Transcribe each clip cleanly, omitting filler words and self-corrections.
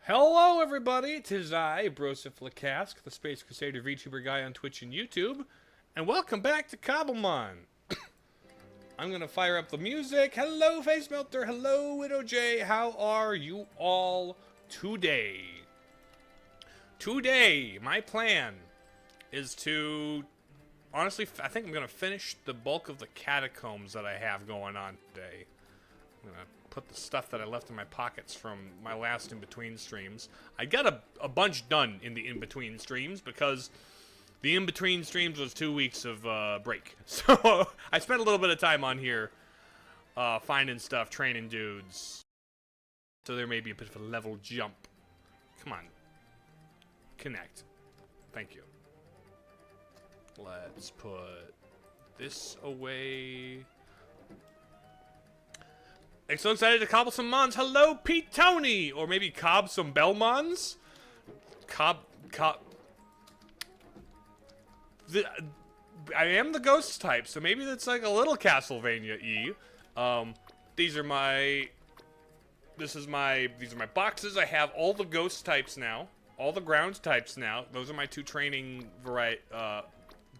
Hello, everybody. Tis I, Broseph the Space Crusader Vtuber Guy on Twitch and YouTube, and welcome back to Cobblemon. I'm gonna fire up the music. Hello, Face Melter. Hello, Widow J. How are you all today? Today, my plan is to honestly, I think I'm gonna finish the bulk of the catacombs that I have going on today. I'm gonna put the stuff that I left in my pockets from my last in-between streams. I got a bunch done in the in-between streams because the in-between streams was 2 weeks of break. So I spent a little bit of time on here finding stuff, training dudes. So there may be a bit of a level jump. Come on. Connect. Thank you. Let's put this away. I'm so excited to cobble some mons. Hello, Pete Tony! Or maybe cob some Belmons? I am the ghost type, so maybe that's like a little Castlevania-y. These are my boxes. I have all the ghost types now. All the ground types now. Those are my two training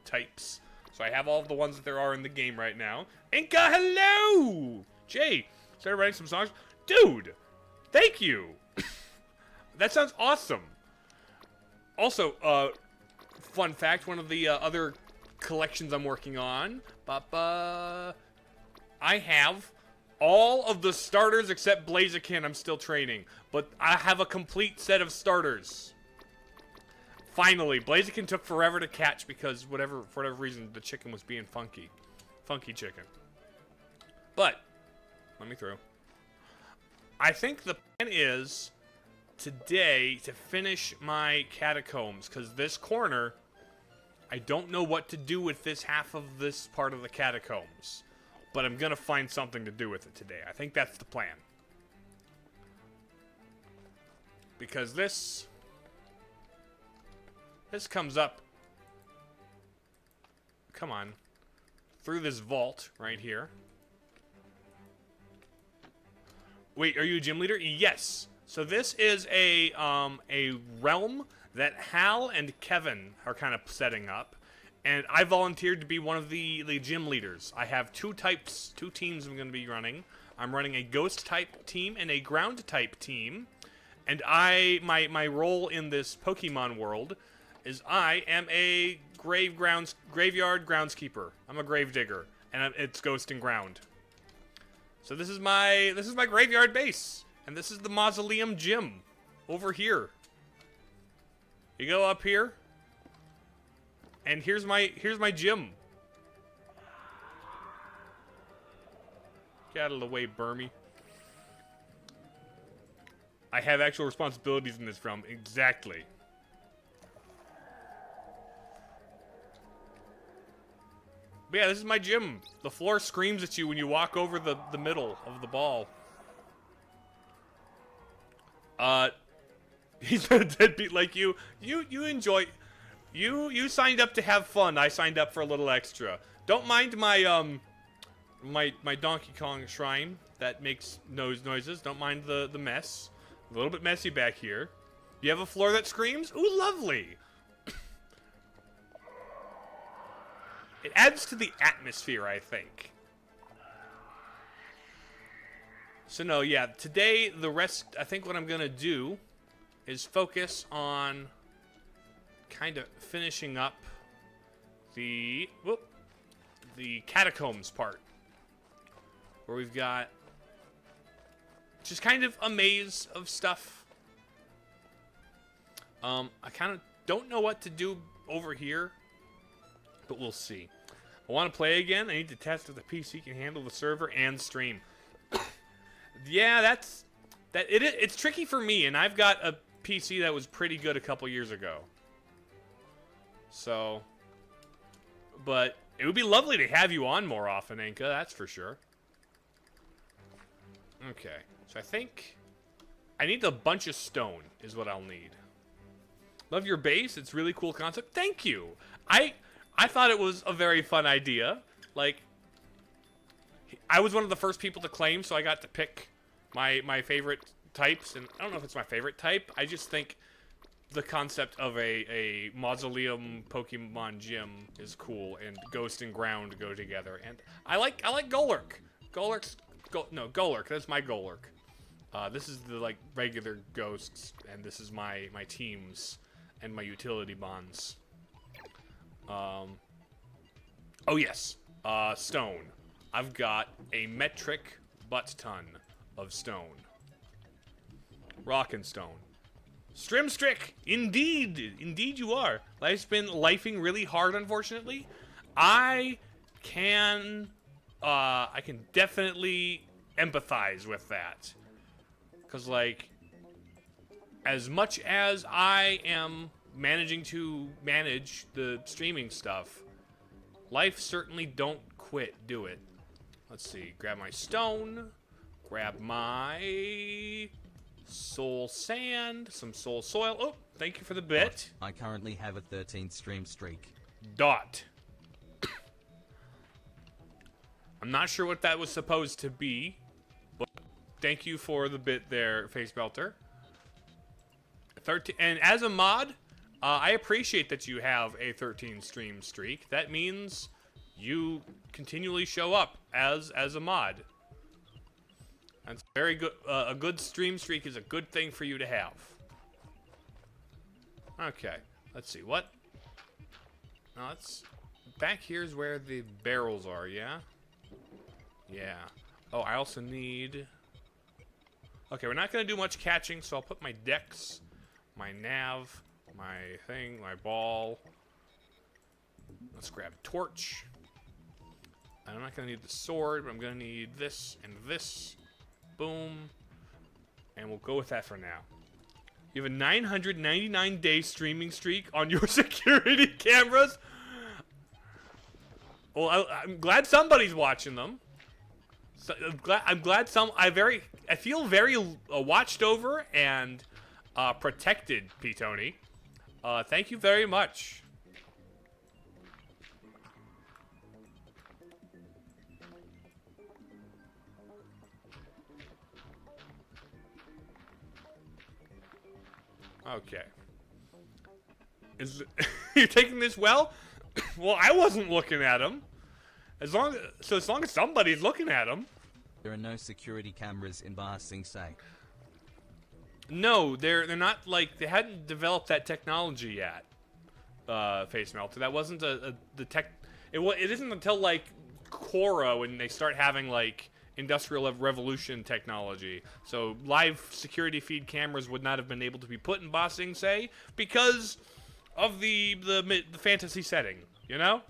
types. So I have all of the ones that there are in the game right now. Inca, hello! Jay, started writing some songs. Dude, thank you. That sounds awesome. Also, fun fact, one of the other collections I'm working on, I have all of the starters except Blaziken. I'm still training, but I have a complete set of starters. Finally, Blaziken took forever to catch because for whatever reason, the chicken was being funky. Funky chicken. But let me through. I think the plan is today to finish my catacombs, because this corner, I don't know what to do with this half of this part of the catacombs, but I'm gonna find something to do with it today. I think that's the plan. Because this comes up, come on, through this vault right here. Wait, are you a gym leader? Yes. So this is a realm that Hal and Kevin are kind of setting up, and I volunteered to be one of the gym leaders. I have two teams I'm going to be running. I'm running a ghost type team and a ground type team, and my role in this Pokemon world is I am a graveyard groundskeeper. I'm a grave digger, and it's ghost and ground. So this is my graveyard base, and this is the mausoleum gym over here. You go up here, and here's my gym. Get out of the way, Burmy. I have actual responsibilities in this realm. Exactly. But yeah, this is my gym. The floor screams at you when you walk over the middle of the ball. He's a deadbeat like you. You enjoy. You signed up to have fun. I signed up for a little extra. Don't mind my my Donkey Kong shrine that makes noises. Don't mind the mess. A little bit messy back here. You have a floor that screams? Ooh, lovely. It adds to the atmosphere, I think. So no, yeah, today the rest, I think what I'm gonna do is focus on kind of finishing up the catacombs part, where we've got just kind of a maze of stuff. I kind of don't know what to do over here, but we'll see. I want to play again. I need to test if the PC can handle the server and stream. Yeah, it's tricky for me, and I've got a PC that was pretty good a couple years ago. So, but it would be lovely to have you on more often, Inka, that's for sure. Okay, so I think I need a bunch of stone is what I'll need. Love your base. It's a really cool concept. Thank you. I thought it was a very fun idea. Like, I was one of the first people to claim, so I got to pick my favorite types, and I don't know if it's my favorite type. I just think the concept of a mausoleum Pokemon gym is cool, and Ghost and Ground go together. And I like Golurk. Golurk. That's my Golurk. This is the like regular ghosts, and this is my teams and my utility bonds. Oh yes, stone. I've got a metric butt ton of stone. Rock and stone. Strimstrick! Indeed you are. Life's been lifing really hard, unfortunately. I can definitely empathize with that. Because, like, as much as I am managing to manage the streaming stuff, life certainly don't quit, do it. Let's see, grab my stone, grab my soul sand, some soul soil. Oh, thank you for the bit. I currently have a 13th stream streak. Dot. I'm not sure what that was supposed to be, but thank you for the bit there, Face Belter. 13, and as a mod, I appreciate that you have a 13 stream streak. That means you continually show up as a mod. That's very good. A good stream streak is a good thing for you to have. Okay, let's see what. Now let's. Back here's where the barrels are. Yeah. Yeah. Oh, I also need. Okay, we're not gonna do much catching, so I'll put my dex, my nav, my thing, my ball. Let's grab torch. I'm not gonna need the sword, but I'm gonna need this and this. Boom. And we'll go with that for now. You have a 999-day streaming streak on your security cameras. Well, I'm glad somebody's watching them. So, I'm glad some. I feel very watched over and protected, P-Tony. Thank you very much. Okay. You're taking this well? Well, I wasn't looking at him. As long as somebody's looking at him. There are no security cameras in Ba Sing Se. No, they're not, like, they hadn't developed that technology yet. Face Melter. That wasn't the tech. It isn't until like Korra when they start having like Industrial Revolution technology. So live security feed cameras would not have been able to be put in Ba Sing Se because of the fantasy setting, you know?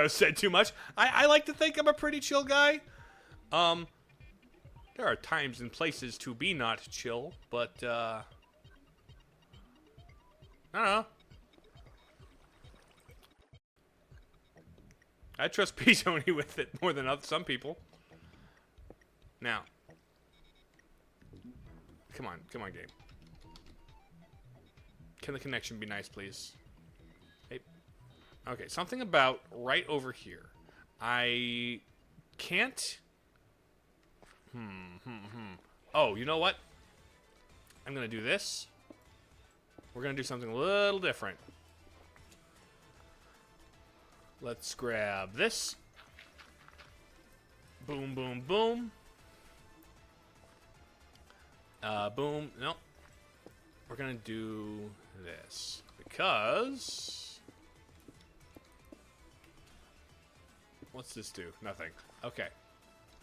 Said too much. I like to think I'm a pretty chill guy. There are times and places to be not chill, but I don't know. I trust P-Tony with it more than some people. Now. Come on, game. Can the connection be nice, please? Hey. Okay, something about right over here. I can't... Oh, you know what? I'm gonna do this. We're gonna do something a little different. Let's grab this. Boom, boom, boom. Boom. Nope. We're gonna do this because... What's this do? Nothing. Okay.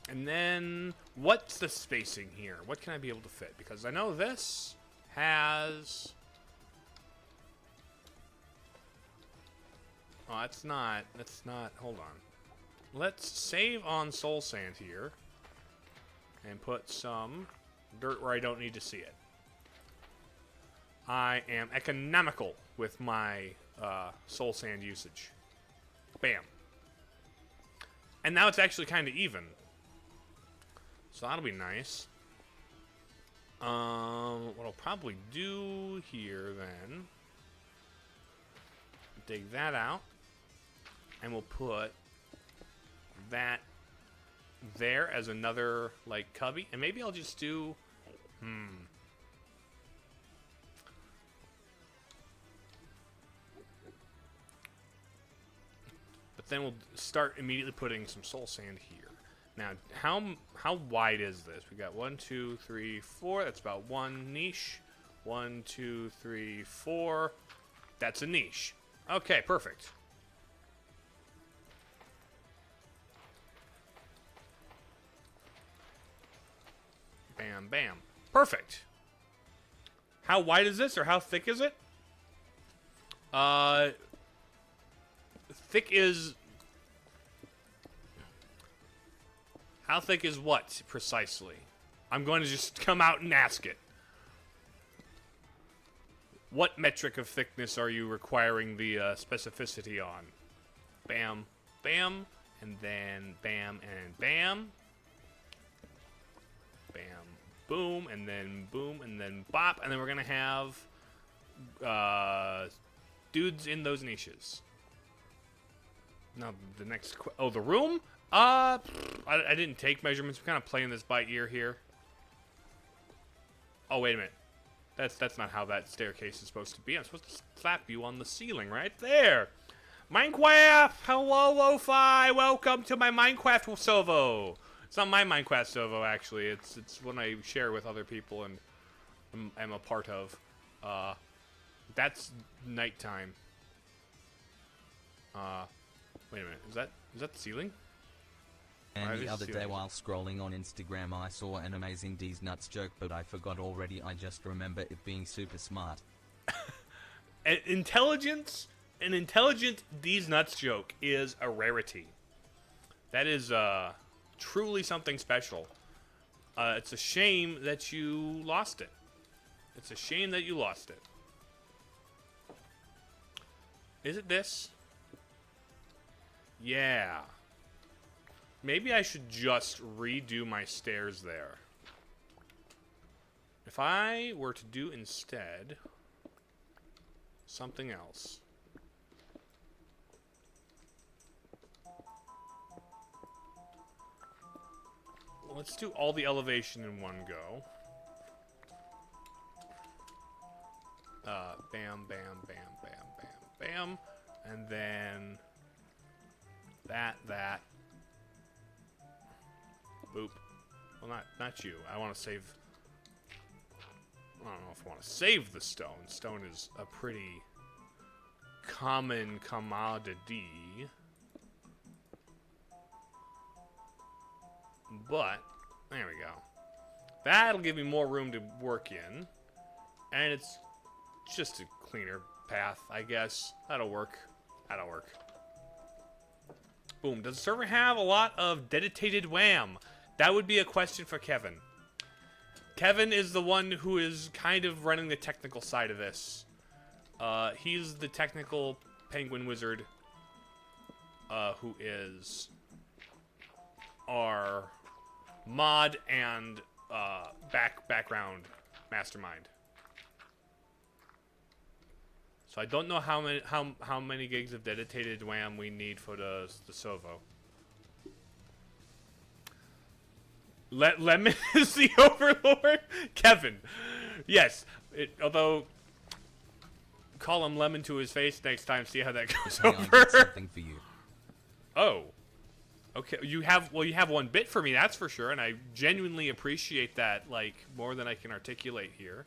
And then, what's the spacing here? What can I be able to fit? Because I know this has... Oh, that's not, hold on. Let's save on soul sand here. And put some dirt where I don't need to see it. I am economical with my soul sand usage. Bam. And now it's actually kind of even. So that'll be nice. What I'll probably do here then, dig that out, and we'll put that there as another, like, cubby. And maybe I'll just do... But then we'll start immediately putting some soul sand here. Now, how wide is this? We got 1, 2, 3, 4. That's about one niche. 1, 2, 3, 4. That's a niche. Okay, perfect. Bam, bam. Perfect. How wide is this, or how thick is it? Thick is... How thick is what, precisely? I'm going to just come out and ask it. What metric of thickness are you requiring the specificity on? Bam, bam, and then bam and bam. Bam, boom, and then bop, and then we're going to have dudes in those niches. Now, the next... Oh, the room? I didn't take measurements. We're kind of playing this by ear here. Oh, wait a minute. That's not how that staircase is supposed to be. I'm supposed to slap you on the ceiling right there. Minecraft! Hello, Lo-Fi! Welcome to my Minecraft server. It's not my Minecraft server, actually. It's one I share with other people and am a part of. That's nighttime. Wait a minute. Is that the ceiling? And the other day while scrolling on Instagram I saw an amazing D's nuts joke, but I forgot already. I just remember it being super smart. An intelligent D's nuts joke is a rarity. That is truly something special. It's a shame that you lost it. It's a shame that you lost it. Is it this? Yeah. Maybe I should just redo my stairs there. If I were to do instead something else. Let's do all the elevation in one go. Bam, bam, bam, bam, bam, bam. And then that. Boop. Well, not you. I want to save... I don't know if I want to save the stone. Stone is a pretty common commodity. But, there we go. That'll give me more room to work in. And it's just a cleaner path, I guess. That'll work. That'll work. Boom. Does the server have a lot of dedicated WAM? That would be a question for Kevin. Kevin is the one who is kind of running the technical side of this. He's the technical penguin wizard who is our mod and background mastermind. So I don't know how many gigs of dedicated WAM we need for the servo. Lemon is the overlord? Kevin. Yes. Although, call him Lemon to his face next time, see how that goes Hey, over. I got something for you. Oh. Okay, you have one bit for me, that's for sure, and I genuinely appreciate that, like, more than I can articulate here.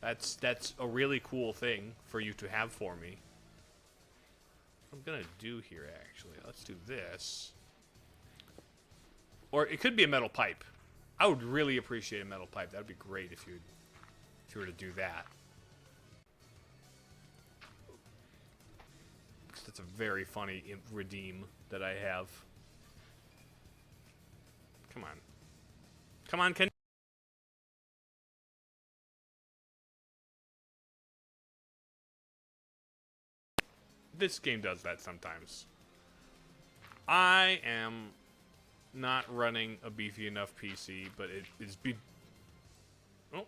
That's a really cool thing for you to have for me. What I'm gonna do here, actually, let's do this. Or it could be a metal pipe. I would really appreciate a metal pipe. That would be great if you were to do that. That's a very funny redeem that I have. Come on. Come on, Ken. This game does that sometimes. I am not running a beefy enough PC, but it is Oh.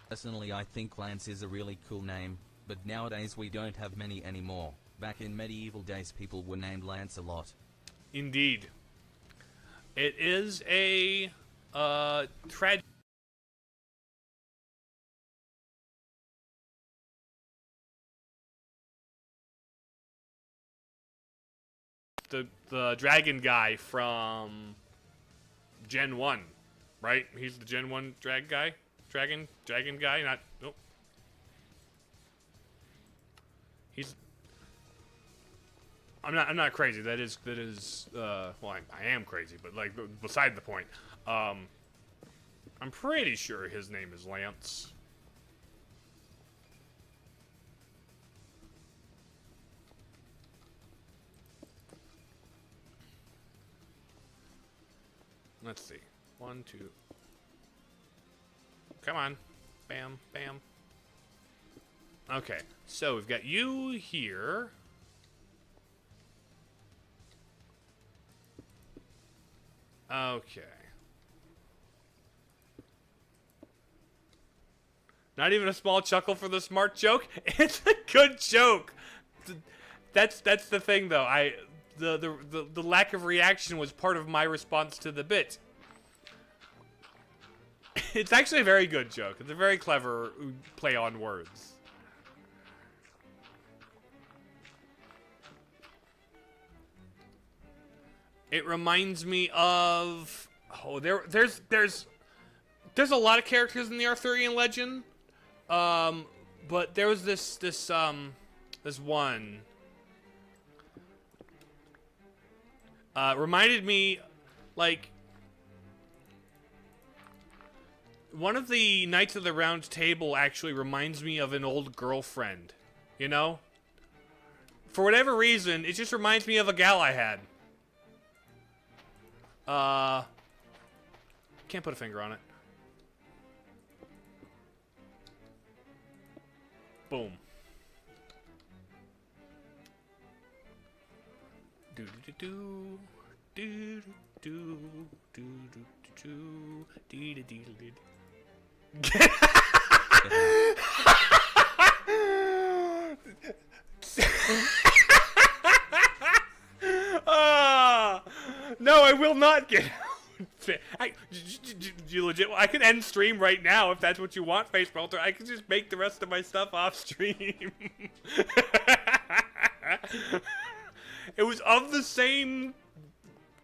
Personally, I think Lance is a really cool name, but nowadays we don't have many anymore. Back in medieval days, people were named Lance a lot. Indeed. It is a tragedy. The dragon guy from Gen 1, right? He's the Gen 1 guy? Dragon guy? Not, nope. He's... I'm not crazy. That is, well, I am crazy, but, like, beside the point. I'm pretty sure his name is Lance. Let's see. 1, 2. Come on. Bam, bam. Okay, so we've got you here. Okay. Not even a small chuckle for the smart joke? It's a good joke. That's the thing, though. The lack of reaction was part of my response to the bit. It's actually a very good joke. It's a very clever play on words. It reminds me of... Oh, there's a lot of characters in the Arthurian legend. But there was this one. Reminded me, like, one of the Knights of the Round Table actually reminds me of an old girlfriend, you know? For whatever reason, it just reminds me of a gal I had. Can't put a finger on it. Boom. Do do do do do do do do do do do do. No, I will not get out. You legit. I can end stream right now if that's what you want, Facepelter. I can just make the rest of my stuff off stream. It was of the same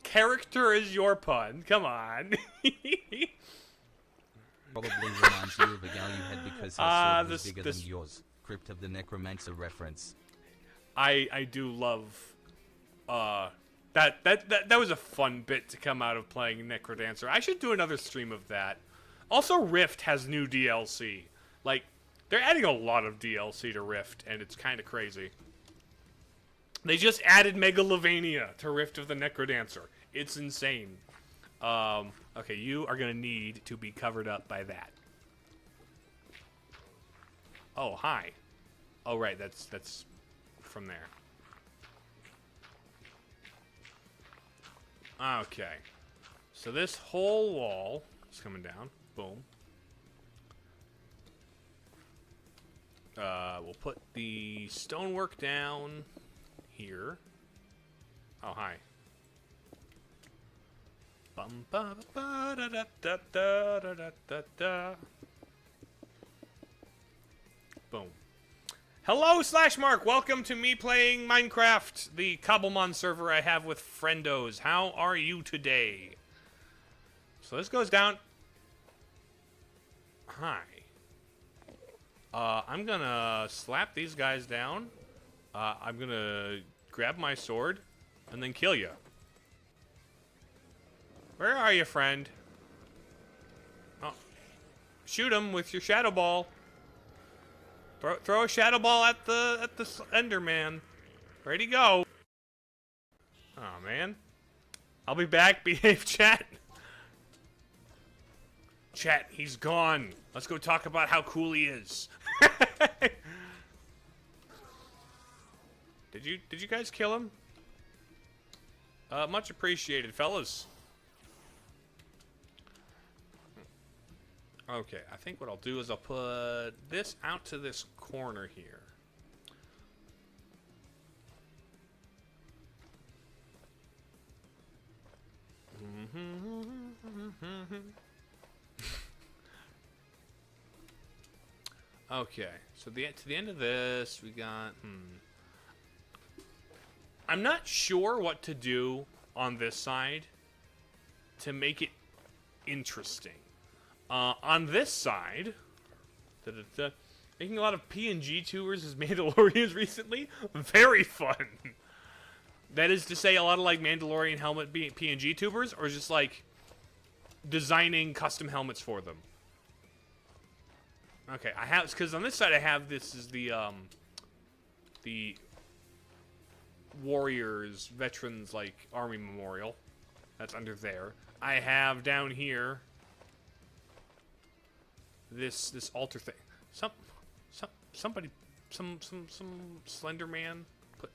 character as your pun. Come on. Probably reminds you of a gal you had because her sword was bigger than yours. Crypt of the Necromancer reference. I do love that was a fun bit to come out of playing Necrodancer. I should do another stream of that. Also, Rift has new DLC. Like, they're adding a lot of DLC to Rift, and it's kind of crazy. They just added Megalovania to Rift of the Necrodancer. It's insane. Okay, you are gonna need to be covered up by that. Oh, hi. Oh, right, that's from there. Okay. So this whole wall is coming down. Boom. We'll put the stonework down here. Oh, hi. Bum ba ba da da da da da da da. Boom. Hello, Slashmark! Welcome to me playing Minecraft, the Cobblemon server I have with friendos. How are you today? So this goes down. Hi. I'm gonna slap these guys down. I'm gonna grab my sword and then kill you. Where are you, friend? Oh. Shoot him with your shadow ball. Throw a shadow ball at the Enderman. Where'd he go? Oh man. I'll be back. Behave, chat. Chat, he's gone. Let's go talk about how cool he is. Did you guys kill him? Much appreciated, fellas. Okay, I think what I'll do is I'll put this out to this corner here. Okay, so to the end of this, we got. I'm not sure what to do on this side to make it interesting. On this side, making a lot of PNG tours as Mandalorians recently, very fun. That is to say, a lot of like Mandalorian helmet PNG tubers, or just like designing custom helmets for them. Okay, I have, because on this side I have, this is the Warriors Veterans like Army Memorial. That's under there. I have down here this altar thing. Some Slender Man put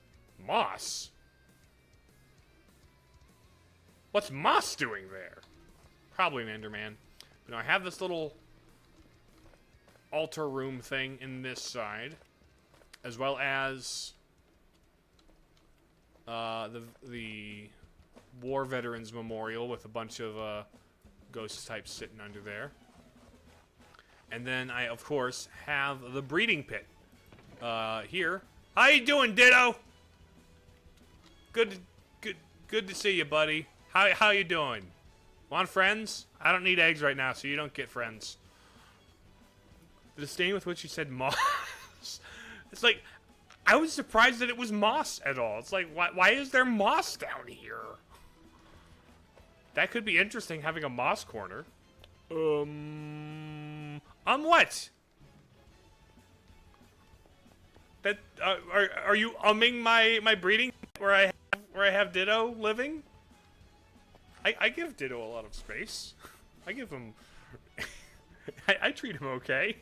Moss. What's Moss doing there? Probably an Enderman. But now I have this little altar room thing in this side, as well as the War Veterans Memorial with a bunch of ghost types sitting under there. And then I, of course, have the breeding pit here. How you doing, Ditto? Good to see you, buddy. How you doing? Want friends? I don't need eggs right now, so you don't get friends. The disdain with which you said moss. It's like, I was surprised that it was moss at all. It's like, why is there moss down here? That could be interesting, having a moss corner. What? That are you umming my breeding where I have Ditto living? I give Ditto a lot of space. I give him. I treat him okay.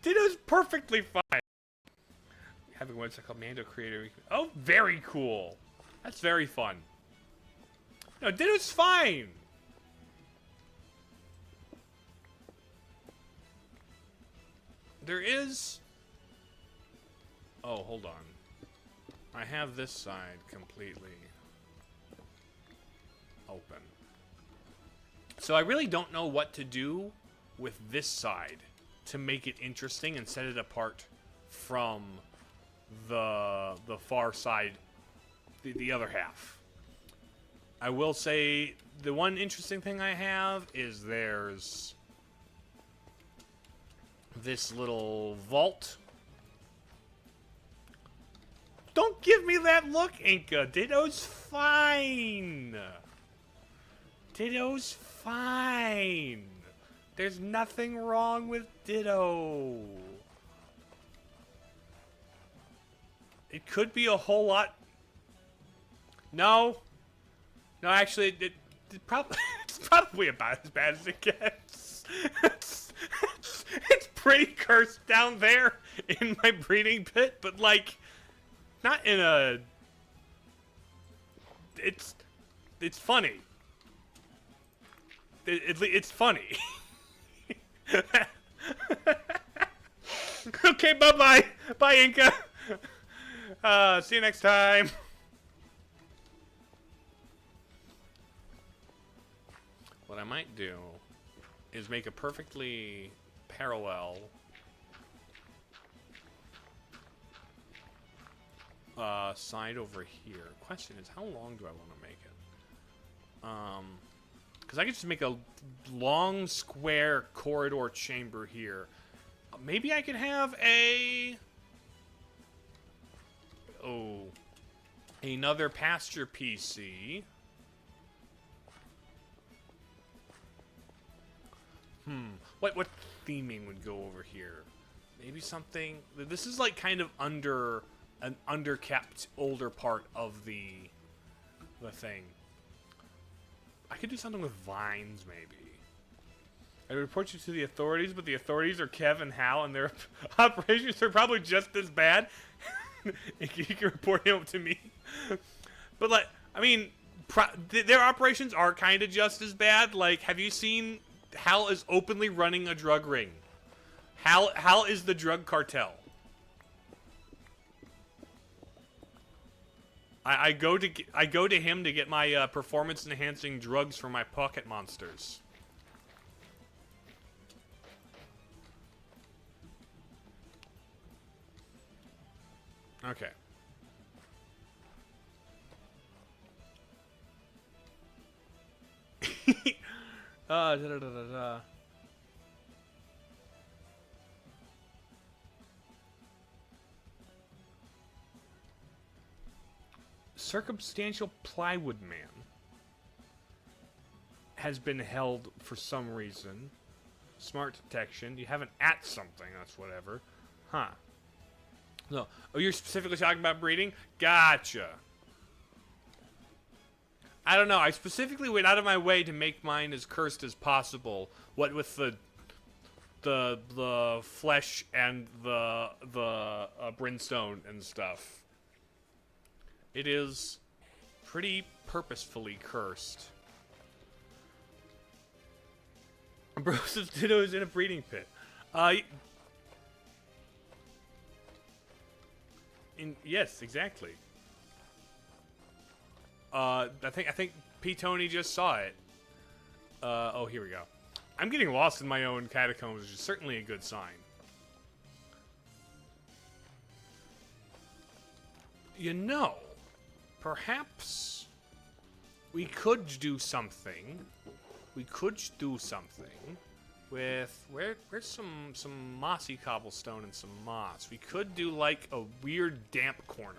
Ditto's perfectly fine. Having what's called Mando Creator. Oh, very cool. That's very fun. No, Ditto's fine. There is. Oh, hold on. I have this side completely open. So I really don't know what to do with this side to make it interesting and set it apart from the far side, the other half. I will say the one interesting thing I have is there's this little vault. Don't give me that look, Inca. Ditto's fine. Ditto's fine. There's nothing wrong with Ditto. It could be a whole lot. No. No, actually, it's probably about as bad as it gets. It's pretty cursed down there in my breeding pit, but like, not in a. It's funny. It's funny. Okay, bye-bye. Bye, Inca. See you next time. What I might do is make a perfectly parallel side over here. Question is, how long do I want to make it? Because I could just make a long square corridor chamber here. Maybe I could have another pasture PC. What theming would go over here? Maybe something. This is like kind of under an underkept older part of the thing. I could do something with vines, maybe. I report you to the authorities, but the authorities are Kev and Hal, and their operations are probably just as bad. You can report him to me. But, like, I mean, their operations are kind of just as bad. Like, have you seen Hal is openly running a drug ring? Hal is the drug cartel. I go to him to get my performance enhancing drugs for my pocket monsters. Okay. Da, da, da, da, da. Circumstantial Plywood Man has been held for some reason. Smart detection. You haven't at something. That's whatever. Huh. No. Oh, you're specifically talking about breeding? Gotcha. I don't know. I specifically went out of my way to make mine as cursed as possible. What with the flesh and the brimstone and stuff. It is pretty purposefully cursed. Broseph Ditto is in a breeding pit. Yes, exactly. I think P. Tony just saw it. Oh, here we go. I'm getting lost in my own catacombs, which is certainly a good sign. You know, perhaps we could do something. We could do something with where's some mossy cobblestone and some moss. We could do like a weird damp corner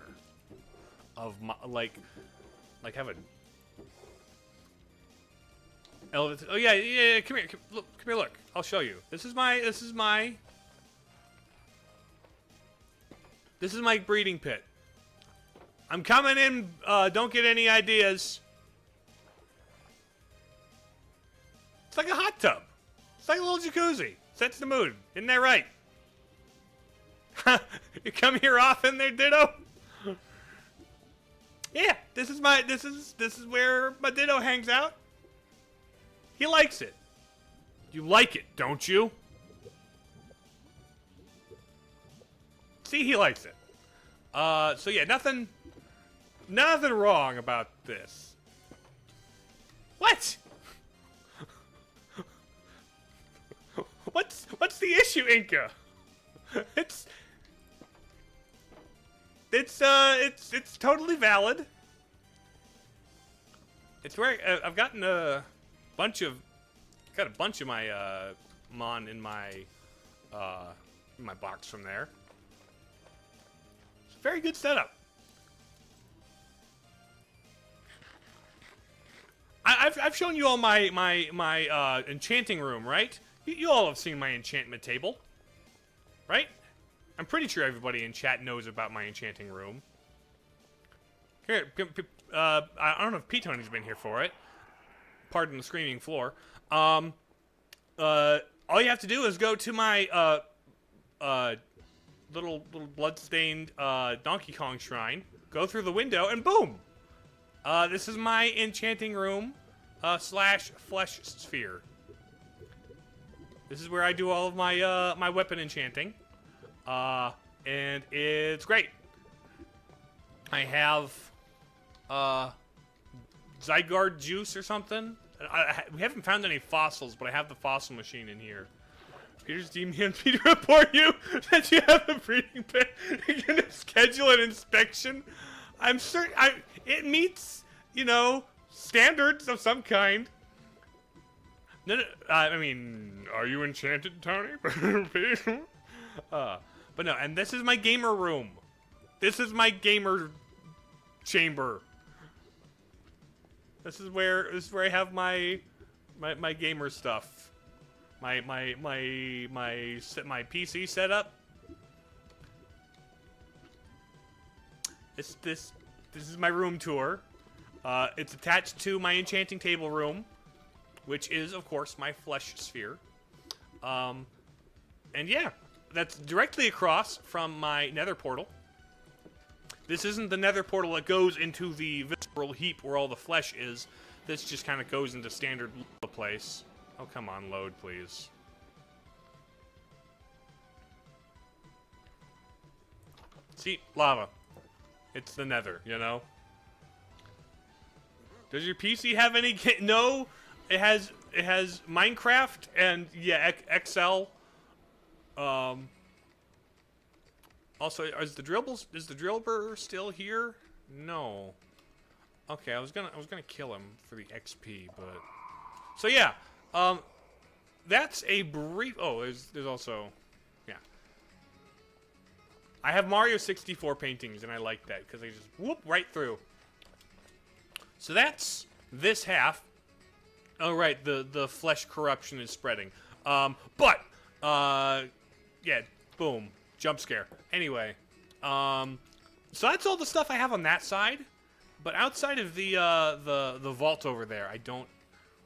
of like have a elevator. Oh yeah. Come here. Come here. Look. I'll show you. This is my breeding pit. I'm coming in. Don't get any ideas. It's like a hot tub. It's like a little jacuzzi. Sets the mood. Isn't that right? You come here often there, Ditto? Yeah, this is where my Ditto hangs out. He likes it. You like it, don't you? See, he likes it. So yeah, nothing wrong about this. What? What's the issue, Inca? It's totally valid. It's where I've gotten a bunch of my mon in my box from there. It's a very good setup. I've shown you all my enchanting room, right? You all have seen my enchantment table, right? I'm pretty sure everybody in chat knows about my enchanting room. Here, I don't know if Pete Tony's been here for it. Pardon the screaming floor. All you have to do is go to my little bloodstained Donkey Kong shrine. Go through the window, and boom! This is my enchanting room slash flesh sphere. This is where I do all of my my weapon enchanting, and it's great. I have Zygarde juice or something. We haven't found any fossils, but I have the fossil machine in here. Peter's DMP to report you that you have a breeding pit. You're gonna schedule an inspection. I'm certain it meets, you know, standards of some kind. No, I mean, are you enchanted, Tony? But no, and this is my gamer room. This is my gamer chamber. This is where I have my gamer stuff. My PC setup. This is my room tour. It's attached to my enchanting table room, which is, of course, my flesh sphere. And yeah, that's directly across from my nether portal. This isn't the nether portal that goes into the visceral heap where all the flesh is. This just kind of goes into standard place. Oh, come on, load, please. See, lava. It's the nether, you know? Does your PC have any? No, it has Minecraft and yeah, Excel. Also, is the drillbur still here? No. Okay, I was gonna kill him for the XP, but so yeah, that's a brief. Oh, there's also, yeah. I have Mario 64 paintings, and I like that because they just whoop right through. So that's this half. Oh right, the flesh corruption is spreading. Yeah, boom, jump scare. Anyway, so that's all the stuff I have on that side. But outside of the vault over there, I don't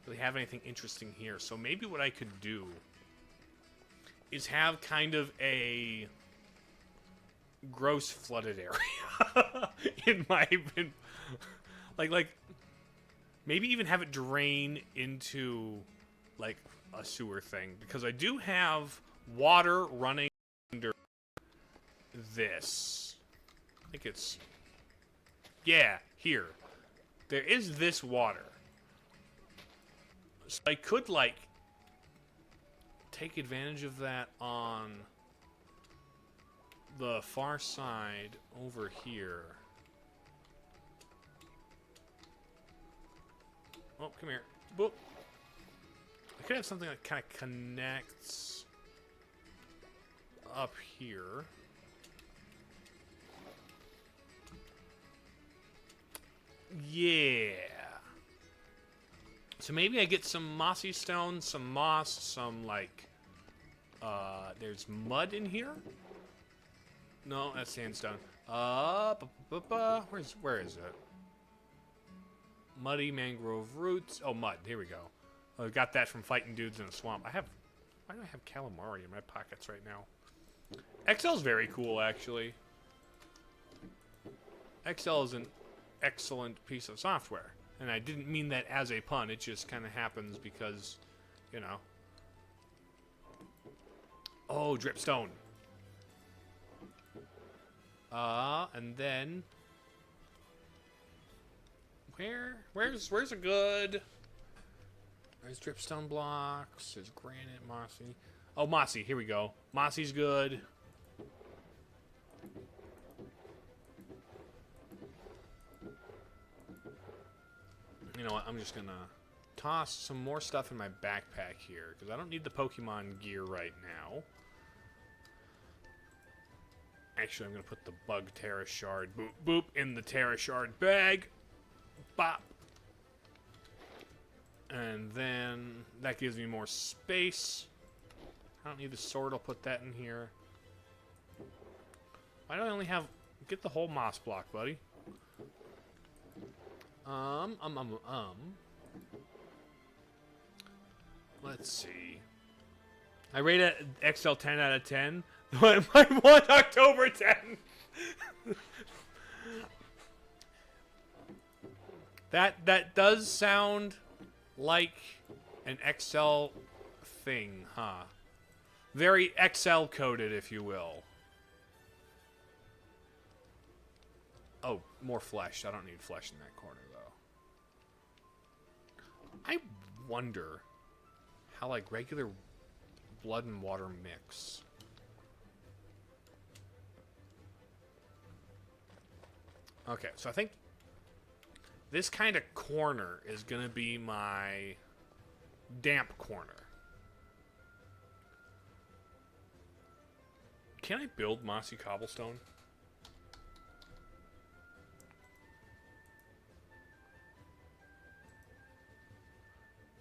really have anything interesting here. So maybe what I could do is have kind of a gross flooded area like maybe even have it drain into like a sewer thing, because I do have water running under this. I think it's, yeah, here. There is this water. So I could, like, take advantage of that on the far side over here. Oh, come here. Boop. I could have something that kind of connects up here. Yeah. So maybe I get some mossy stone, some moss, some like, there's mud in here? No, that's sandstone. Where is it? Muddy mangrove roots. Oh, mud. Here we go. Oh, I got that from fighting dudes in a swamp. Why do I have calamari in my pockets right now? Excel's very cool, actually. Excel is an excellent piece of software. And I didn't mean that as a pun. It just kind of happens because, you know. Oh, dripstone. And then where's a good? There's dripstone blocks. There's granite, mossy. Oh, mossy. Here we go. Mossy's good. You know what? I'm just gonna toss some more stuff in my backpack here because I don't need the Pokemon gear right now. Actually, I'm gonna put the bug Terra shard boop boop in the Terra shard bag. Bop. And then that gives me more space. I don't need the sword. I'll put that in here. Why do I only have? Get the whole moss block, buddy. Let's see. I rate it XL 10 out of 10. My one October 10. That does sound like an XL thing, huh? Very XL coded, if you will. Oh, more flesh. I don't need flesh in that corner, though. I wonder how, like, regular blood and water mix. Okay, so I think this kind of corner is going to be my damp corner. Can I build mossy cobblestone?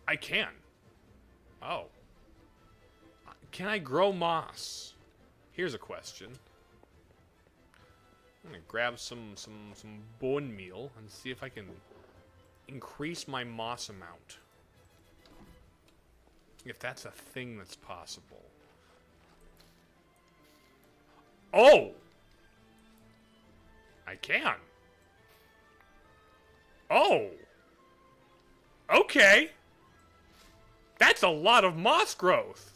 I can. Oh. Can I grow moss? Here's a question. I'm gonna grab some bone meal and see if I can increase my moss amount. If that's a thing that's possible. Oh! I can. Oh! Okay. That's a lot of moss growth.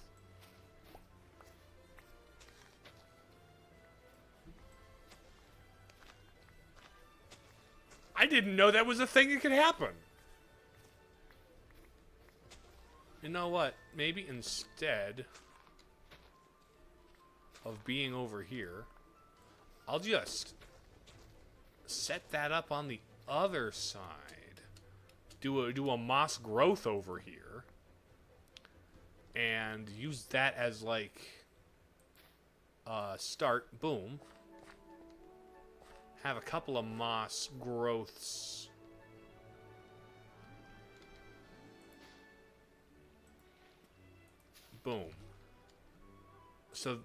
I didn't know that was a thing that could happen. You know what? Maybe instead of being over here, I'll just set that up on the other side. Do a moss growth over here. And use that as like start. Boom. Have a couple of moss growths. Boom. So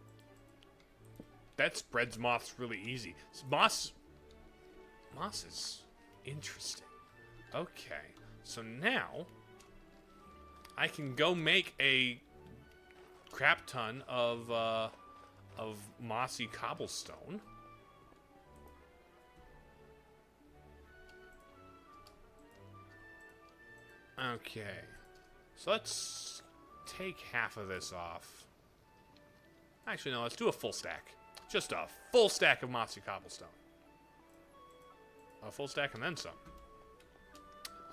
that spreads moss really easy. Moss is interesting. Okay. So now I can go make a crap ton of mossy cobblestone. Okay. So let's take half of this off. Actually, no, let's do a full stack. Just a full stack of mossy cobblestone. A full stack and then some.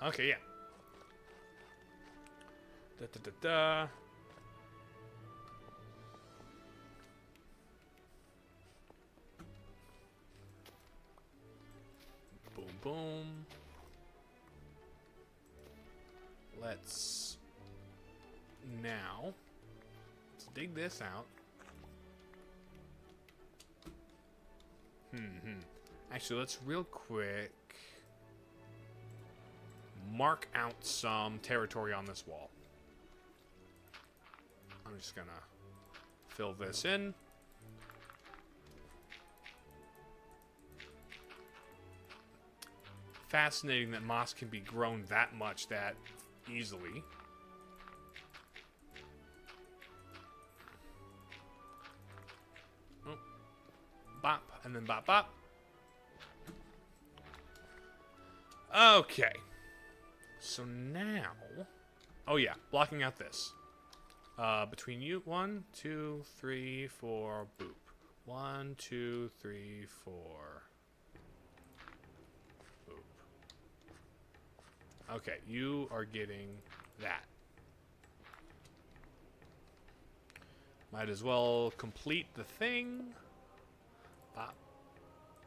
Okay, yeah. Da-da-da-da. Boom, boom. Let's dig this out. Actually, let's real quick mark out some territory on this wall. I'm just gonna fill this in. Fascinating that moss can be grown that much that easily. Oh. Bop, and then bop, bop. Okay. So now... Oh yeah, blocking out this. Between you, 1, 2, 3, 4, boop. 1, 2, 3, 4. Boop. Okay, you are getting that. Might as well complete the thing. Bop.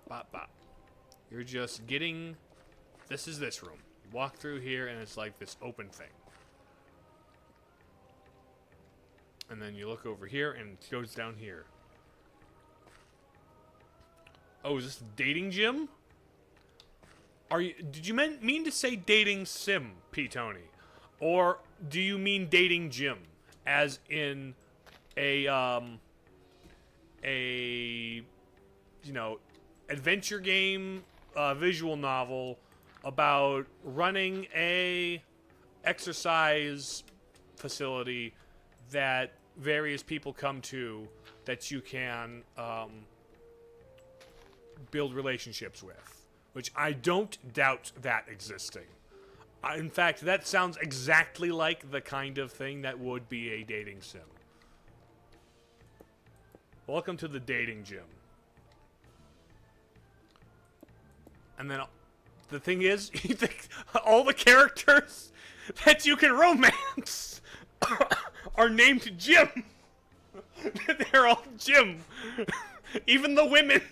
Bop, bop. You're just getting... This is this room. You walk through here and it's like this open thing. And then you look over here and it goes down here. Oh, is this dating gym? Did you mean to say dating sim, P. Tony? Or do you mean dating gym? As in a you know, adventure game, visual novel about running a exercise facility that various people come to that you can build relationships with, which I don't doubt that existing. In fact, that sounds exactly like the kind of thing that would be a dating sim. Welcome to the dating gym. And then the thing is, you think all the characters that you can romance are named Jim. They're all Jim. Even the women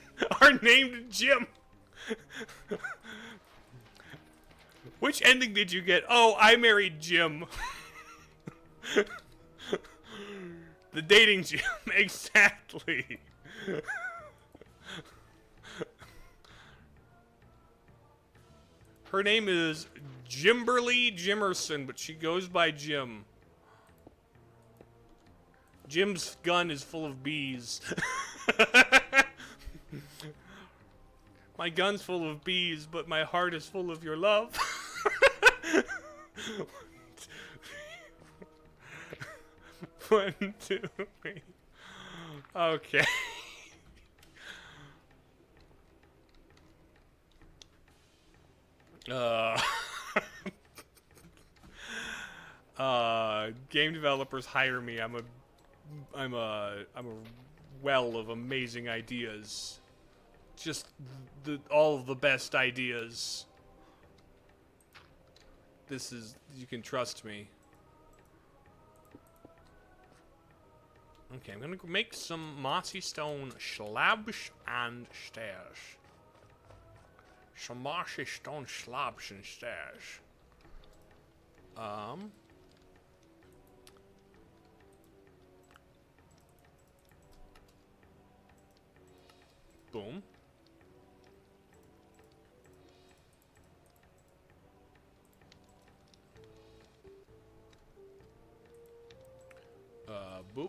are named Jim. Which ending did you get? Oh, I married Jim. The dating Jim, exactly. Her name is Jimberly Jimerson, but she goes by Jim. Jim's gun is full of bees. My gun's full of bees, but my heart is full of your love. 1, 2, 3. Okay. Game developers hire me. I'm a well of amazing ideas. Just all of the best ideas. This is, you can trust me. Okay, I'm gonna make some mossy stone slabs and stairs. Some mossy stone slabs and stairs. Boom. Boop.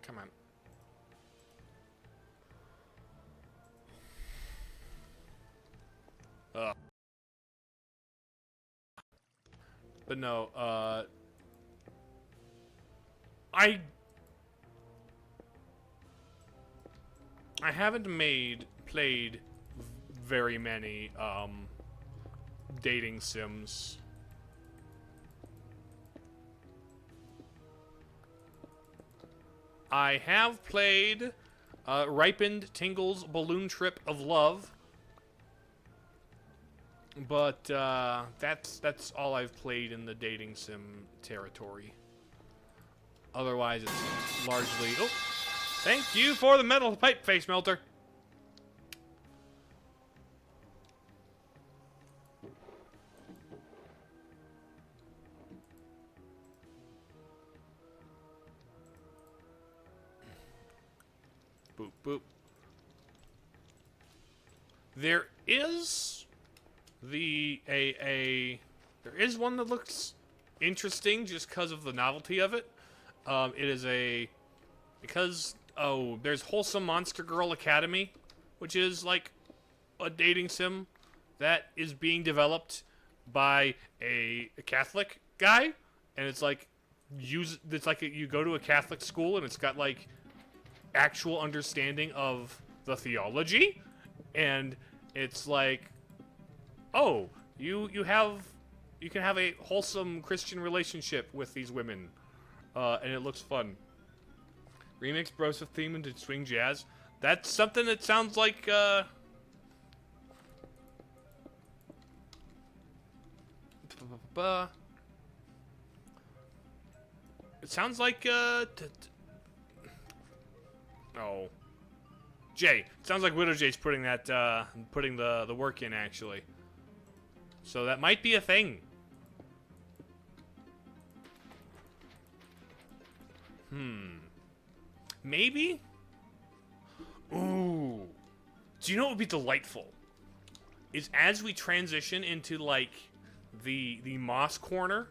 Come on. But no, I haven't played very many, dating sims. I have played, Ripened Tingle's Balloon Trip of Love. But, that's all I've played in the dating sim territory. Otherwise, it's largely... Oh! Thank you for the metal pipe face melter! Boop, boop. There is... there is one that looks interesting just because of the novelty of it. It is there's Wholesome Monster Girl Academy, which is like a dating sim that is being developed by a Catholic guy, and it's like you go to a Catholic school and it's got like actual understanding of the theology, and it's like, oh, you can have a wholesome Christian relationship with these women, and it looks fun. Remix Broseph theme into swing jazz. That's something that sounds like it sounds like oh, Jay. It sounds like Widow Jay's putting that putting the work in actually. So that might be a thing. Maybe? Ooh. Do you know what would be delightful? Is as we transition into, like, the moss corner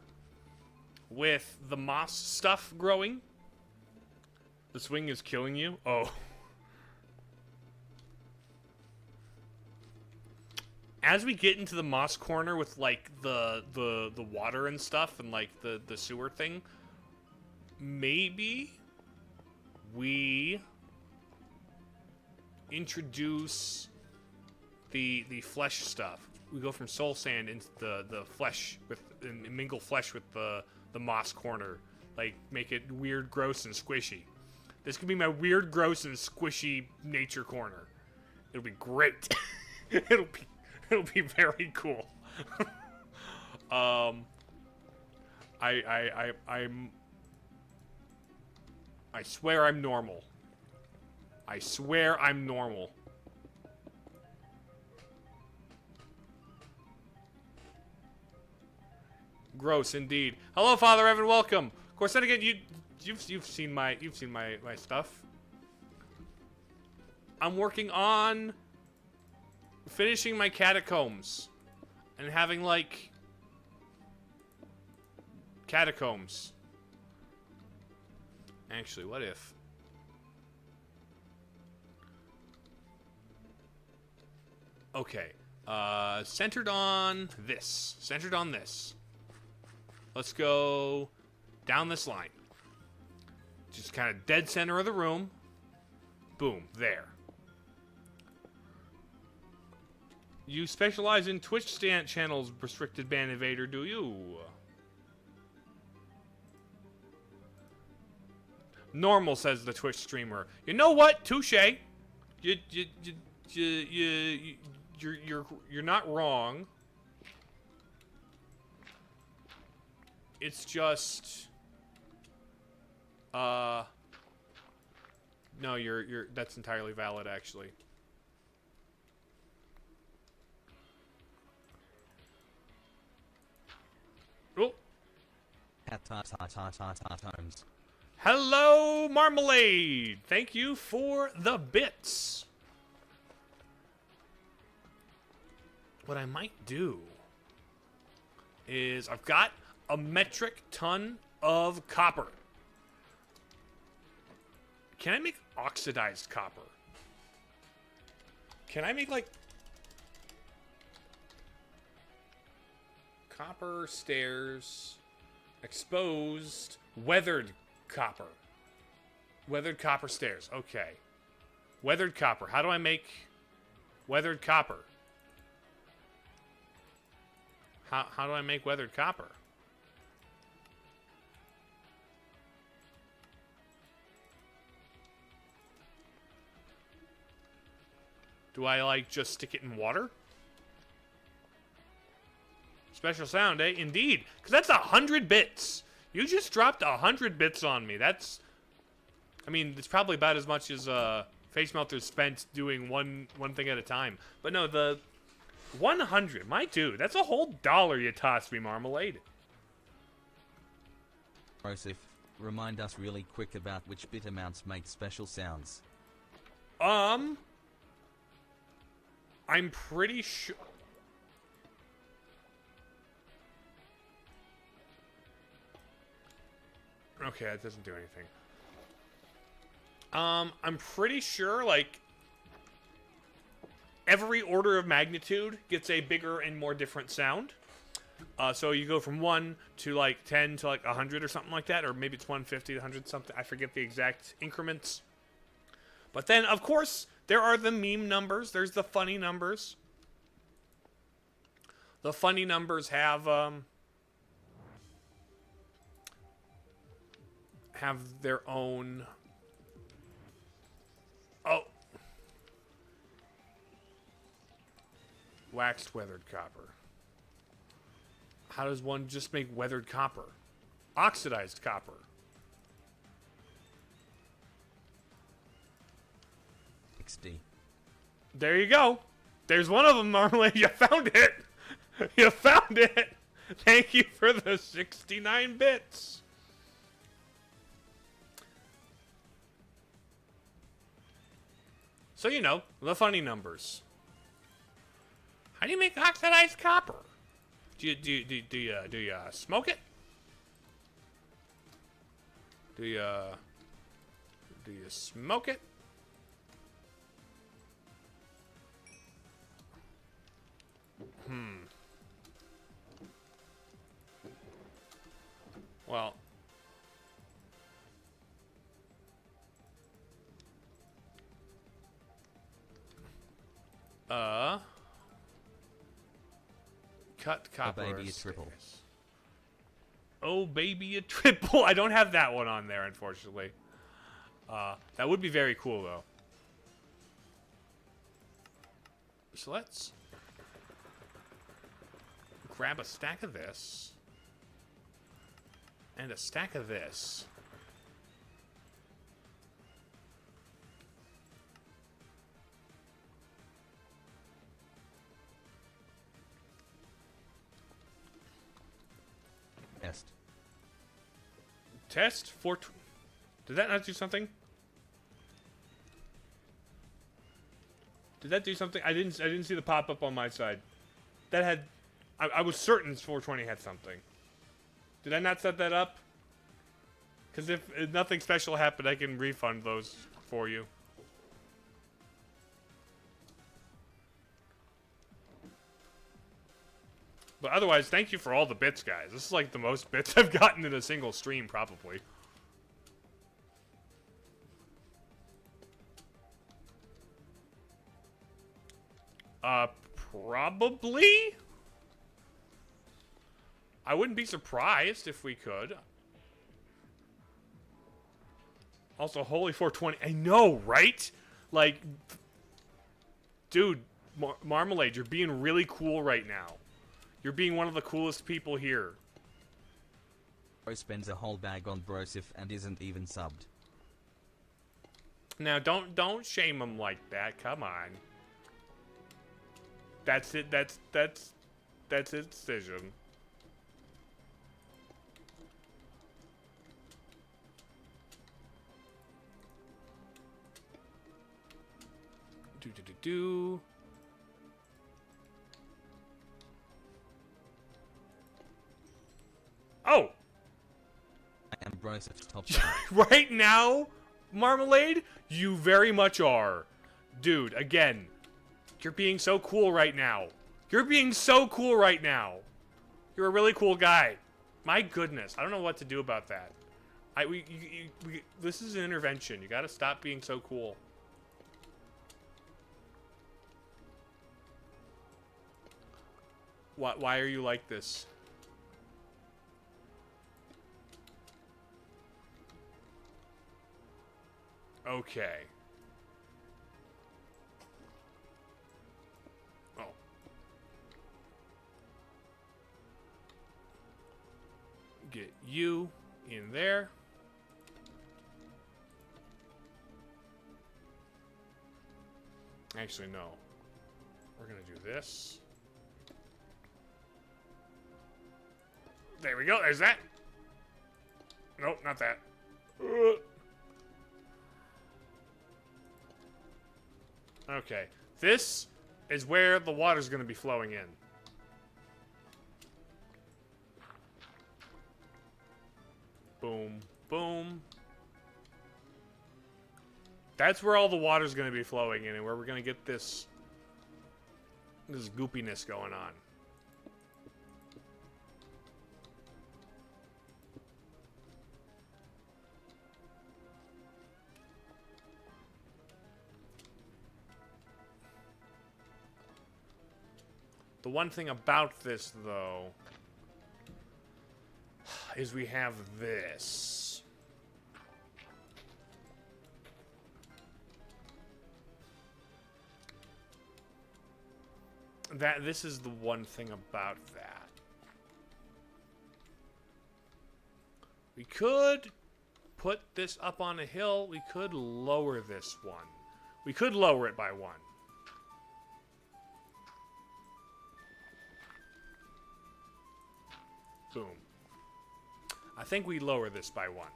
with the moss stuff growing. The swing is killing you? Oh. As we get into the moss corner with, like, the water and stuff and, like, the sewer thing, maybe we introduce the flesh stuff. We go from soul sand into the flesh and mingle flesh with the moss corner. Like, make it weird, gross, and squishy. This could be my weird, gross, and squishy nature corner. It'll be great. It'll be very cool. I swear I'm normal. I swear I'm normal. Gross indeed. Hello, Father Evan. Welcome. Of course, then again, you've seen my stuff. I'm working on finishing my catacombs and having like catacombs. Actually, what if? Okay. Centered on this. Centered on this. Let's go down this line. Just kind of dead center of the room. Boom. There. You specialize in Twitch channels, restricted ban invader, do you? Normal, says the Twitch streamer. You know what? Touche. You you're not wrong. It's just no, that's entirely valid actually. Oh. Times. Hello, Marmalade! Thank you for the bits. What I might do is I've got a metric ton of copper. Can I make oxidized copper? Can I make like copper stairs, exposed, weathered copper? Weathered copper stairs. Okay. Weathered copper. How do I make weathered copper? How do I make weathered copper? Do I, like, just stick it in water? Special sound, eh? Indeed. Because that's 100 bits. You just dropped 100 bits on me. That's... I mean, it's probably about as much as Face Melter spent doing one thing at a time. But no, the 100. My dude, that's a whole $1 you tossed me, Marmalade. Broseph, remind us really quick about which bit amounts make special sounds. I'm pretty sure... Okay, that doesn't do anything. I'm pretty sure, like, every order of magnitude gets a bigger and more different sound. So you go from 1 to, like, 10 to, like, 100 or something like that. Or maybe it's 150 to 100 something. I forget the exact increments. But then, of course, there are the meme numbers. There's the funny numbers. The funny numbers have their own... Oh. Waxed weathered copper. How does one just make weathered copper? Oxidized copper. XD. There you go. There's one of them, Marmalade. You found it. You found it. Thank you for the 69 bits. So, you know, the funny numbers. How do you make oxidized copper? Do you smoke it? Do you smoke it? Well, cut copper. Oh, baby, a triple. Oh, baby, a triple. I don't have that one on there, unfortunately. That would be very cool, though. So let's grab a stack of this. And a stack of this. Test for... Did that not do something? Did that do something? I didn't see the pop-up on my side. That had... I was certain 420 had something. Did I not set that up? Because if nothing special happened, I can refund those for you. But otherwise, thank you for all the bits, guys. This is like the most bits I've gotten in a single stream, probably. Probably? I wouldn't be surprised if we could. Also, holy 420. I know, right? Like, dude, Marmalade, you're being really cool right now. You're being one of the coolest people here. Bro spends a whole bag on Broseph and isn't even subbed. Now, don't shame him like that. Come on. That's it. That's his decision. Do. Oh! I am Broseph's top Right now, Marmalade, you very much are. Dude, again, you're being so cool right now. You're being so cool right now. You're a really cool guy. My goodness, I don't know what to do about that. This is an intervention. You gotta stop being so cool. Why are you like this? Okay. Oh. Get you in there. Actually, no. We're gonna do this. There we go. There's that. Nope, not that. Okay. This is where the water's going to be flowing in. Boom. Boom. That's where all the water's going to be flowing in and where we're going to get this goopiness going on. The one thing about this, though, is we have this. This is the one thing about that. We could put this up on a hill. We could lower this one. We could lower it by one. Boom. I think we lower this by one.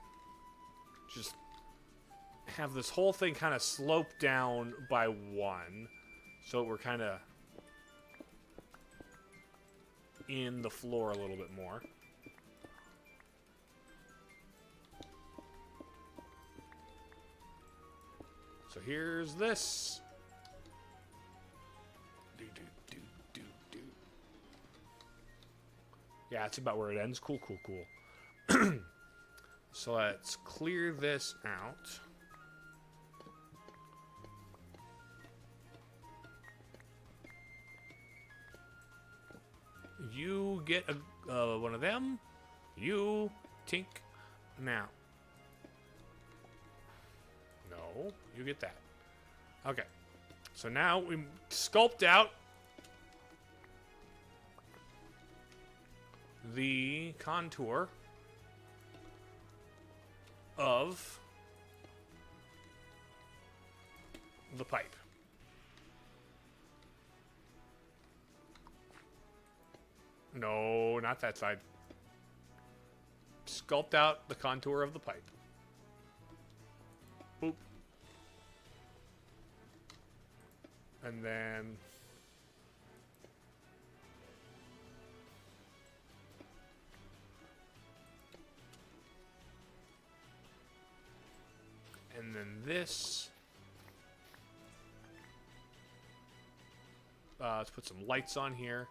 Just have this whole thing kind of slope down by one. So we're kind of in the floor a little bit more. So here's this. Yeah, that's about where it ends. Cool, cool, cool. So let's clear this out. You get one of them. You tink now. No, you get that. Okay. So now we sculpt out the contour of the pipe. No, not that side. Sculpt out the contour of the pipe. Boop. And then this. Let's put some lights on here.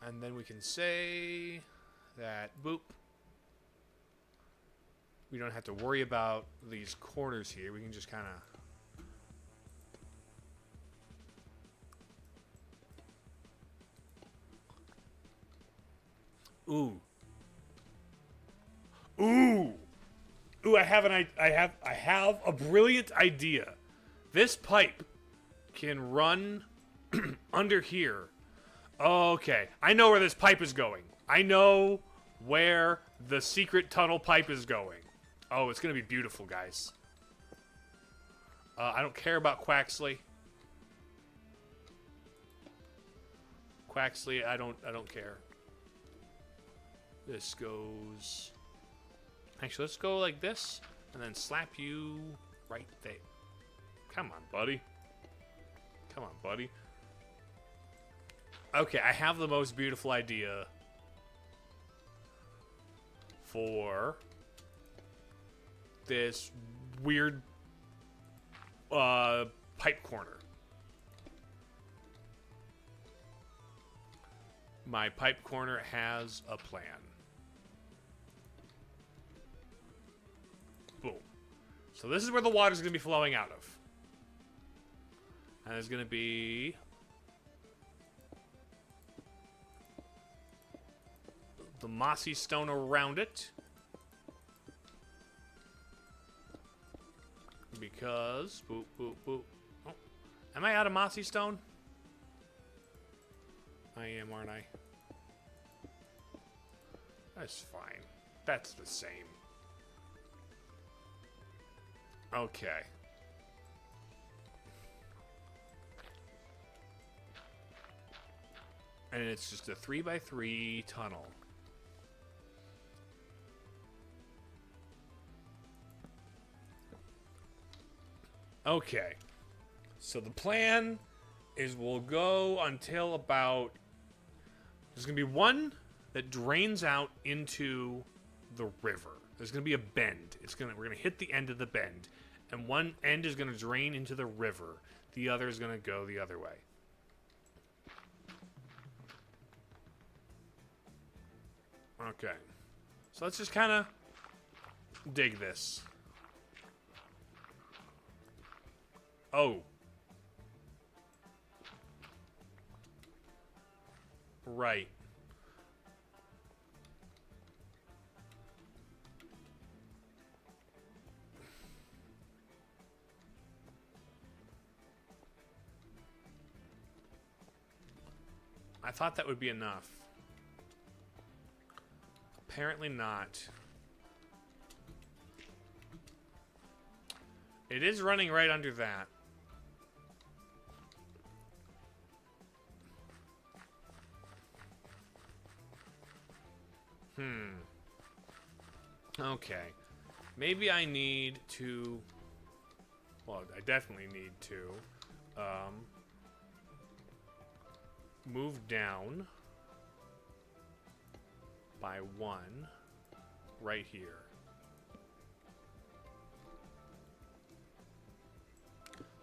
And then we can say that, boop. We don't have to worry about these corners here. We can just kind of... Ooh. Ooh! Ooh, I have a brilliant idea. This pipe can run under here. Okay, I know where this pipe is going. I know where the secret tunnel pipe is going. Oh, it's gonna be beautiful, guys. I don't care about Quaxley. Quaxley, I don't care. This goes... Actually, let's go like this, and then slap you right there. Come on, buddy. Come on, buddy. Okay, I have the most beautiful idea for this weird pipe corner. My pipe corner has a plan. Boom. So this is where the water's going to be flowing out of. And there's going to be... the mossy stone around it. Because... boop, boop, boop. Oh. Am I out of mossy stone? I am, aren't I? That's fine. That's the same. Okay. And it's just a 3x3 tunnel. Okay. So the plan is we'll go until about... There's going to be one that drains out into the river. There's going to be a bend. We're going to hit the end of the bend. And one end is going to drain into the river. The other is going to go the other way. Okay. So let's just kind of dig this. Oh. Right. I thought that would be enough. Apparently not. It is running right under that. Okay. Maybe I need to... Well, I definitely need to... move down by 1 right here.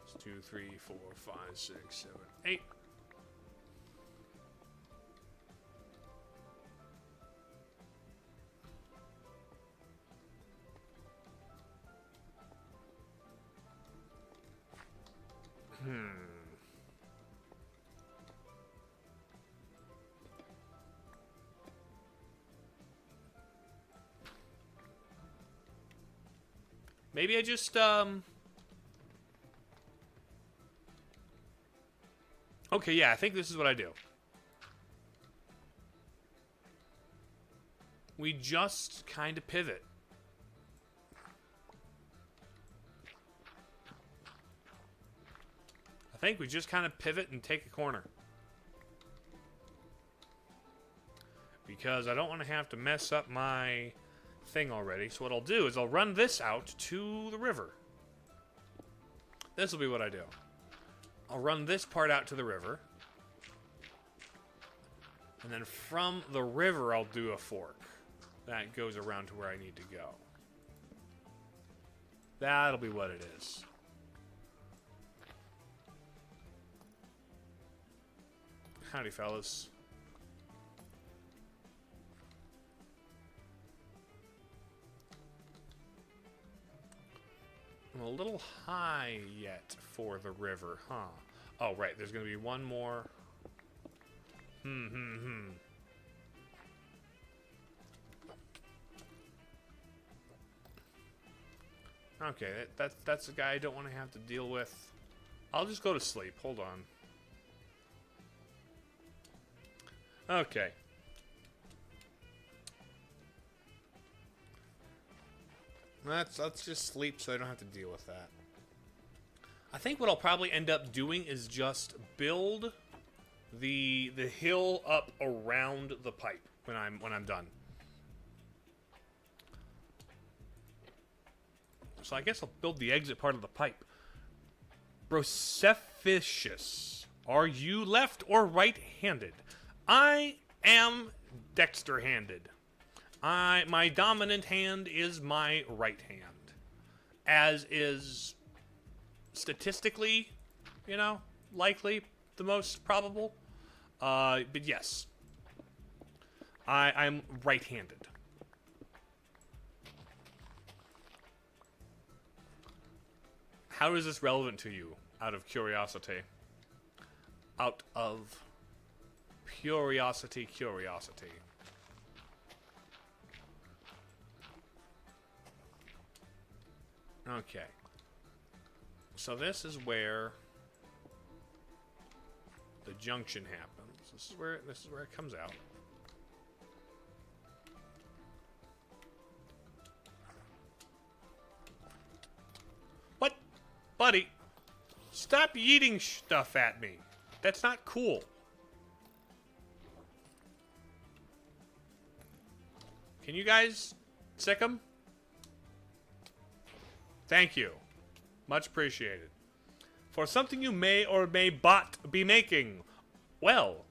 It's 2, 3, 4, 5, 6, 7, 8. Maybe I just, Okay, yeah, I think this is what I do. We just kind of pivot. I think we just kind of pivot and take a corner. Because I don't want to have to mess up my thing already. So what I'll do is I'll run this out to the river. This will be what I do. I'll run this part out to the river. And then from the river, I'll do a fork. That goes around to where I need to go. That'll be what it is. Howdy, fellas. I'm a little high yet for the river, huh? Oh, right, there's gonna be one more. Okay, that's a guy I don't want to have to deal with. I'll just go to sleep. Hold on. Okay. Let's just sleep so I don't have to deal with that. I think what I'll probably end up doing is just build the hill up around the pipe when I'm done. So I guess I'll build the exit part of the pipe. Broseph, are you left or right-handed? I am dexter-handed. My dominant hand is my right hand, as is statistically, you know, likely the most probable. But yes, I'm right-handed. How is this relevant to you, out of curiosity? Out of curiosity. Okay. So this is where the junction happens. This is where it comes out. What? Buddy, stop yeeting stuff at me. That's not cool. Can you guys sick 'em? Thank you. Much appreciated. For something you may or may be making. Well,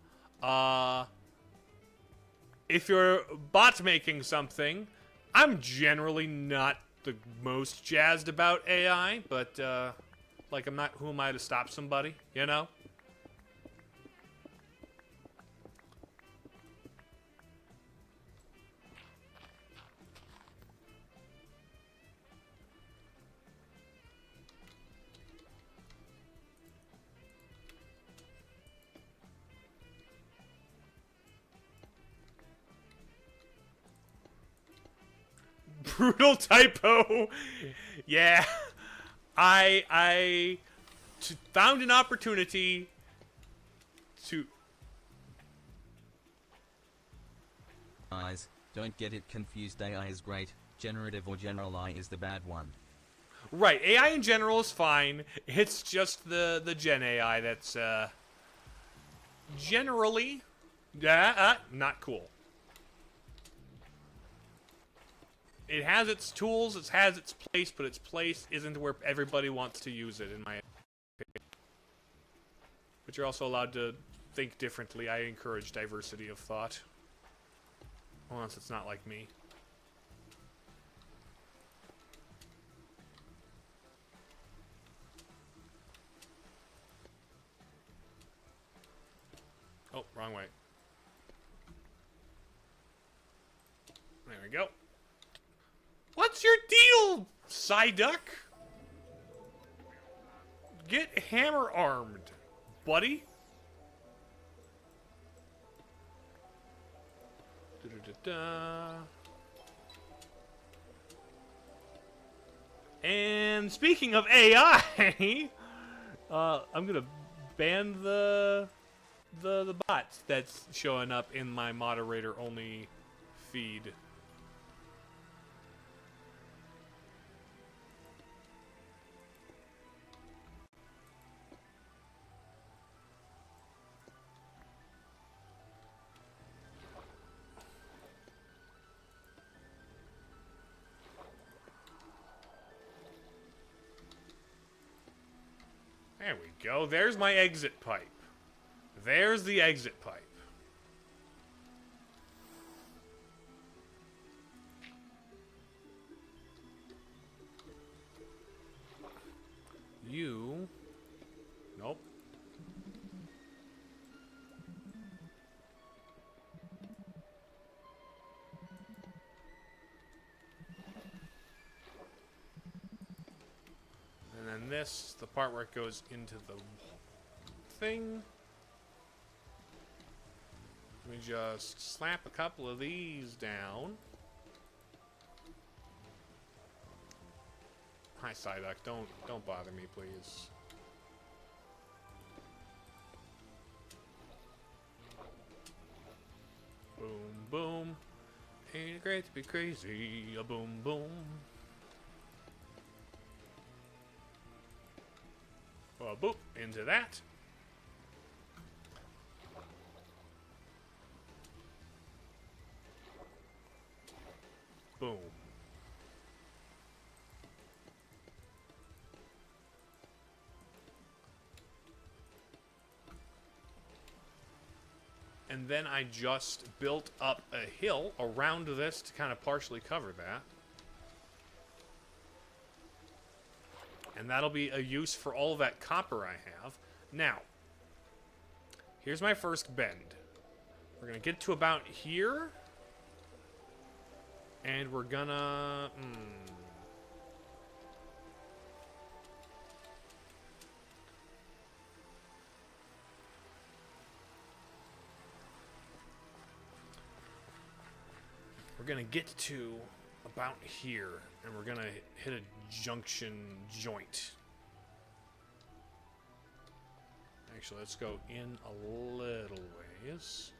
if you're bot making something, I'm generally not the most jazzed about AI, but, like, I'm not, who am I to stop somebody, you know? Brutal typo. Yeah. I found an opportunity to... Guys, don't get it confused. AI is great. Generative or general AI is the bad one. Right, AI in general is fine. It's just the Gen AI that's generally not cool. It has its tools, it has its place, but its place isn't where everybody wants to use it, in my opinion. But you're also allowed to think differently. I encourage diversity of thought. Unless it's not like me. Oh, wrong way. There we go. What's your deal, Psyduck? Get hammer-armed, buddy. And speaking of AI, I'm gonna ban the bots that's showing up in my moderator-only feed. There we go. There's my exit pipe. There's the exit pipe. You... Nope. And then this, the part where it goes into the thing. We just slap a couple of these down. Hi, Psyduck. Don't bother me, please. Boom, boom. Ain't it great to be crazy? A boom, boom. Well, boop. Into that. Boom. And then I just built up a hill around this to kind of partially cover that. And that'll be a use for all that copper I have. Now, here's my first bend. We're going to get to about here. And we're gonna... We're gonna get to about here, and we're gonna hit a junction joint. Actually, let's go in a little ways.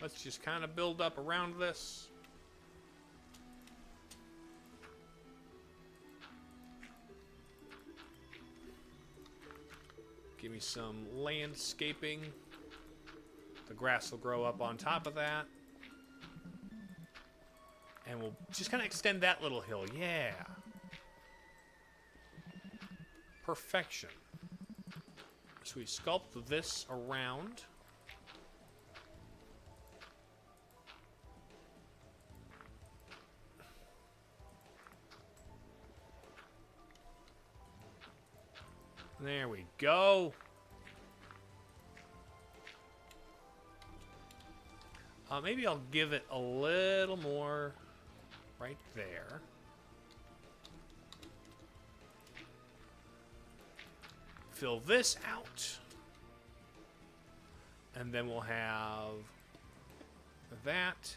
Let's just kind of build up around this. Give me some landscaping. The grass will grow up on top of that. And we'll just kind of extend that little hill. Yeah. Perfection. So we sculpt this around. There we go. Maybe I'll give it a little more right there. Fill this out. And then we'll have that.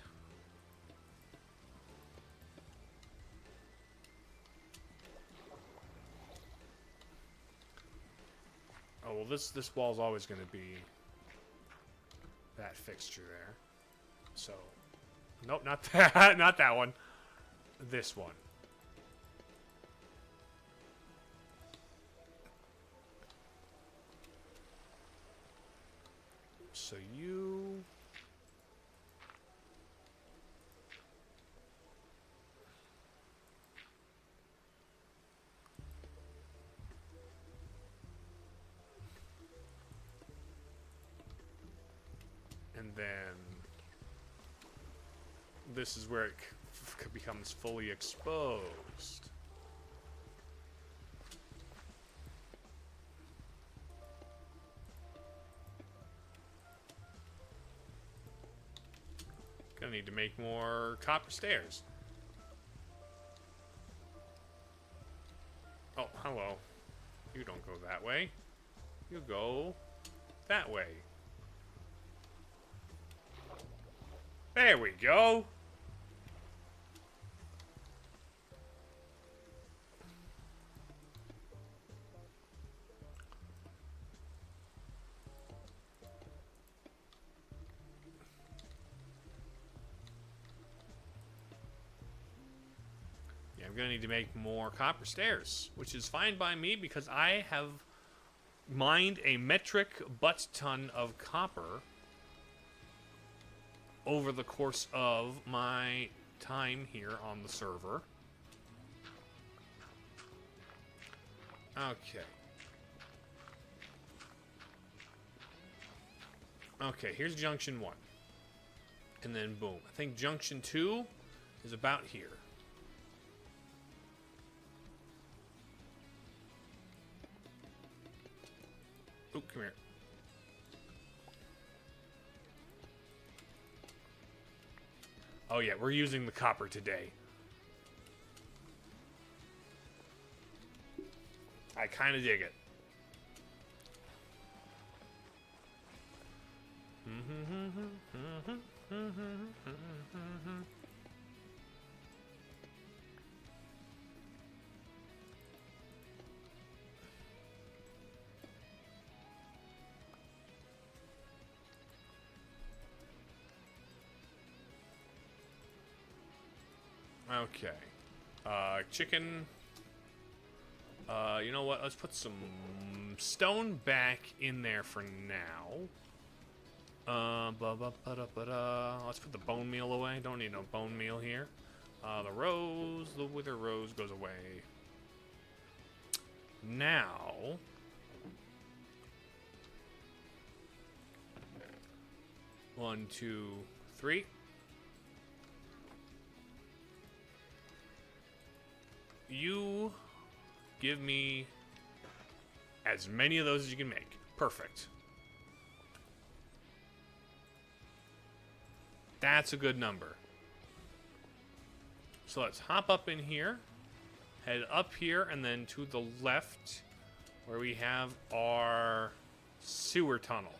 Oh, well, this wall's always going to be that fixture there. So, nope, not that, not that one. This one. So you... And then this is where it becomes fully exposed. Gonna need to make more copper stairs. Oh, hello. You don't go that way. You go that way. There we go. Yeah, I'm gonna need to make more copper stairs, which is fine by me because I have mined a metric butt ton of copper over the course of my time here on the server. Okay. Okay, here's junction 1. And then boom. I think junction 2 is about here. Oop, come here. Oh yeah, we're using the copper today. I kind of dig it. Okay. Chicken. You know what? Let's put some stone back in there for now. Let's put the bone meal away. Don't need no bone meal here. The wither rose goes away. Now, 1, 2, 3. You give me as many of those as you can make. Perfect. That's a good number. So let's hop up in here, head up here, and then to the left, where we have our sewer tunnel.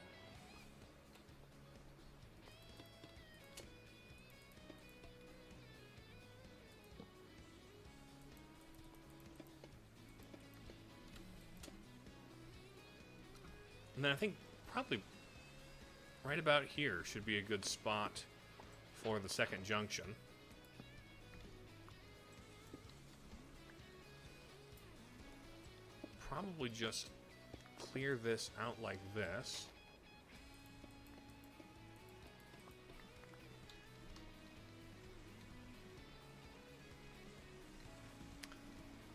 And then I think probably right about here should be a good spot for the second junction. Probably just clear this out like this.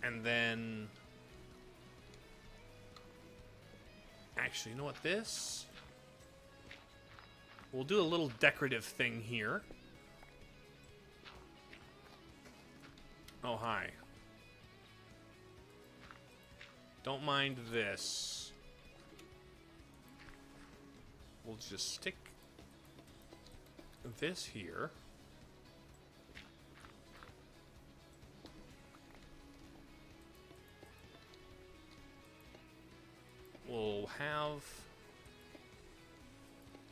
And then... Actually, you know what? This... We'll do a little decorative thing here. Oh, hi. Don't mind this. We'll just stick this here. We'll have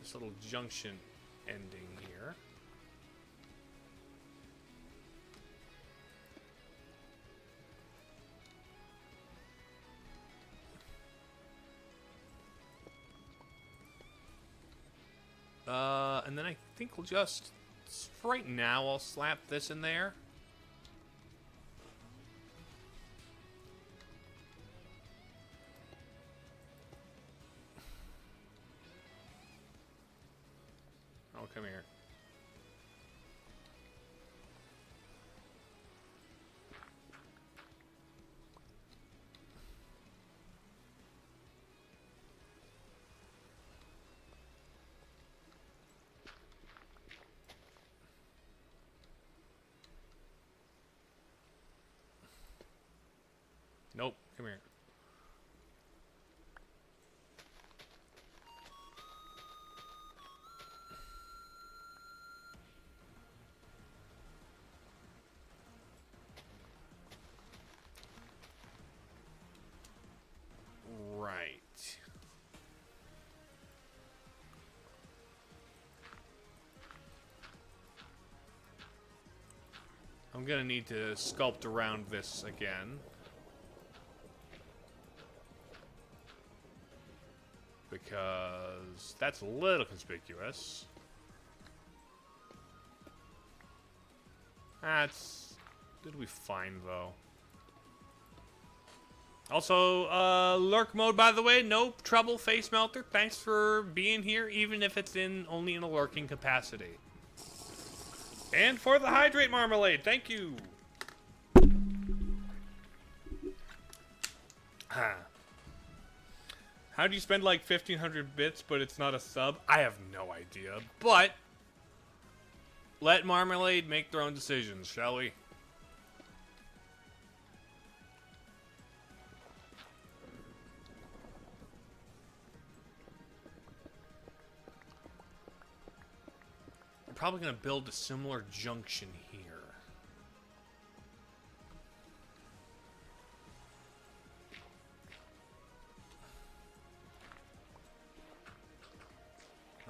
this little junction ending here. And then I think we'll just, for right now, I'll slap this in there. Oh, come here. Nope, come here. Right. I'm gonna need to sculpt around this again. Because that's a little conspicuous. Did we find though? Also, lurk mode, by the way, no trouble, Face Melter. Thanks for being here, even if it's only in a lurking capacity. And for the hydrate marmalade, thank you. How do you spend like 1,500 bits, but it's not a sub? I have no idea, but let Marmalade make their own decisions, shall we? I'm probably going to build a similar junction here.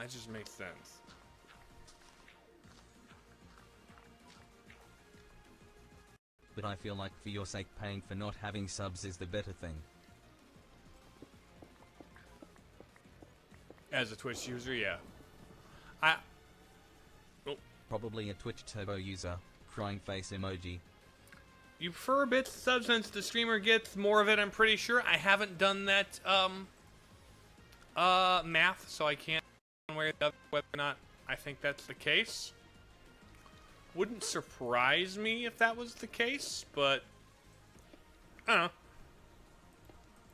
That just makes sense. But I feel like for your sake paying for not having subs is the better thing. As a Twitch user, yeah. Probably a Twitch Turbo user. Crying face emoji. You prefer bits sub since the streamer gets more of it, I'm pretty sure. I haven't done that math, so I can't whether or not I think that's the case. Wouldn't surprise me if that was the case, but I don't know.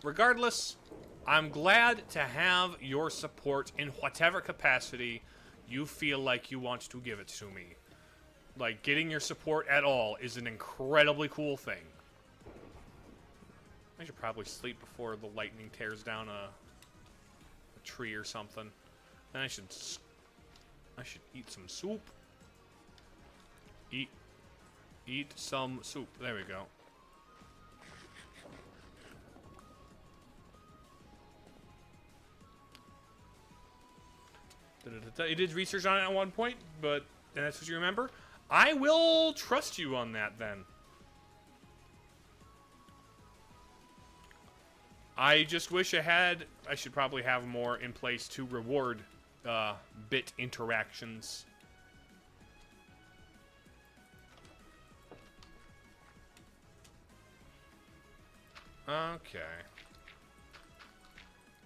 Regardless, I'm glad to have your support in whatever capacity you feel like you want to give it to me. Like, getting your support at all is an incredibly cool thing. I should probably sleep before the lightning tears down a tree or something. Then I should eat some soup. Eat some soup. There we go. You did research on it at one point, but that's what you remember. I will trust you on that then. I just wish I should probably have more in place to reward bit interactions. Okay.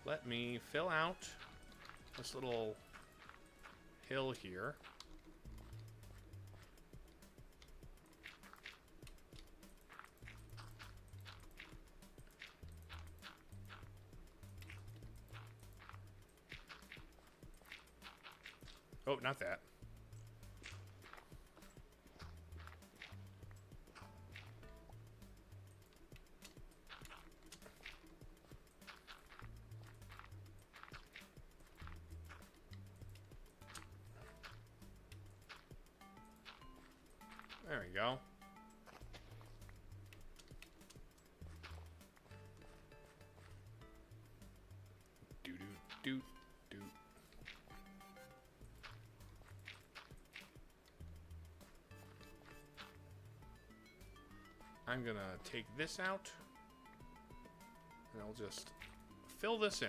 Let me fill out this little hill here. Oh, not that. There we go. Do. I'm gonna take this out, and I'll just fill this in.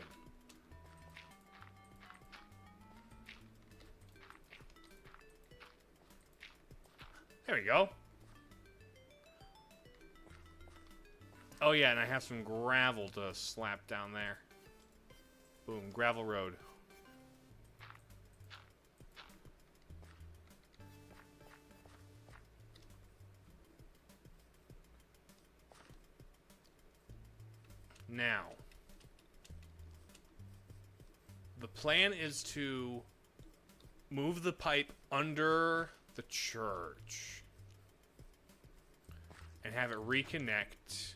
There we go. Oh yeah, and I have some gravel to slap down there. Boom, gravel road. Now, the plan is to move the pipe under the church and have it reconnect.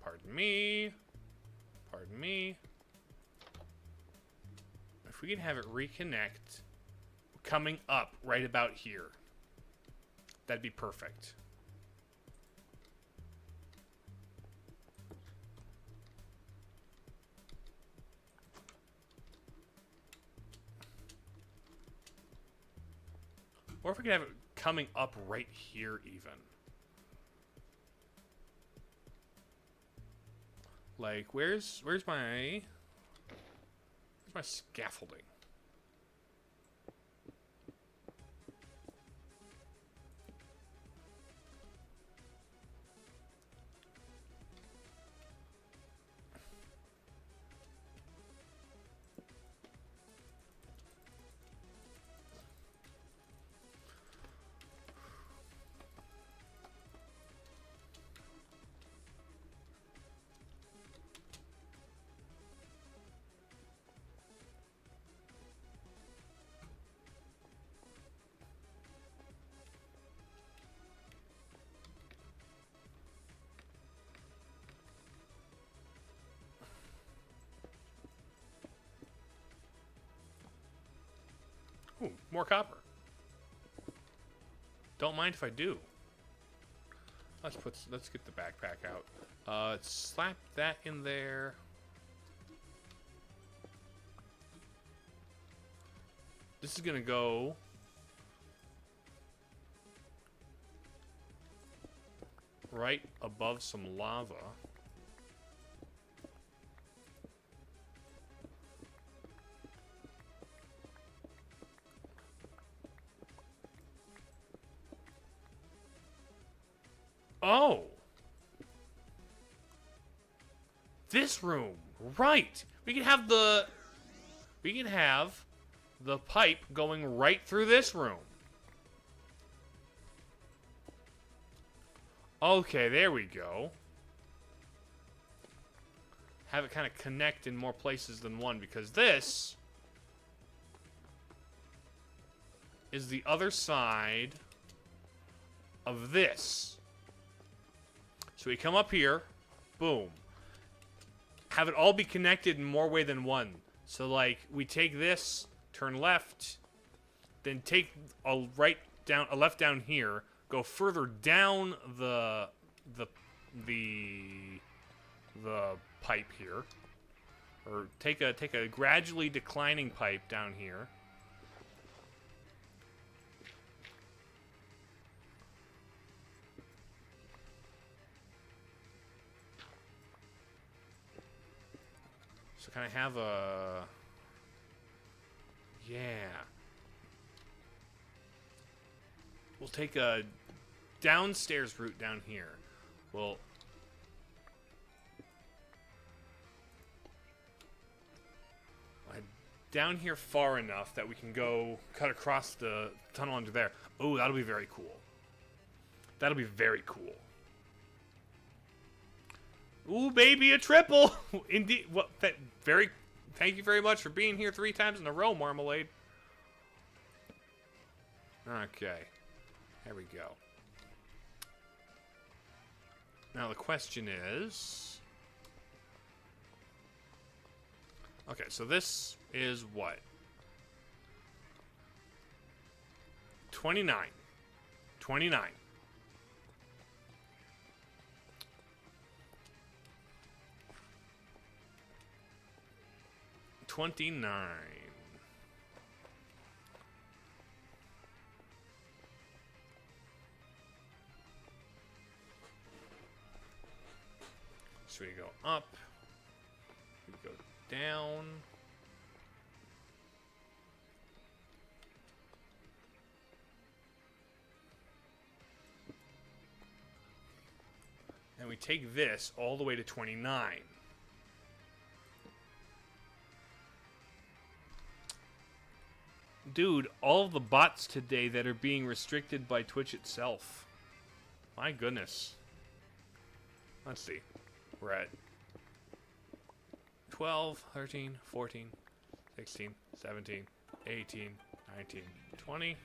Pardon me. Pardon me. If we can have it reconnect coming up right about here, that'd be perfect. Or if we could have it coming up right here even. Like, where's my scaffolding? Ooh, more copper. Don't mind if I do. Let's get the backpack out. Slap that in there. this is gonna go right above some lava. Oh! This room! Right! We can have the pipe going right through this room. Okay, there we go. Have it kind of connect in more places than one, because this is the other side of this. So we come up here, boom. Have it all be connected in more way than one. So like we take this, turn left, then take a left down here, go further down the pipe here, or take a gradually declining pipe down here. So kind of have a, yeah. We'll take a downstairs route down here. We'll head down here far enough that we can go cut across the tunnel under there. Oh, that'll be very cool. That'll be very cool. Ooh, baby, a triple! Indeed. What? Thank you very much for being here 3 times in a row, Marmalade. Okay. There we go. Now the question is... Okay, so this is what? 29. 29. 29. So we go up, we go down, and we take this all the way to 29. Dude, all of the bots today that are being restricted by Twitch itself. My goodness. Let's see. We're at 12, 13, 14, 16, 17, 18, 19, 20.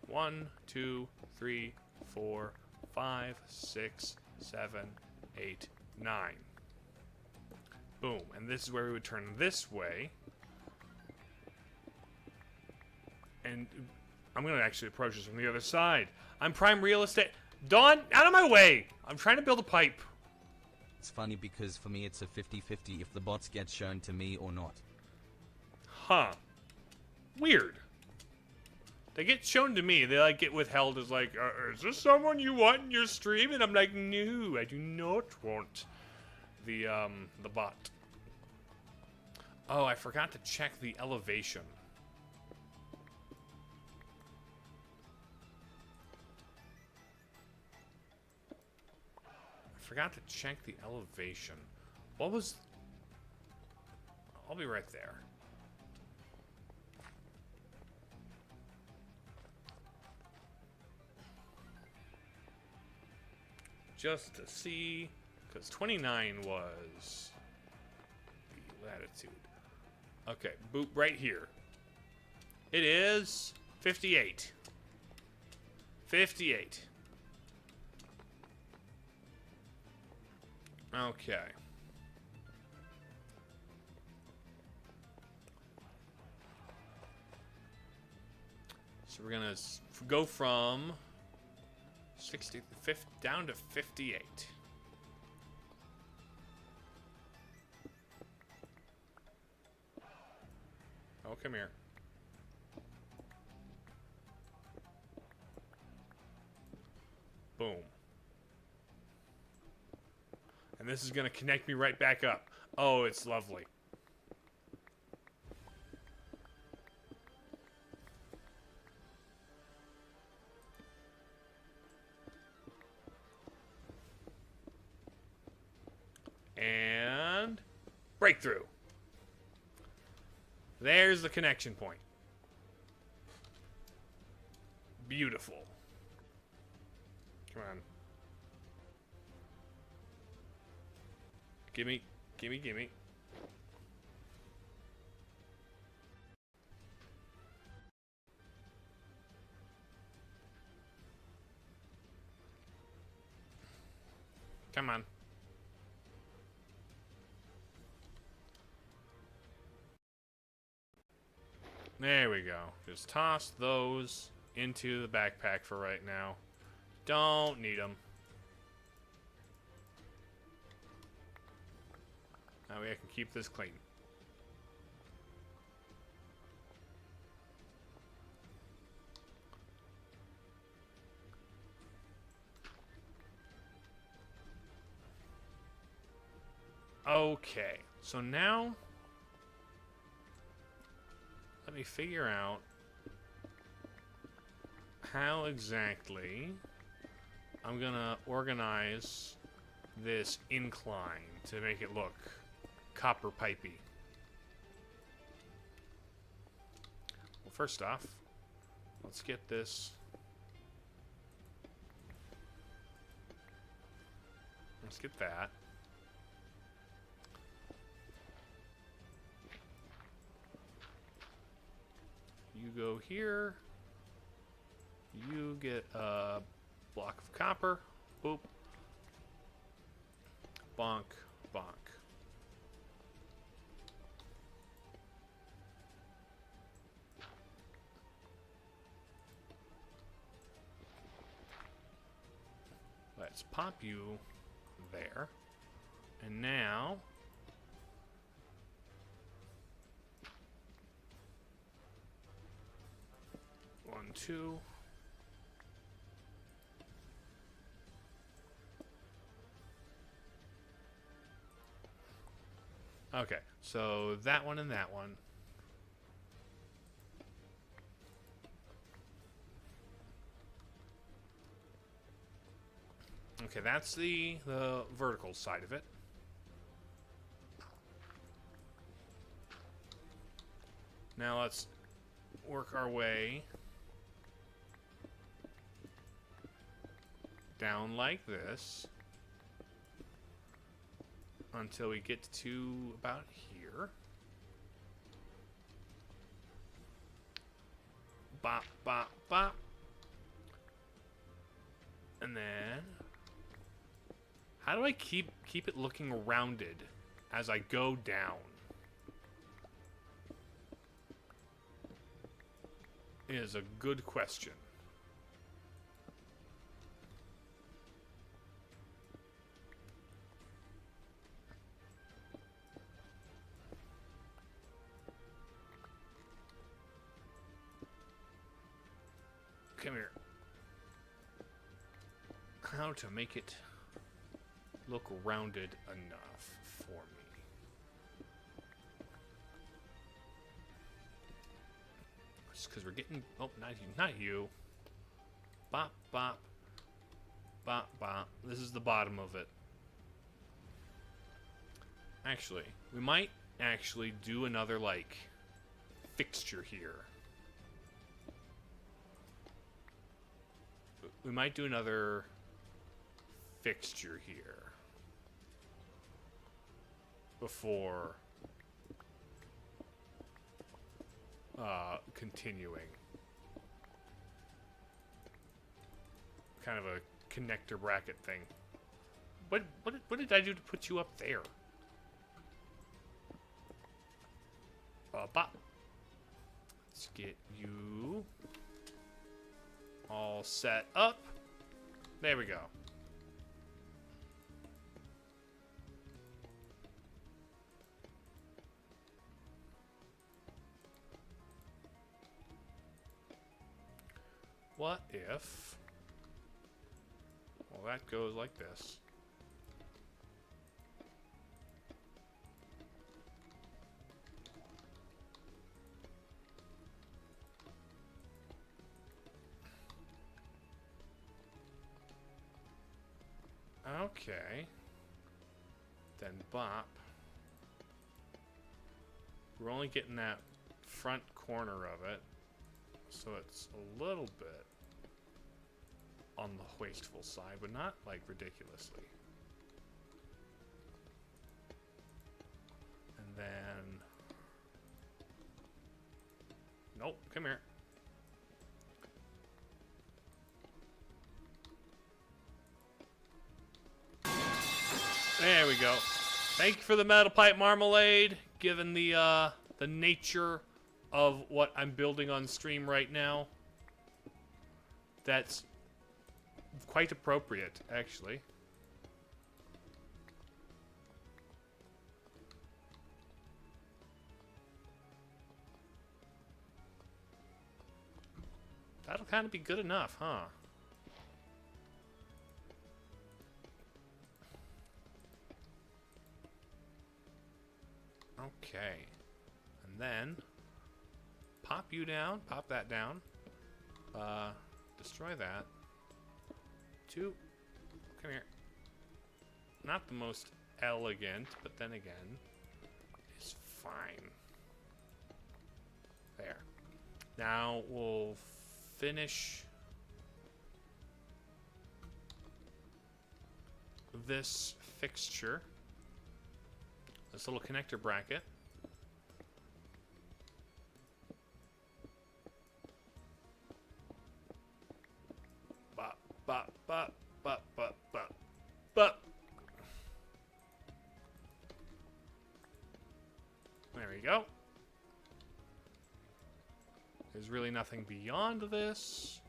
1, 2, 3, 4, 5, 6, 7, 8, 9. Boom. And this is where we would turn this way. And I'm going to actually approach this from the other side. I'm prime real estate. Dawn, out of my way! I'm trying to build a pipe. It's funny because for me it's a 50-50 if the bots get shown to me or not. Huh. Weird. They get shown to me. They like get withheld as like, is this someone you want in your stream? And I'm like, no, I do not want the bot. Oh, I forgot to check the elevation. Forgot to check the elevation. What was... I'll be right there. Just to see, because 29 was the latitude. Okay, boop, right here. It is 58. 58. Okay. So we're gonna go from 65th down to 58. Oh, come here. Boom. And this is going to connect me right back up. Oh, it's lovely. And breakthrough. There's the connection point. Beautiful. Come on. Gimme, gimme, gimme. Come on. There we go. Just toss those into the backpack for right now. Don't need them. That way I can keep this clean. Okay, so now let me figure out how exactly I'm gonna organize this incline to make it look copper pipey. Well, first off, let's get this. Let's get that. You go here. You get a block of copper. Boop. Bonk. Bonk. Let's pop you there. And now... One, two. Okay, so that one and that one. Okay, that's the vertical side of it. Now let's work our way down like this until we get to about here. Bop, bop, bop. And then how do I keep it looking rounded as I go down? Is a good question. Come here. How to make it look rounded enough for me. Just because we're getting... Oh, not you. Bop, bop. Bop, bop. This is the bottom of it. Actually, we might actually do another, like, fixture here. We might do another fixture here before continuing. Kind of a connector bracket thing. What did I do to put you up there? Bop. Let's get you all set up. There we go. what if... Well, that goes like this. Okay. Then bop. We're only getting that front corner of it, so it's a little bit on the wasteful side, but not like ridiculously. And then... Nope, come here. There we go. Thank you for the metal pipe marmalade, given the nature of what I'm building on stream right now. That's quite appropriate, actually. That'll kind of be good enough, huh? Okay. And then pop you down, pop that down. Destroy that. Two. Come here. Not the most elegant, but then again, it's fine. There. Now we'll finish this fixture. This little connector bracket. Bop, bop, bop, bop, bop, bop, bop. There we go. There's really nothing beyond this.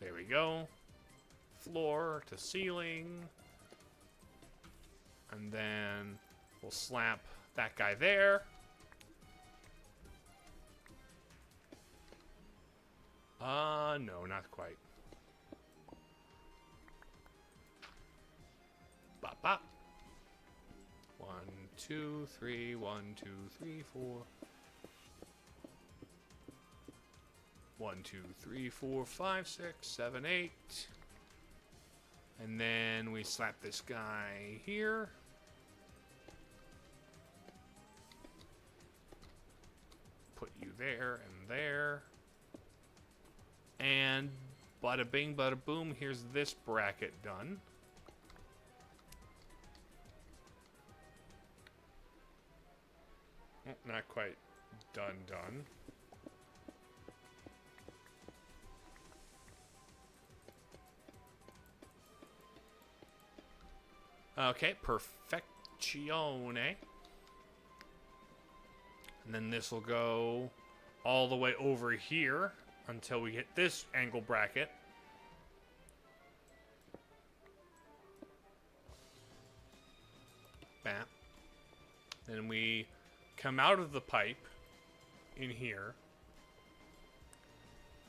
There we go. Floor to ceiling. And then we'll slap that guy there. No, not quite. Bop, bop. 1, 2, 3, 1, 2, 3, 4. 1, 2, 3, 4, 5, 6, 7, 8. And then we slap this guy here. Put you there and there. And bada bing, bada boom, here's this bracket done. Oh, not quite done. Okay, perfeccione. And then this will go all the way over here until we hit this angle bracket. Bam. Then we come out of the pipe in here.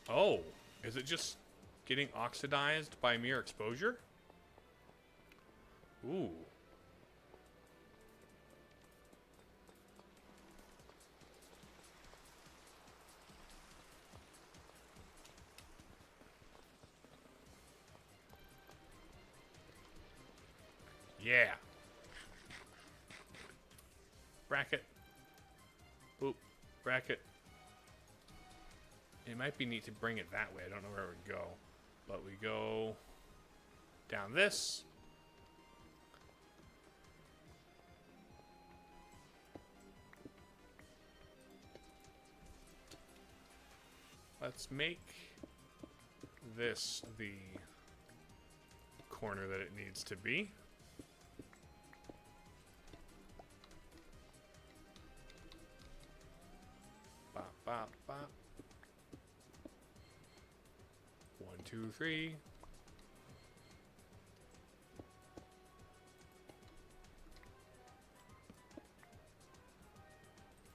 Oh, is it just getting oxidized by mere exposure? Ooh. Yeah. Bracket. Boop. Bracket. It might be neat to bring it that way. I don't know where it would go. But we go down this. Let's make this the corner that it needs to be. Bop, bop, bop. 1, 2, 3.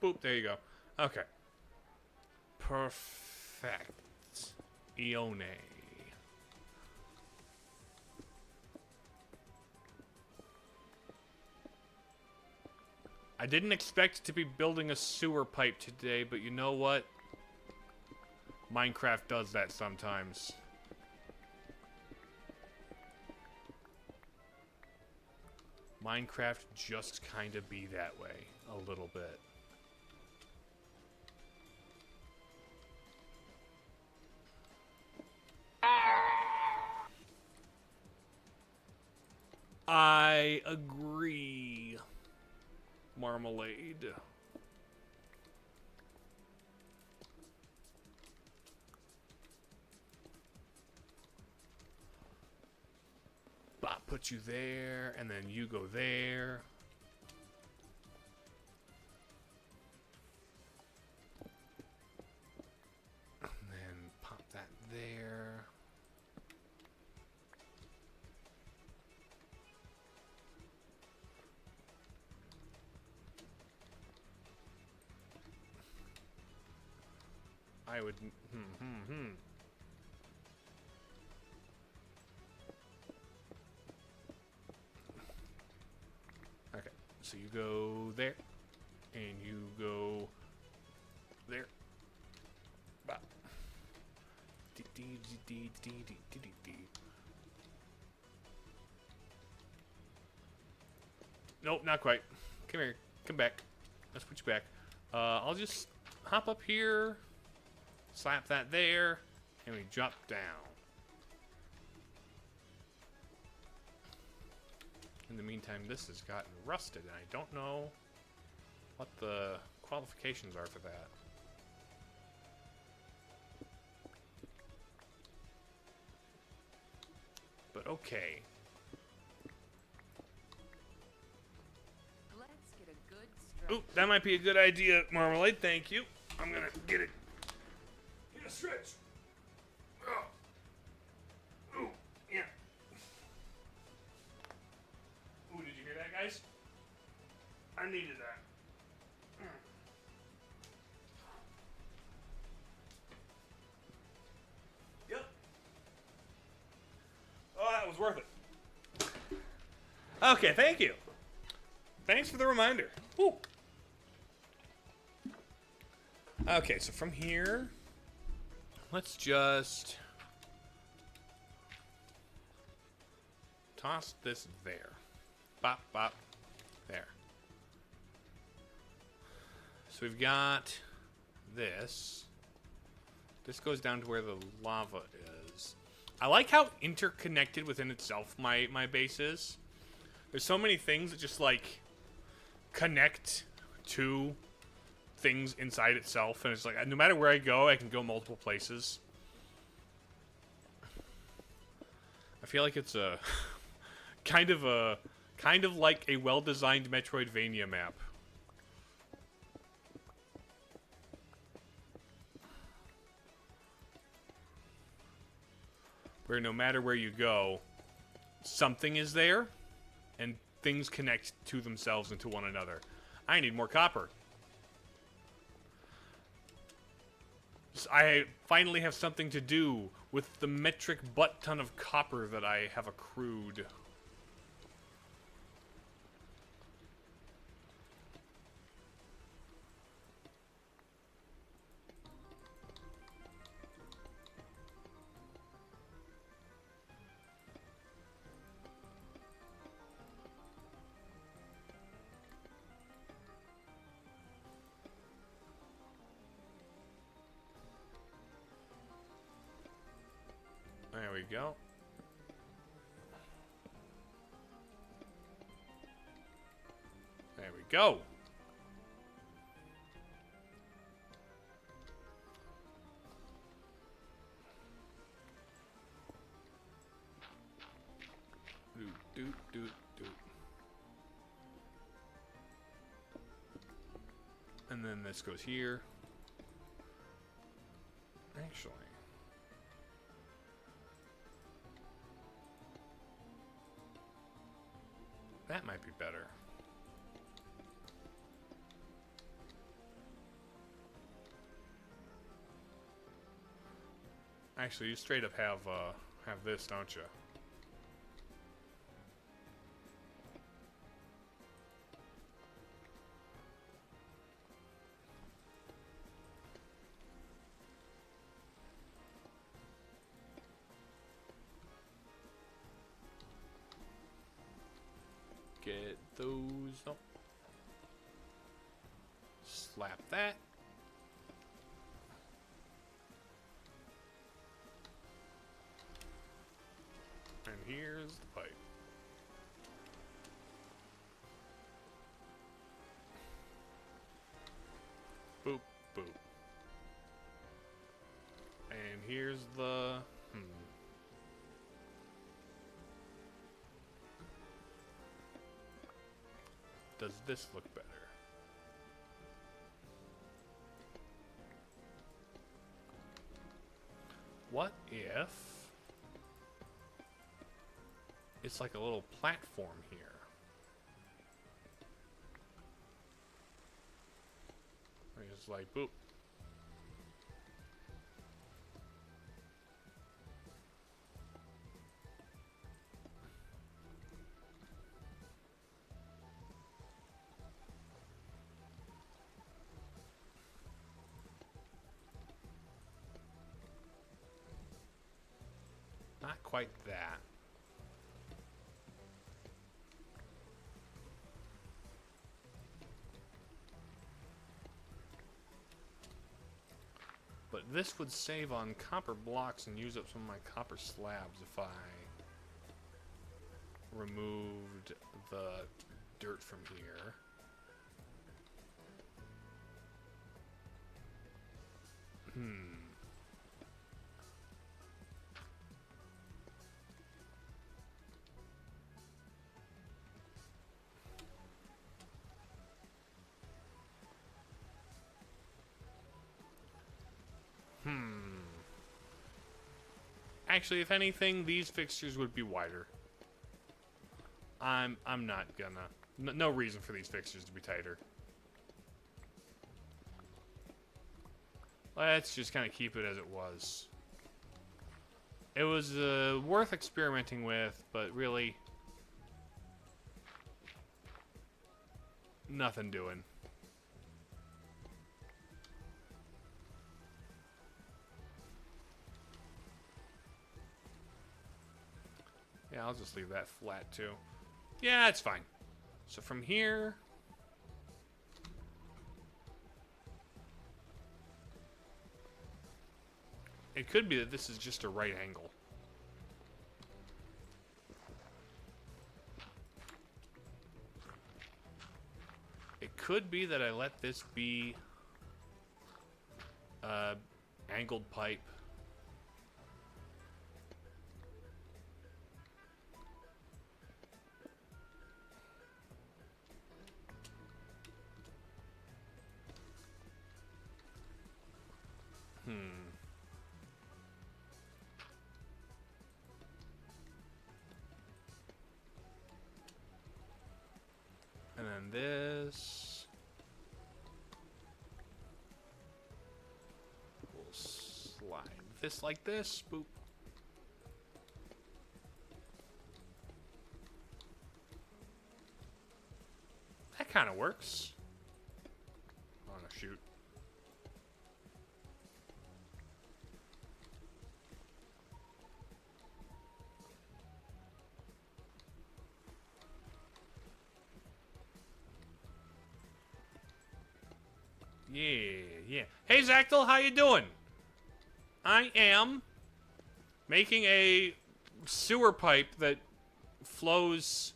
Boop. boop. There you go. Okay. Perfect. Ione. I didn't expect to be building a sewer pipe today, but you know what? Minecraft does that sometimes. Minecraft just kind of be that way a little bit. I agree. Marmalade. Bop, put you there, and then you go there. And then pop that there. I would... Okay, so you go there, and you go there. Bop. Nope, not quite. Come here. Come back. Let's put you back. I'll just hop up here, slap that there, and we drop down. In the meantime, this has gotten rusted, and I don't know what the qualifications are for that. But okay. Let's get a good stretch. Ooh, that might be a good idea, Marmalade. Thank you. I'm gonna get it. Get a stretch. Oh. Ooh, yeah. Ooh, did you hear that, guys? I needed that. Yep. Oh, that was worth it. Okay, thank you. Thanks for the reminder. Woo. Okay, so from here, let's just toss this there. Bop, bop, there. So we've got this. This goes down to where the lava is. I like how interconnected within itself my base is. There's so many things that just, like, connect to things inside itself, and it's like no matter where I go, I can go multiple places. I feel like it's a kind of like a well-designed Metroidvania map. Where no matter where you go, something is there, and things connect to themselves and to one another. I need more copper. So I finally have something to do with the metric butt ton of copper that I have accrued. There we go. There we go. Doot, doot, doot, doot. And then this goes here. Actually. That might be better. Actually, you straight up have this, don't you? Get those. Oh. Slap that. And here's the pipe. Boop, boop. And here's the... Does this look better? What if it's like a little platform here? It's like boop. Not quite that. But this would save on copper blocks and use up some of my copper slabs if I removed the dirt from here. Actually, if anything, these fixtures would be wider. I'm not gonna... No reason for these fixtures to be tighter. Let's just kind of keep it as it was. It was worth experimenting with, but really... nothing doing. Yeah, I'll just leave that flat too. Yeah, it's fine. So from here... it could be that this is just a right angle. It could be that I let this be angled pipe. And then this. We'll slide this like this. Boop. That kind of works. Oh, no, shoot. Yeah. Hey, Zactyl, how you doing? I am making a sewer pipe that flows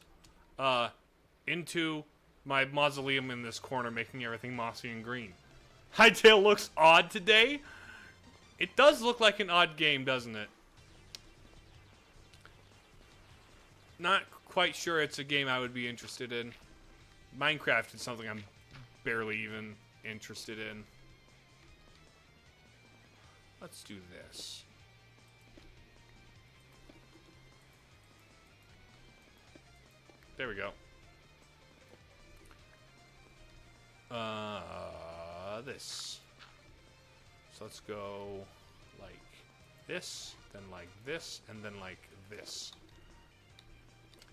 into my mausoleum in this corner, making everything mossy and green. Hightail looks odd today. It does look like an odd game, doesn't it? Not quite sure it's a game I would be interested in. Minecraft is something I'm barely even interested in. Let's do this. There we go. This. So let's go like this, then like this, and then like this.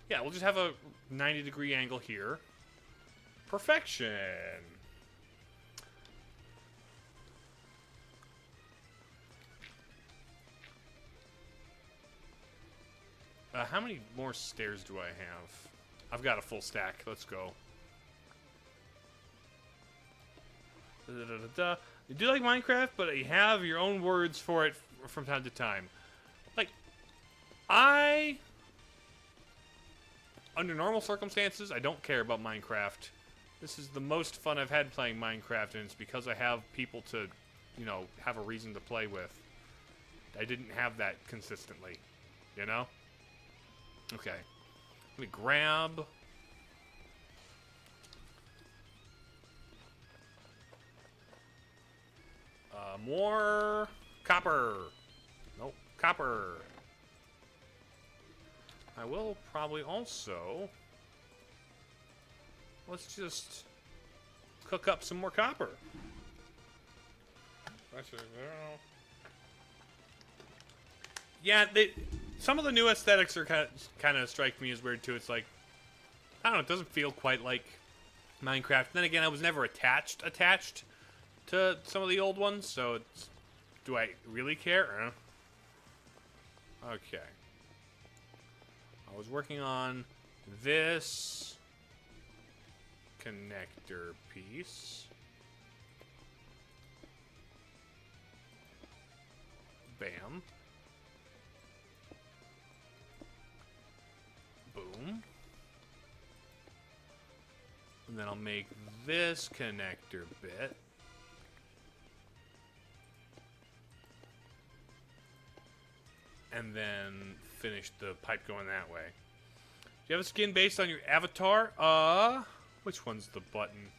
Yeah, we'll just have a 90-degree angle here. Perfection! How many more stairs do I have? I've got a full stack. Let's go. You do like Minecraft, but you have your own words for it from time to time. Like, under normal circumstances, I don't care about Minecraft. This is the most fun I've had playing Minecraft, and it's because I have people to, you know, have a reason to play with. I didn't have that consistently, you know? Okay. Let me grab... more copper. Nope, copper. I will probably also... Let's just cook up some more copper. Yeah, some of the new aesthetics are kind of strike me as weird too. It's like, I don't know, it doesn't feel quite like Minecraft. Then again, I was never attached to some of the old ones, so it's, do I really care? Okay. I was working on this connector piece. Bam. Boom. And then I'll make this connector bit. And then finish the pipe going that way. Do you have a skin based on your avatar? Which one's the button?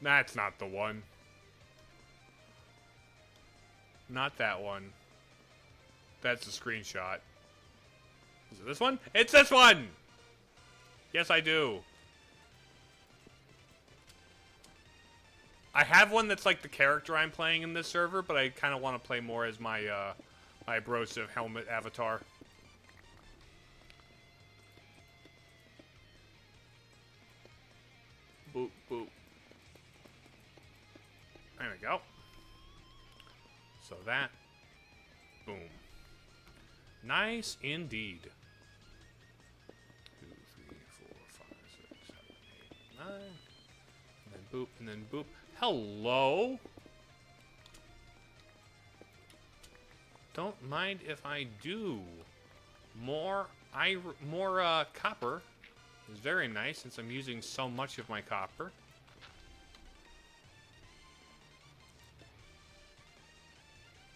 That's not the one. Not that one. That's a screenshot. Is it this one? It's this one! Yes, I do. I have one that's like the character I'm playing in this server, but I kind of want to play more as my, my Broseph helmet avatar. Boop, boop. There we go. So that. Boom. Nice indeed. 2, 3, 4, 5, 6, 7, 8, 9. And then boop, and then boop. Hello? Don't mind if I do. More copper is very nice since I'm using so much of my copper.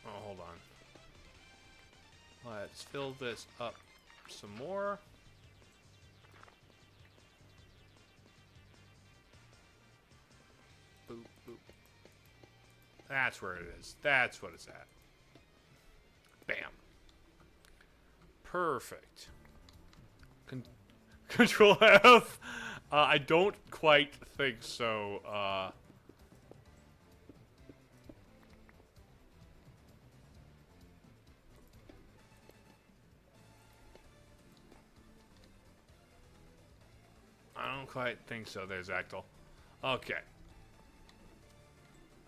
Oh, hold on. Let's fill this up some more. Boop, boop. That's where it is. That's what it's at. Bam. Perfect. Control F? I don't quite think so. I don't quite think so. There's Actal. Okay.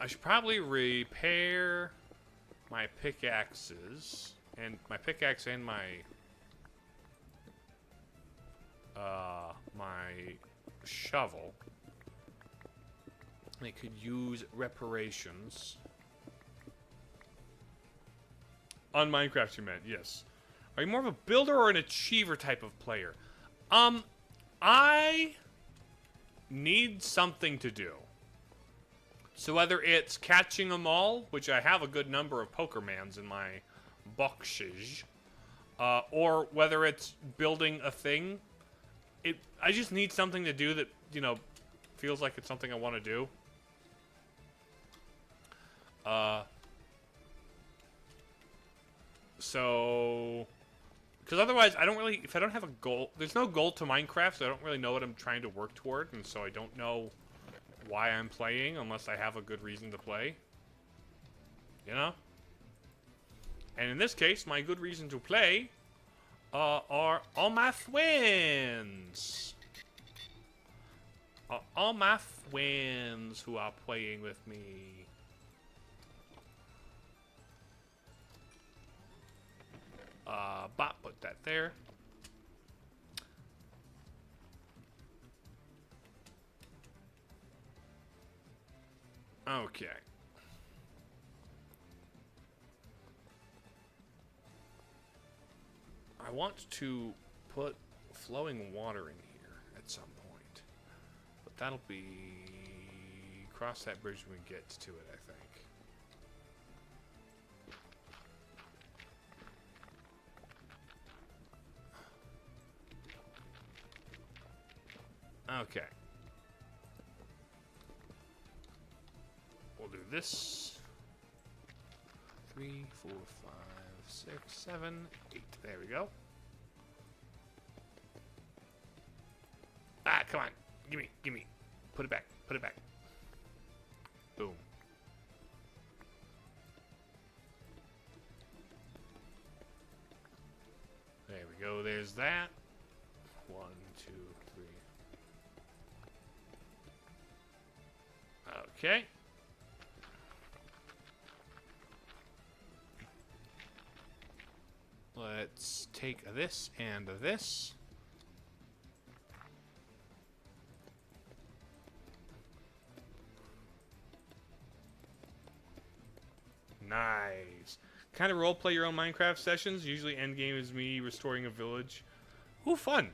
I should probably repair my pickaxes and my pickaxe and my shovel. They could use reparations. On Minecraft, you meant, yes. Are you more of a builder or an achiever type of player? I need something to do. So whether it's catching them all, which I have a good number of Pokermans in my boxes, or whether it's building a thing, I just need something to do that, you know, feels like it's something I want to do. So, because otherwise I don't really, if I don't have a goal, there's no goal to Minecraft, so I don't really know what I'm trying to work toward, and so I don't know why I'm playing unless I have a good reason to play. You know? And in this case, my good reason to play are all my friends. All my friends who are playing with me. Bot, put that there. Okay. I want to put flowing water in here at some point. But that'll be... cross that bridge when we get to it, I think. Okay. We'll do this. 3, 4, 5, 6, 7, 8. There we go. Ah, come on. Gimme. Put it back. Boom. There we go. There's that. 1, 2, 3. Okay. Let's take this and this. Nice. Kind of roleplay your own Minecraft sessions. Usually endgame is me restoring a village. Ooh, fun.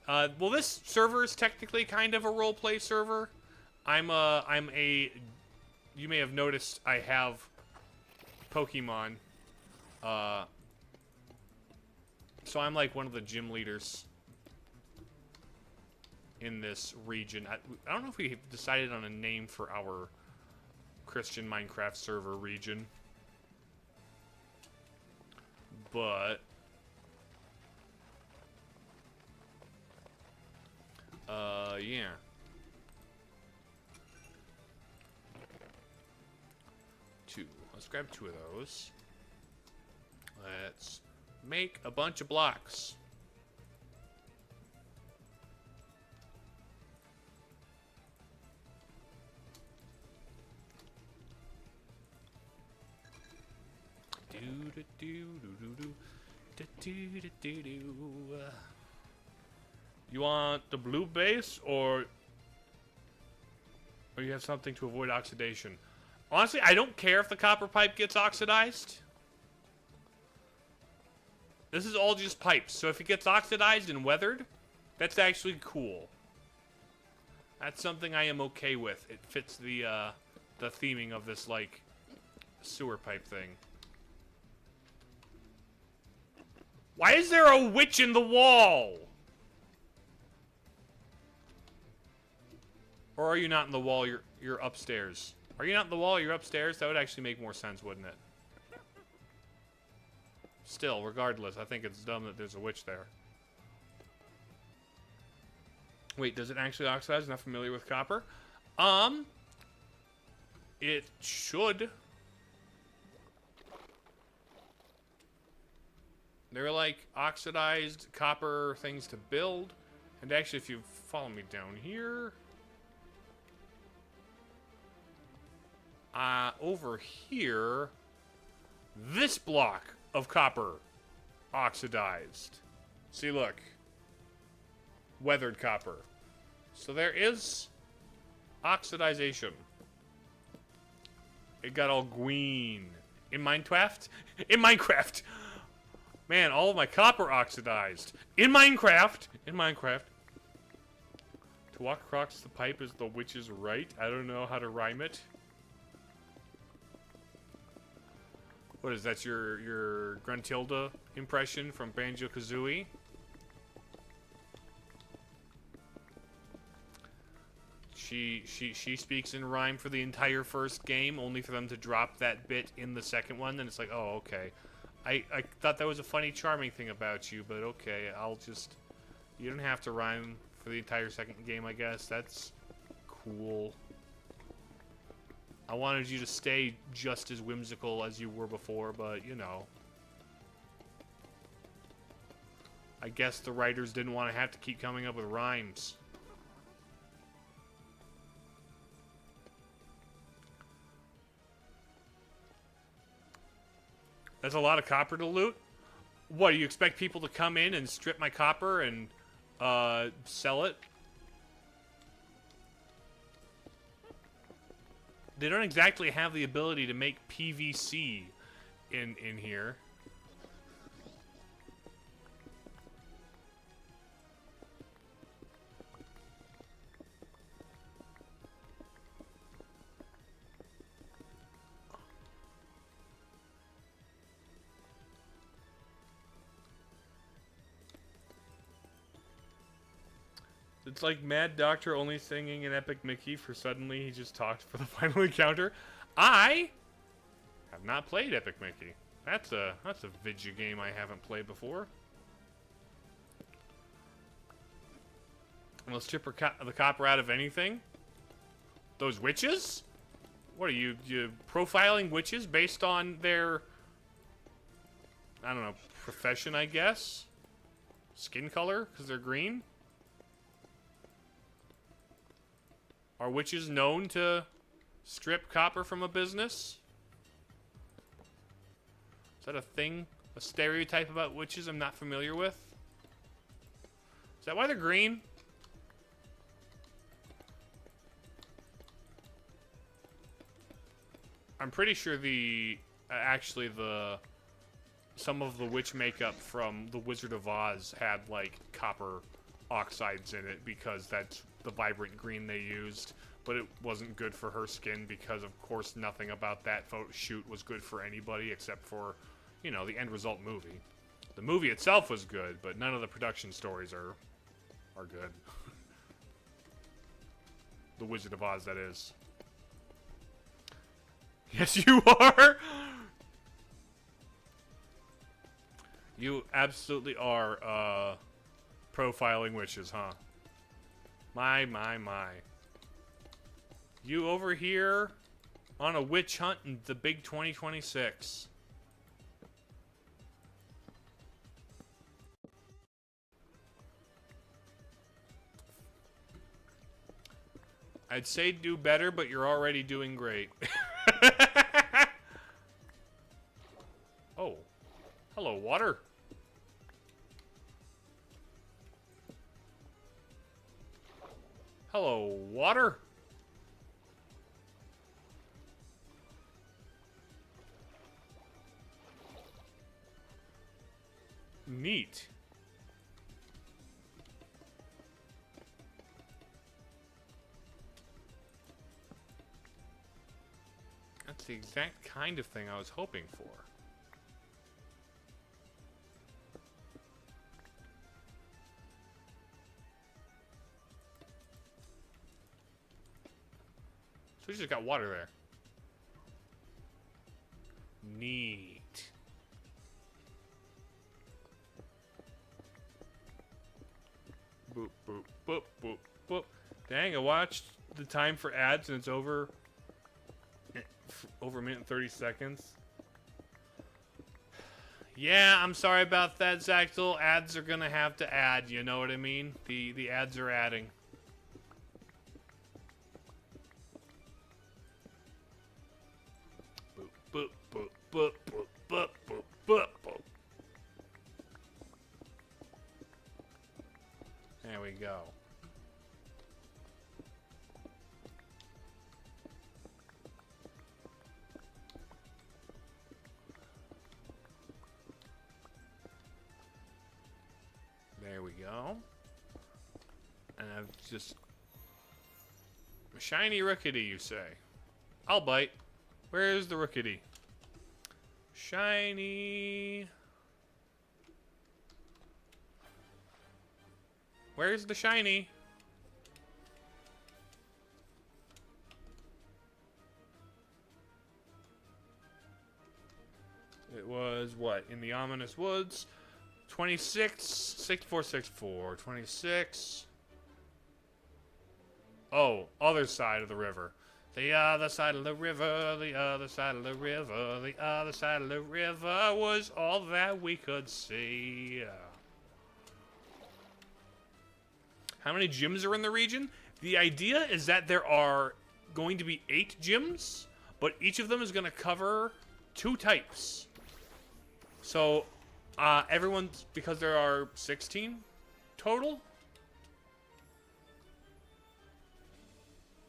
Well, this server is technically kind of a roleplay server. I'm a... You may have noticed I have Pokemon. So I'm like one of the gym leaders in this region. I don't know if we decided on a name for our Christian Minecraft server region. But... yeah. Let's grab 2 of those. Let's make a bunch of blocks. You want the blue base, or you have something to avoid oxidation? Honestly, I don't care if the copper pipe gets oxidized. This is all just pipes, so if it gets oxidized and weathered, that's actually cool. That's something I am okay with. It fits the theming of this, like, sewer pipe thing. Why is there a witch in the wall? Or are you not in the wall, you're upstairs? Are you not in the wall, you're upstairs? That would actually make more sense, wouldn't it? Still, regardless, I think it's dumb that there's a witch there. Wait, does it actually oxidize? Not familiar with copper. It should. They're like oxidized copper things to build. And actually, if you follow me down here... over here... This block of copper oxidized. See, look. Weathered copper. So there is oxidization. It got all green. In Minecraft? In Minecraft! Man, all of my copper oxidized. In Minecraft! In Minecraft. To walk across the pipe is the witch's right. I don't know how to rhyme it. What is that, your Gruntilda impression from Banjo-Kazooie? She speaks in rhyme for the entire first game, only for them to drop that bit in the second one, and it's like, oh, okay. I thought that was a funny, charming thing about you, but okay, I'll just... You don't have to rhyme for the entire second game, I guess. That's cool. I wanted you to stay just as whimsical as you were before, but, you know, I guess the writers didn't want to have to keep coming up with rhymes. That's a lot of copper to loot. What, do you expect people to come in and strip my copper and sell it? They don't exactly have the ability to make PVC in here. It's like Mad Doctor only singing an Epic Mickey for suddenly he just talked for the final encounter. I have not played Epic Mickey. That's a video game I haven't played before. And let's strip the copper out of anything. Those witches? What are you profiling witches based on their, I don't know, profession, I guess? Skin color, because they're green? Are witches known to strip copper from a business? Is that a thing? A stereotype about witches I'm not familiar with? Is that why they're green? I'm pretty sure some of the witch makeup from The Wizard of Oz had like copper oxides in it because that's the vibrant green they used, but it wasn't good for her skin because of course nothing about that photo shoot was good for anybody except for, you know, the end result movie. The movie itself was good, but none of the production stories are good. The Wizard of Oz, that is. Yes, you are! You absolutely are, profiling witches, huh? My. You over here on a witch hunt in the big 2026. I'd say do better, but you're already doing great. Oh. Hello, water. Hello, water. Neat. That's the exact kind of thing I was hoping for. So we just got water there. Neat. Boop, boop, boop, boop, boop. Dang, I watched the time for ads and it's over a minute and 30 seconds. Yeah, I'm sorry about that, Zactyl. Ads are gonna have to add, you know what I mean? The ads are adding. Boop, boop, boop, boop, boop, boop, boop, boop. There we go. There we go. And I've just... Shiny Rookity, you say? I'll bite. Where's the Rookity? Shiny. Where's the shiny? It was what? In the ominous woods. 26, 6464, 26. Oh, other side of the river. The other side of the river, the other side of the river, the other side of the river was all that we could see. how many gyms are in the region. The idea is that there are going to be 8 gyms, but each of them is going to cover 2 types. So, everyone's, because there are 16 total.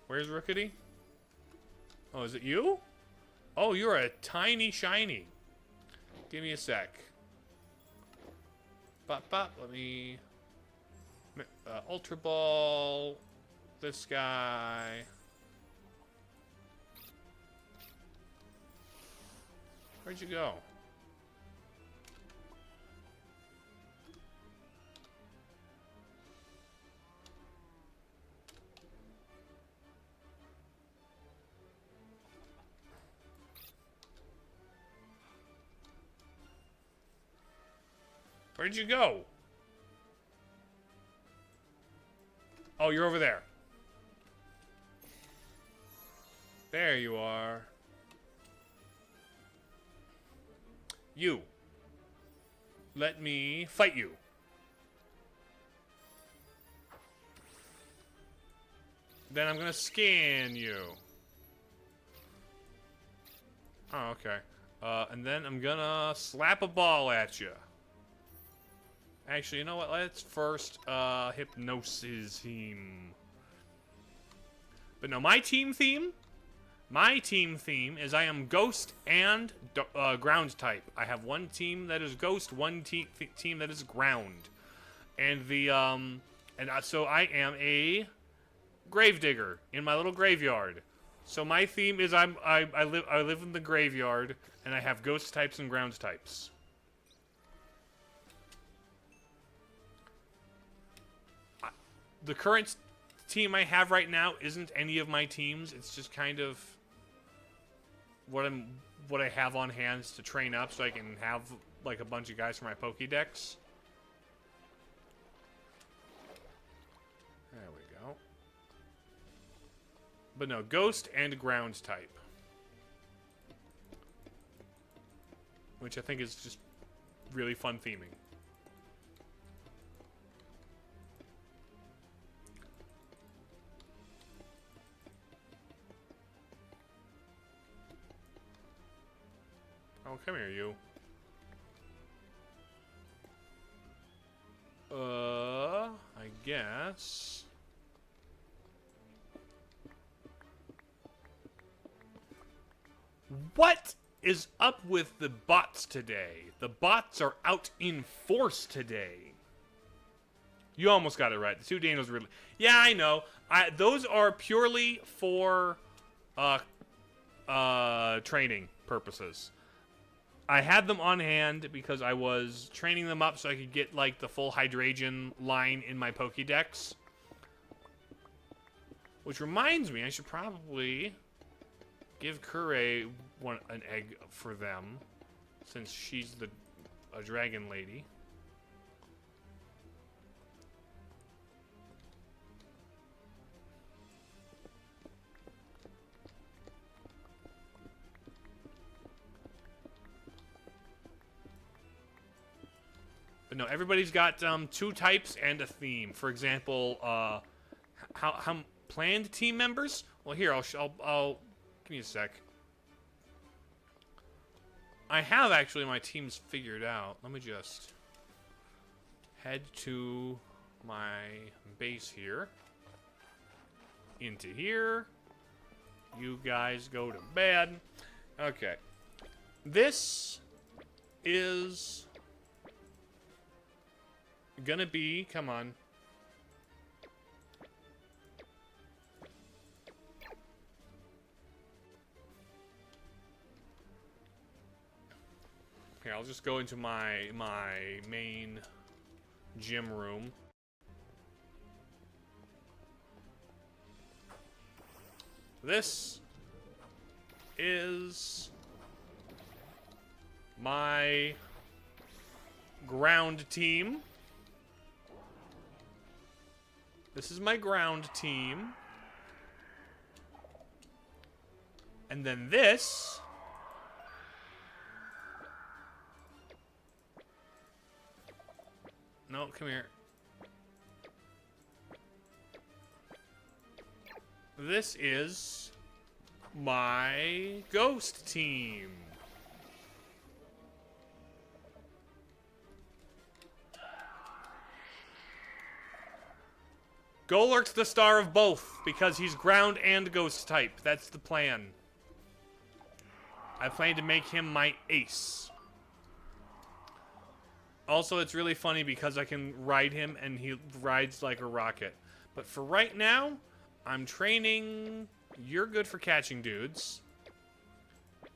Where's Rookity? Oh, is it you? Oh, you're a tiny shiny. Give me a sec. Bop, bop, let me... Ultra Ball... This guy... Where'd you go? Where'd you go? Oh, you're over there. There you are. You. Let me fight you. Then I'm gonna scan you. Oh, okay. And then I'm gonna slap a ball at you. Actually, you know what? Let's first hypnosis him. But no, my team theme is I am ghost and ground type. I have one team that is ghost, one team that is ground, and so I am a gravedigger in my little graveyard. So my theme is I live in the graveyard, and I have ghost types and ground types. The current team I have right now isn't any of my teams. It's just kind of what I have on hand to train up, so I can have like a bunch of guys for my Pokédex. There we go. But no, ghost and ground type, which I think is just really fun theming. Oh, come here, you. I guess. What is up with the bots today? The bots are out in force today. You almost got it right. The 2 Daniels really... Yeah, I know. Those are purely for training purposes. I had them on hand because I was training them up so I could get, like, the full Hydrangea line in my Pokédex. Which reminds me, I should probably give Kure an egg for them, since she's a dragon lady. But no, everybody's got 2 types and a theme. For example, how planned team members? Well, here I'll give me a sec. I have actually my teams figured out. Let me just head to my base here. Into here. You guys go to bed. Okay. This is gonna be, come on. Here, I'll just go into my main gym room. This is my ground team. This is my ground team. And then this no, come here. this is my ghost team. Golurk's the star of both, because he's ground and ghost type. That's the plan. I plan to make him my ace. Also, it's really funny because I can ride him and he rides like a rocket. But for right now, I'm training. You're good for catching dudes.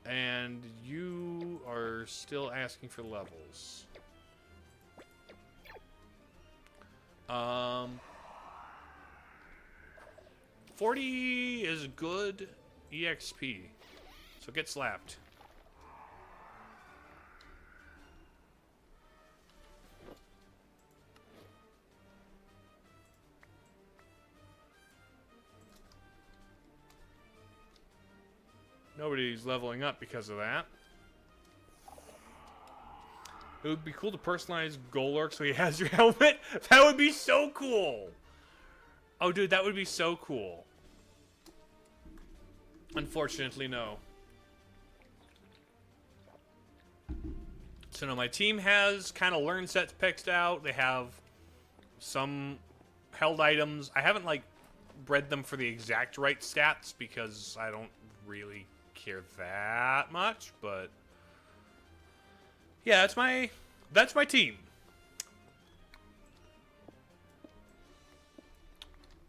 And you are still asking for levels. 40 is good EXP. So get slapped. Nobody's leveling up because of that. It would be cool to personalize Golurk so he has your helmet. That would be so cool. Oh, dude, that would be so cool. Unfortunately, no. So, no, my team has kind of learn sets picked out. They have some held items. I haven't, like, bred them for the exact right stats because I don't really care that much, but yeah, that's my team.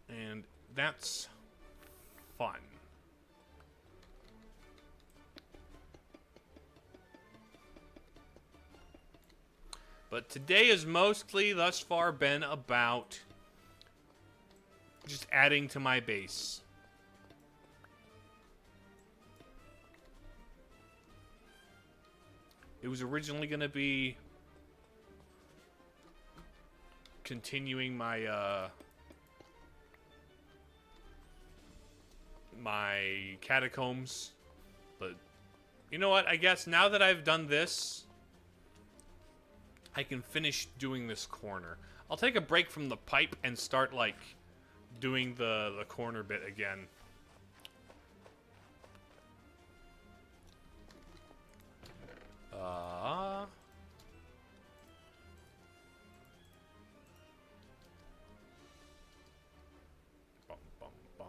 And that's fun. But today has mostly thus far been about just adding to my base. It was originally going to be continuing my my catacombs, but you know what? I guess now that I've done this, I can finish doing this corner. I'll take a break from the pipe and start like doing the corner bit again. Bum, bum, bum.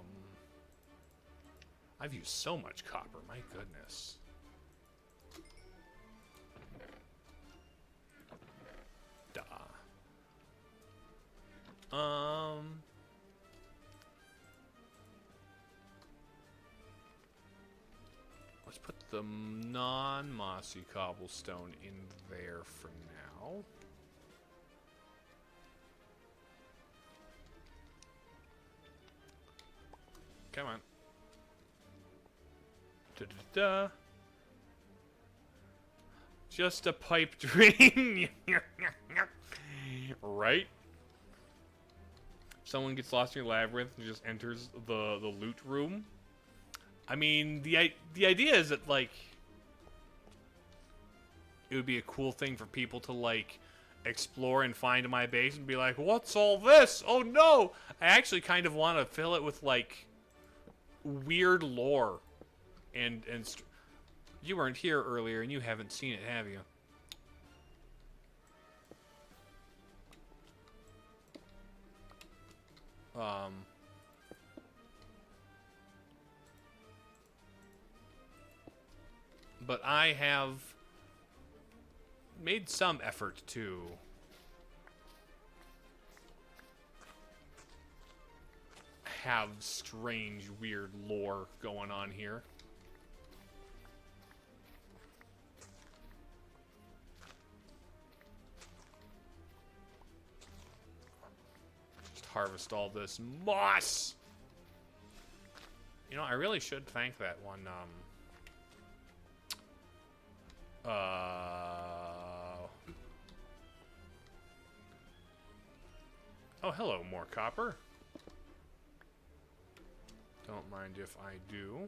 I've used so much copper, my goodness. Duh. Let's put the non-mossy cobblestone in there for now. Come on. Da-da-da. Just a pipe dream. Right? Someone gets lost in your labyrinth and just enters the loot room. I mean, the idea is that, like, it would be a cool thing for people to, like, explore and find my base and be like, what's all this? Oh, no! I actually kind of want to fill it with, like, weird lore. And you weren't here earlier and you haven't seen it, have you? But I have made some effort to have strange, weird lore going on here. Just harvest all this moss. You know, I really should thank that one, oh, hello, more copper. Don't mind if I do.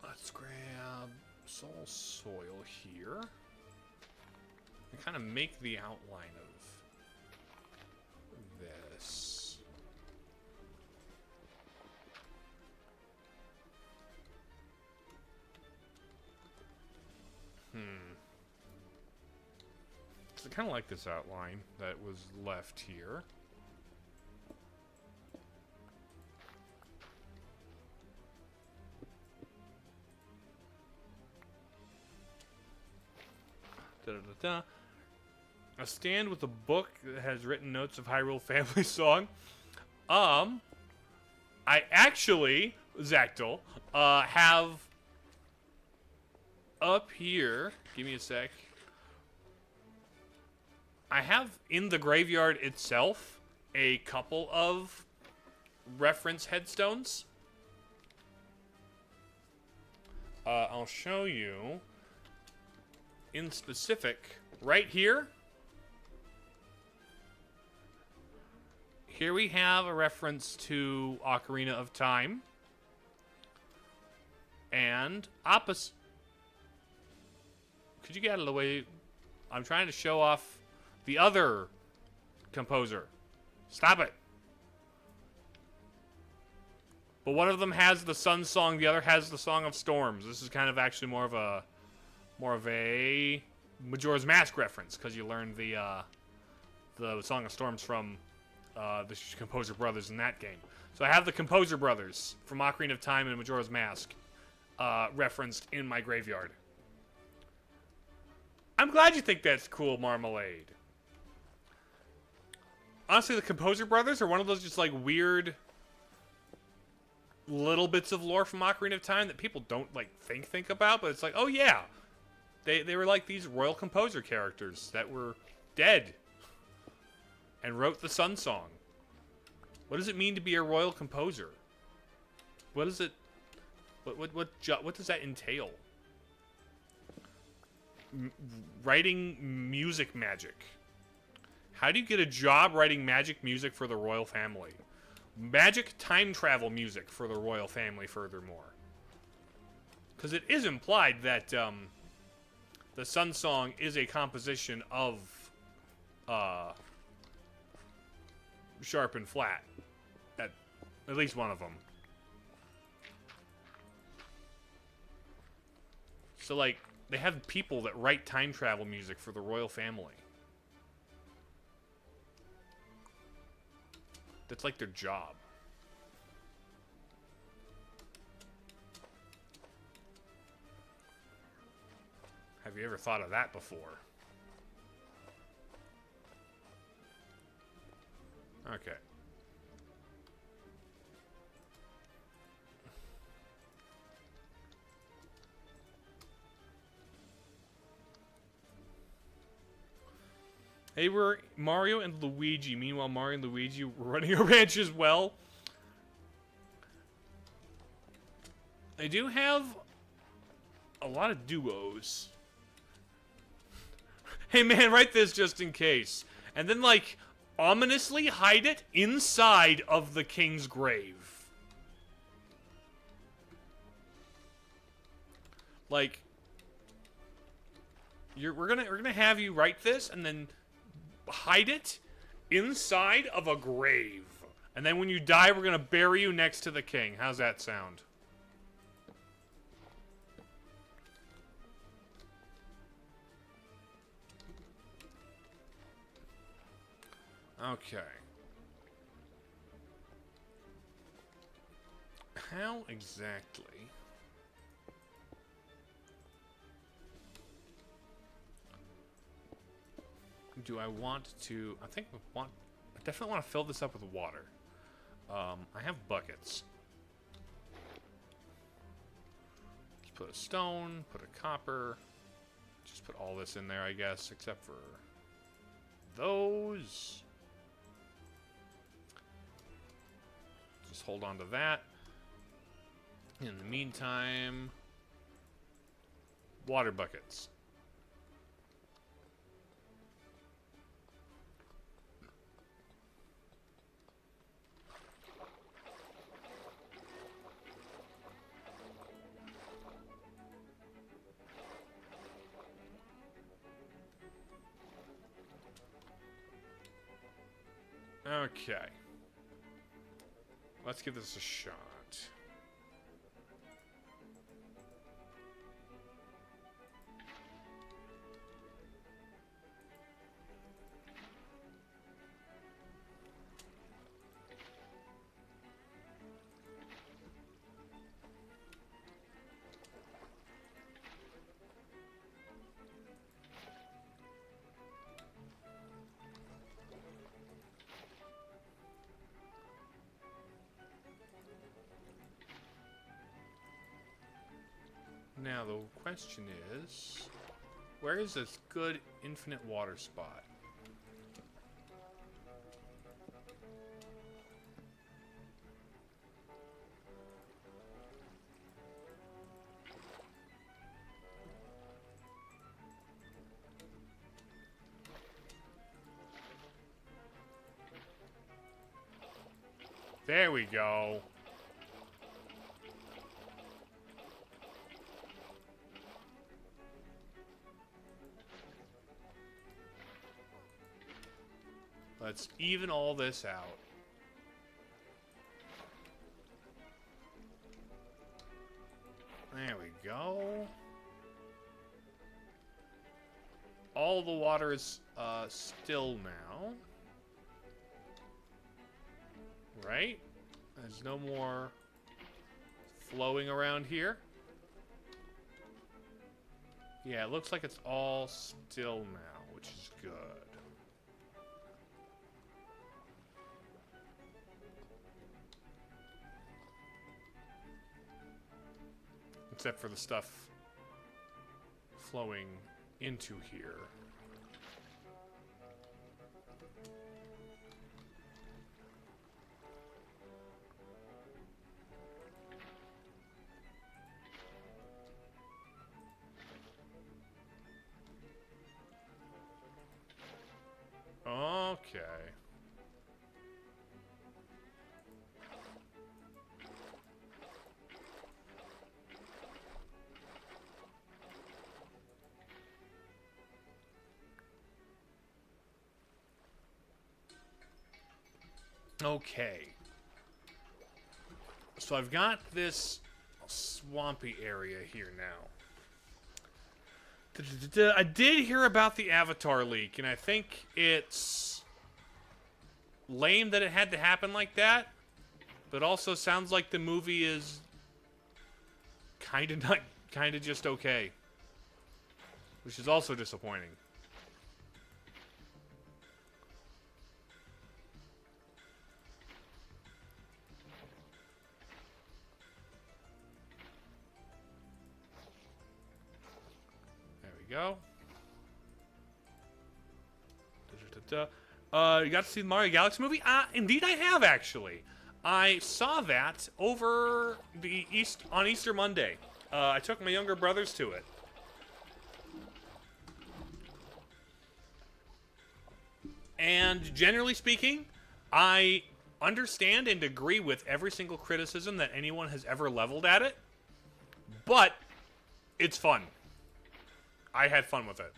Let's grab soul soil here. And kind of make the outline of this. So I kind of like this outline that was left here. Da-da-da-da. A stand with a book that has written notes of Hyrule family song. I actually, Zactyl, have up here, give me a sec. I have in the graveyard itself a couple of reference headstones. I'll show you in specific right here. Here we have a reference to Ocarina of Time. And opposite. Could you get out of the way? I'm trying to show off the other composer. Stop it. But one of them has the Sun Song, the other has the Song of Storms. This is kind of actually more of a Majora's Mask reference, because you learned the Song of Storms from the Composer Brothers in that game. So I have the Composer Brothers from Ocarina of Time and Majora's Mask referenced in my graveyard. I'm glad you think that's cool, Marmalade. Honestly, the Composer Brothers are one of those just like weird little bits of lore from Ocarina of Time that people don't like think about, but it's like, oh yeah, they were like these royal composer characters that were dead and wrote the Sun Song. What does it mean to be a royal composer? What is it? What does that entail? Writing music magic. How do you get a job writing magic music for the royal family? Magic time travel music for the royal family, furthermore. Because it is implied that the Sun Song is a composition of Sharp and Flat. At least one of them. So, like, they have people that write time travel music for the royal family. That's like their job. Have you ever thought of that before? Okay. Hey, we're Mario and Luigi. Meanwhile, Mario and Luigi were running a ranch as well. They do have a lot of duos. Hey man, write this just in case. And then, like, ominously hide it inside of the king's grave. Like, we're gonna have you write this and then hide it inside of a grave. And then when you die, we're gonna bury you next to the king. How's that sound? Okay. How exactly do I want to... I definitely want to fill this up with water. I have buckets. Just put a stone, put a copper. Just put all this in there, I guess, except for those. Just hold on to that. In the meantime, water buckets. Okay. Let's give this a shot. Now the question is, where is this good infinite water spot? There we go. Let's even all this out. There we go. All the water is still now. Right? There's no more flowing around here. Yeah, it looks like it's all still now, which is good. Except for the stuff flowing into here. Okay. Okay. So I've got this swampy area here now. I did hear about the Avatar leak, and I think it's lame that it had to happen like that, but also sounds like the movie is kind of just okay, which is also disappointing. Go. You got to see the Mario Galaxy movie? Indeed I have, actually. I saw that over on Easter Monday. I took my younger brothers to it. And generally speaking, I understand and agree with every single criticism that anyone has ever leveled at it. But it's fun. I had fun with it.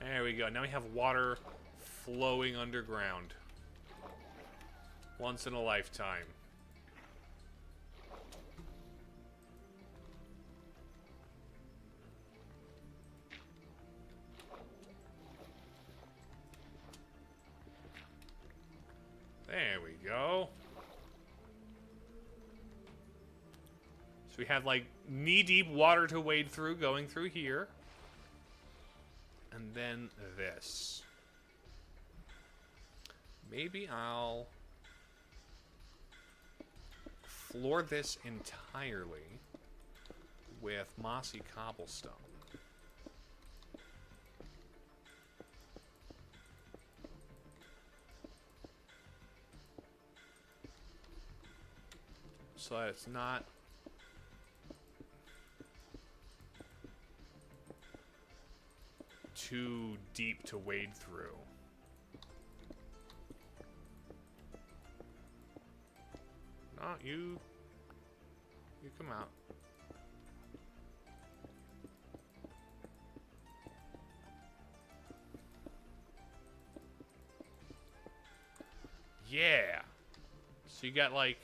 There we go. Now we have water flowing underground. Once in a lifetime. There we go. So we have like knee-deep water to wade through going through here. And then this. Maybe I'll floor this entirely with mossy cobblestone. So that it's not too deep to wade through. No, you come out. You got like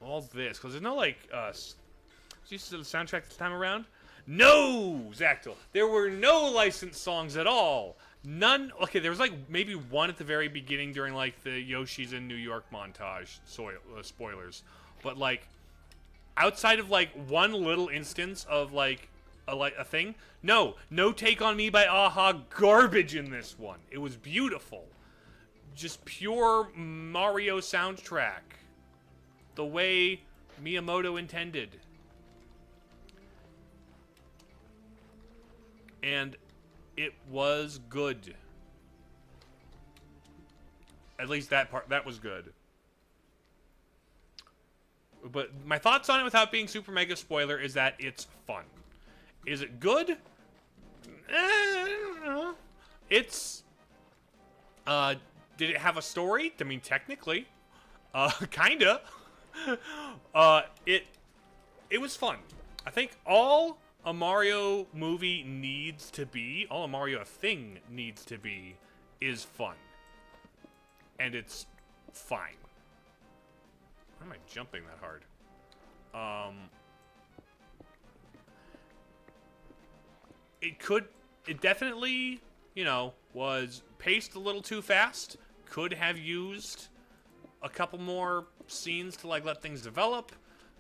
all this, because there's no like used to the soundtrack this time around. No, Zactyl. There were no licensed songs at all. None. Okay, there was like maybe one at the very beginning during like the Yoshi's in New York montage. Spoilers, but like outside of like one little instance of like a thing. No Take on Me by Aha garbage in this one. It was beautiful. Just pure Mario soundtrack. The way Miyamoto intended. And it was good. At least that part, that was good. But my thoughts on it without being super mega spoiler is that it's fun. Is it good? I don't know. It's, did it have a story? I mean, technically. Kinda. It was fun. I think all a Mario movie needs to be, all a Mario thing needs to be, is fun. And it's fine. Why am I jumping that hard? It definitely, you know, was paced a little too fast. Could have used a couple more scenes to, like, let things develop.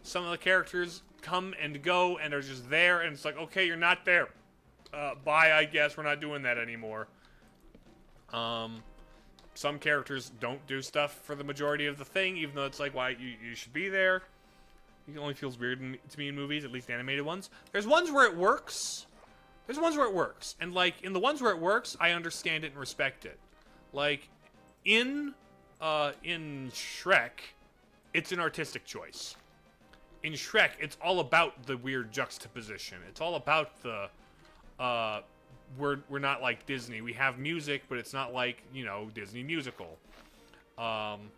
Some of the characters come and go and are just there, and it's like, okay, you're not there. Bye, I guess. We're not doing that anymore. Some characters don't do stuff for the majority of the thing, even though it's like, why, you should be there. It only feels weird to me in movies, at least animated ones. There's ones where it works. There's ones where it works. And, like, in the ones where it works, I understand it and respect it. Like, in Shrek, it's an artistic choice. In Shrek, it's all about the weird juxtaposition. It's all about the, we're not like Disney. We have music, but it's not like, you know, Disney musical. And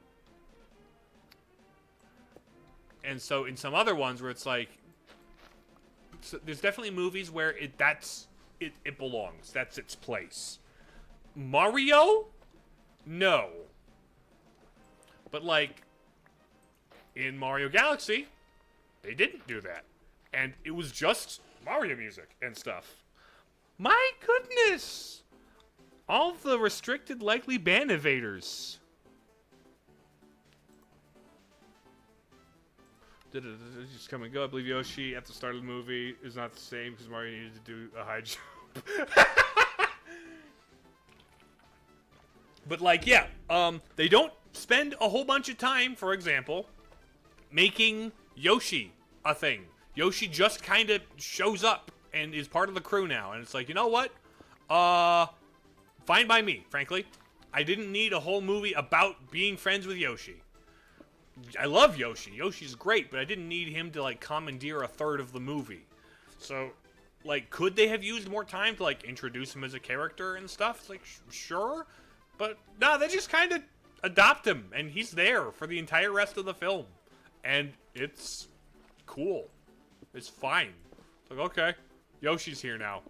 so in some other ones where it's like, so there's definitely movies where it belongs. That's its place. Mario? No. But like, in Mario Galaxy, they didn't do that. And it was just Mario music and stuff. My goodness! All the restricted likely ban evaders. Just come and go. I believe Yoshi at the start of the movie is not the same because Mario needed to do a high jump. But like, yeah, they don't spend a whole bunch of time, for example, making Yoshi a thing. Yoshi just kind of shows up and is part of the crew now. And it's like, you know what? Fine by me, frankly. I didn't need a whole movie about being friends with Yoshi. I love Yoshi. Yoshi's great, but I didn't need him to, like, commandeer a third of the movie. So, like, could they have used more time to, like, introduce him as a character and stuff? It's like, sure. But, no, they just kind of adopt him, and he's there for the entire rest of the film. And it's cool. It's fine. It's like, okay, Yoshi's here now.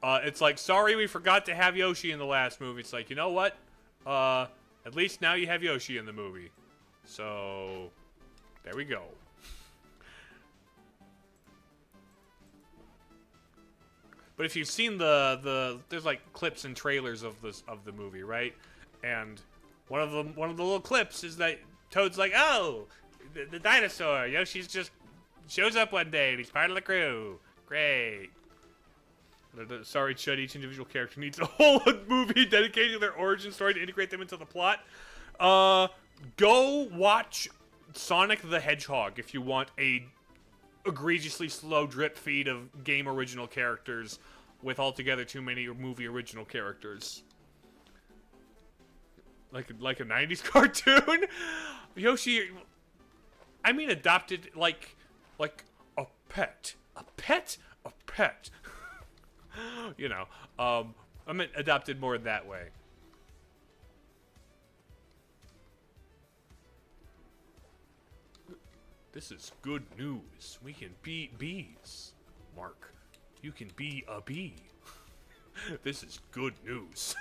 It's like, sorry we forgot to have Yoshi in the last movie. It's like, you know what? At least now you have Yoshi in the movie. So, there we go. But if you've seen there's like clips and trailers of the movie, right? And one of the little clips is that Toad's like, oh, the dinosaur, Yoshi's just shows up one day and he's part of the crew. Great. Sorry, Chud, each individual character needs a whole movie dedicated to their origin story to integrate them into the plot. Go watch Sonic the Hedgehog if you want a egregiously slow drip feed of game original characters with altogether too many movie original characters. Like a 90s cartoon? Yoshi, I mean adopted like a pet. A pet? A pet. You know, I meant adopted more that way. This is good news. We can be bees. Mark, you can be a bee. This is good news.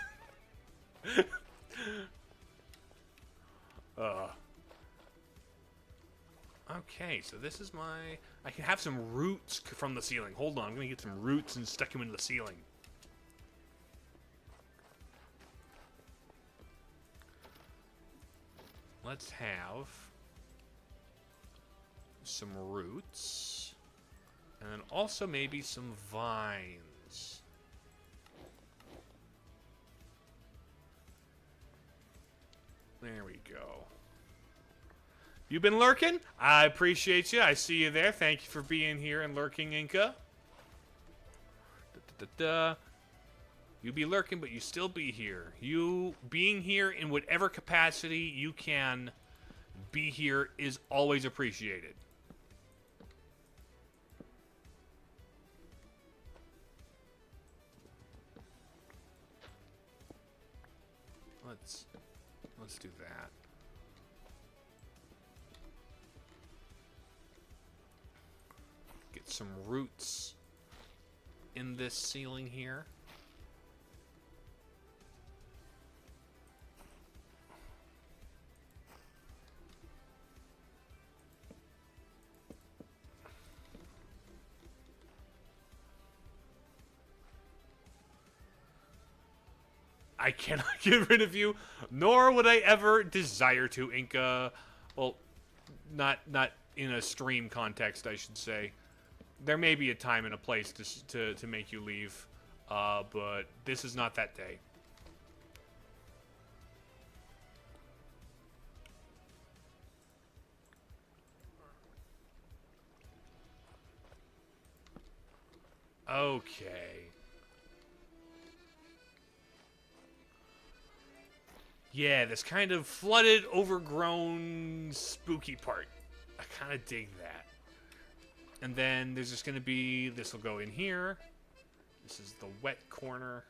Okay, so this is my... I can have some roots from the ceiling. Hold on, I'm going to get some roots and stuck them into the ceiling. Let's have some roots. And then also maybe some vines. There we go. You been lurking? I appreciate you. I see you there. Thank you for being here and lurking, Inca. You be lurking, but you still be here. You being here in whatever capacity you can be here is always appreciated. Let's do that. Get some roots in this ceiling here. I cannot get rid of you, nor would I ever desire to, Inca. Well, not in a stream context, I should say. There may be a time and a place to make you leave, but this is not that day. Okay. Yeah, this kind of flooded, overgrown, spooky part. I kind of dig that. And then there's just going to be... This will go in here. This is the wet corner.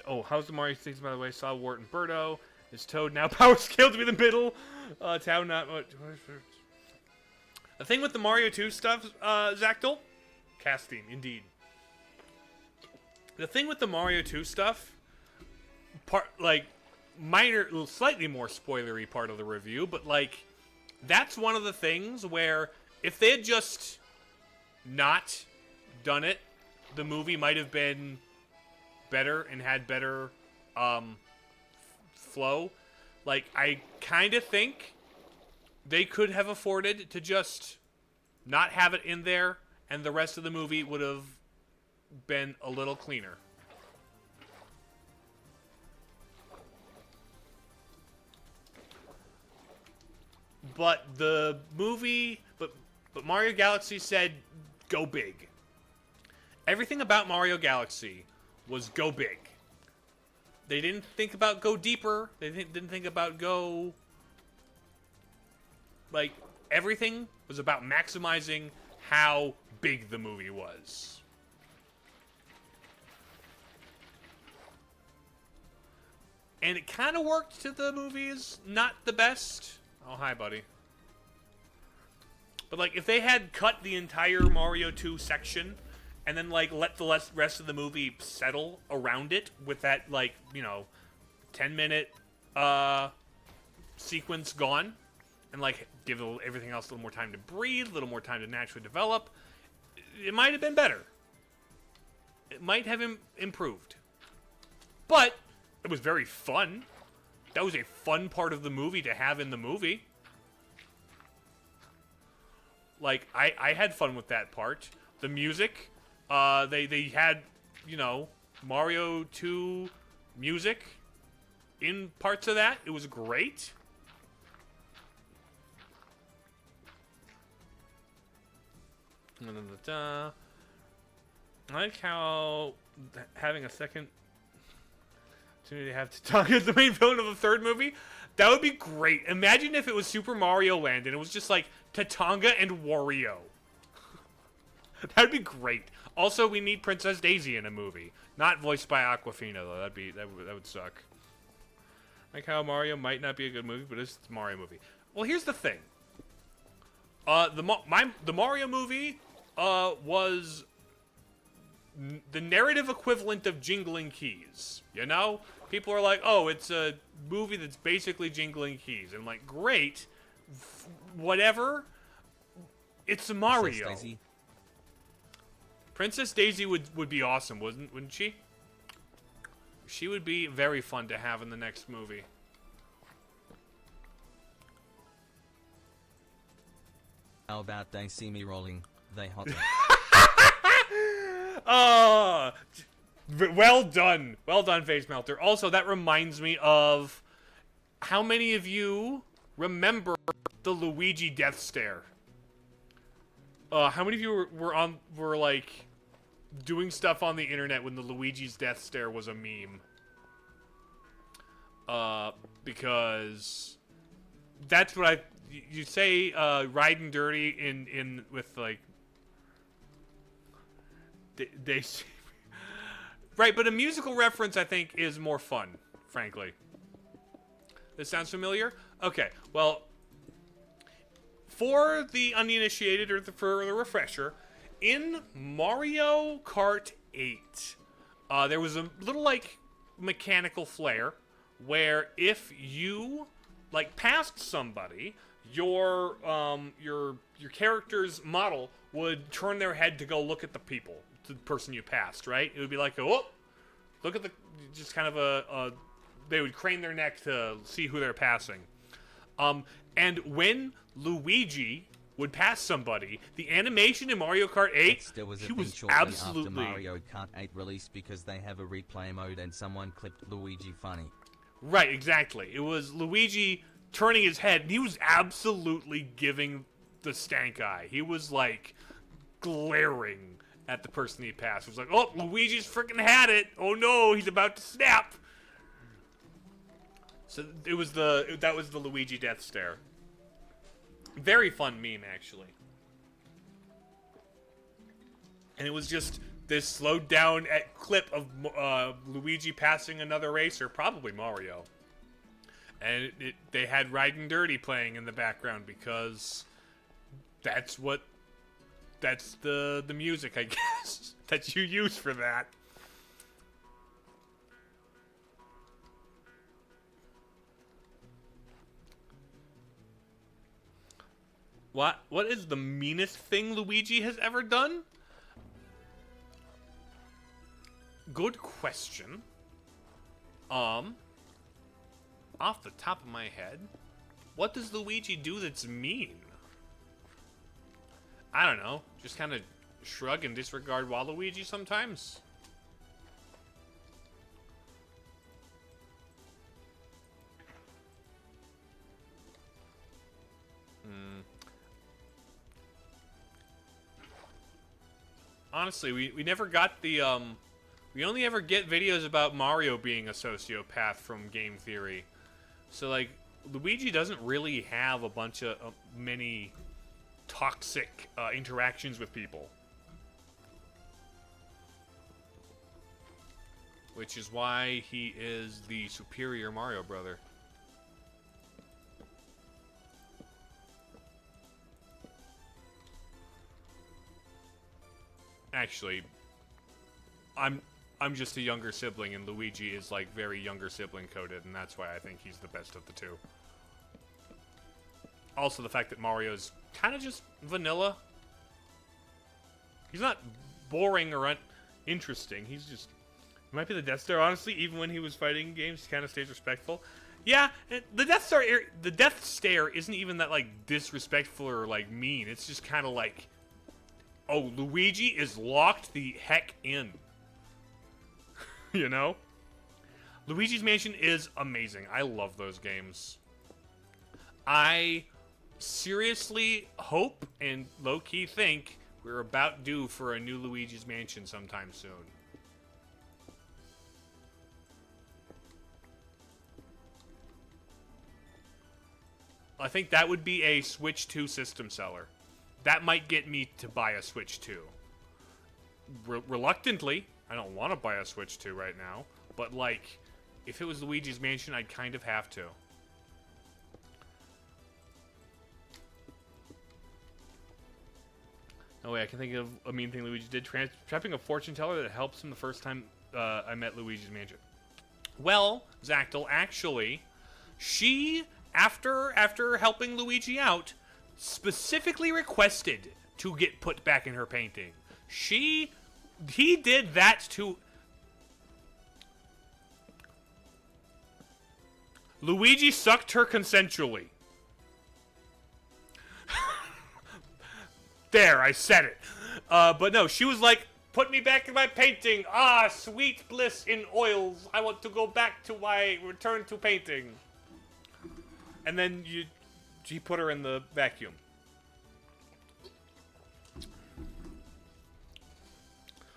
Oh, how's the Mario things, by the way? Saw Wart and Birdo. Is Toad now power scaled to be the middle? Town not... The thing with the Mario 2 stuff, Zactyl? Casting, indeed. The thing with the Mario 2 stuff, minor, slightly more spoilery part of the review, but, that's one of the things where if they had just not done it, the movie might have been better and had better, flow. I kind of think they could have afforded to just not have it in there, and the rest of the movie would have been a little cleaner. But the movie, but Mario Galaxy said, go big. Everything about Mario Galaxy was go big. They didn't think about go deeper. They didn't think about go... everything was about maximizing how big the movie was. And it kind of worked to the movies, not the best. Oh, hi, buddy. But, if they had cut the entire Mario 2 section, and then, let the rest of the movie settle around it with that, 10-minute, sequence gone, and, give everything else a little more time to breathe, a little more time to naturally develop, it might have been better. It might have improved. But... it was very fun. That was a fun part of the movie to have in the movie. I had fun with that part. The music, they had, Mario 2 music in parts of that. It was great. I like how having a second... opportunity to have Tatanga as the main villain of the third movie. That would be great. Imagine if it was Super Mario Land and it was just Tatanga and Wario. That would be great. Also, we need Princess Daisy in a movie, not voiced by Aquafina though. That would suck. Like how Mario might not be a good movie, but it's a Mario movie. Well, here's the thing. The Mario movie was the narrative equivalent of Jingling Keys. You know, people are like, "Oh, it's a movie that's basically Jingling Keys," and I'm like, "Great, whatever." It's a Mario. Princess Daisy would be awesome, wouldn't she? She would be very fun to have in the next movie. How about they see me rolling? They hot. Oh, well done. Well done, Face Melter. Also, that reminds me of how many of you remember the Luigi death stare? How many of you were like doing stuff on the internet when the Luigi's death stare was a meme? Because that's what you say riding dirty in with like they right, but a musical reference I think is more fun, frankly. This sounds familiar? Okay, well, for the uninitiated or for the refresher, in Mario Kart 8, there was a little like mechanical flair where if you like passed somebody, your character's model would turn their head to go look at the person you passed, right? It would be like, oh, look at just kind of they would crane their neck to see who they're passing. And when Luigi would pass somebody, the animation in Mario Kart 8, there was he was absolutely after Mario Kart 8 released because they have a replay mode and someone clipped Luigi funny. Right, exactly. It was Luigi turning his head, and he was absolutely giving the stank eye. He was, like, glaring at the person he passed. It was like, oh, Luigi's freaking had it. Oh, no, he's about to snap. So that was the Luigi death stare. Very fun meme, actually. And it was just this slowed down clip of Luigi passing another racer, probably Mario. And they had Riding Dirty playing in the background because that's the music, I guess, that you use for that. What is the meanest thing Luigi has ever done? Good question. Off the top of my head, what does Luigi do that's mean? I don't know. Just kind of shrug and disregard Waluigi sometimes. Honestly, we never got the, we only ever get videos about Mario being a sociopath from Game Theory. So, like, Luigi doesn't really have a bunch of, many toxic interactions with people. Which is why he is the superior Mario brother. Actually, I'm just a younger sibling, and Luigi is like very younger sibling coded, and that's why I think he's the best of the two. Also, the fact that Mario's kind of just vanilla. He's not boring or interesting. He's just, he might be the Death Star. Honestly, even when he was fighting games, he kind of stays respectful. Yeah, the Death Stare isn't even that like disrespectful or like mean. It's just kind of like, oh, Luigi is locked the heck in. You know? Luigi's Mansion is amazing. I love those games. I seriously hope and low-key think we're about due for a new Luigi's Mansion sometime soon. I think that would be a Switch 2 system seller. That might get me to buy a Switch 2. Reluctantly, I don't want to buy a Switch 2 right now, but like, if it was Luigi's Mansion, I'd kind of have to. Oh wait, I can think of a mean thing Luigi did. Trapping a fortune teller that helps him the first time I met Luigi's Mansion. Well, Zactyl, actually, she, after helping Luigi out, specifically requested to get put back in her painting. He did that to... Luigi sucked her consensually. There, I said it. But no, she was like, put me back in my painting. Ah, sweet bliss in oils. I want to go back to my return to painting. And then she put her in the vacuum.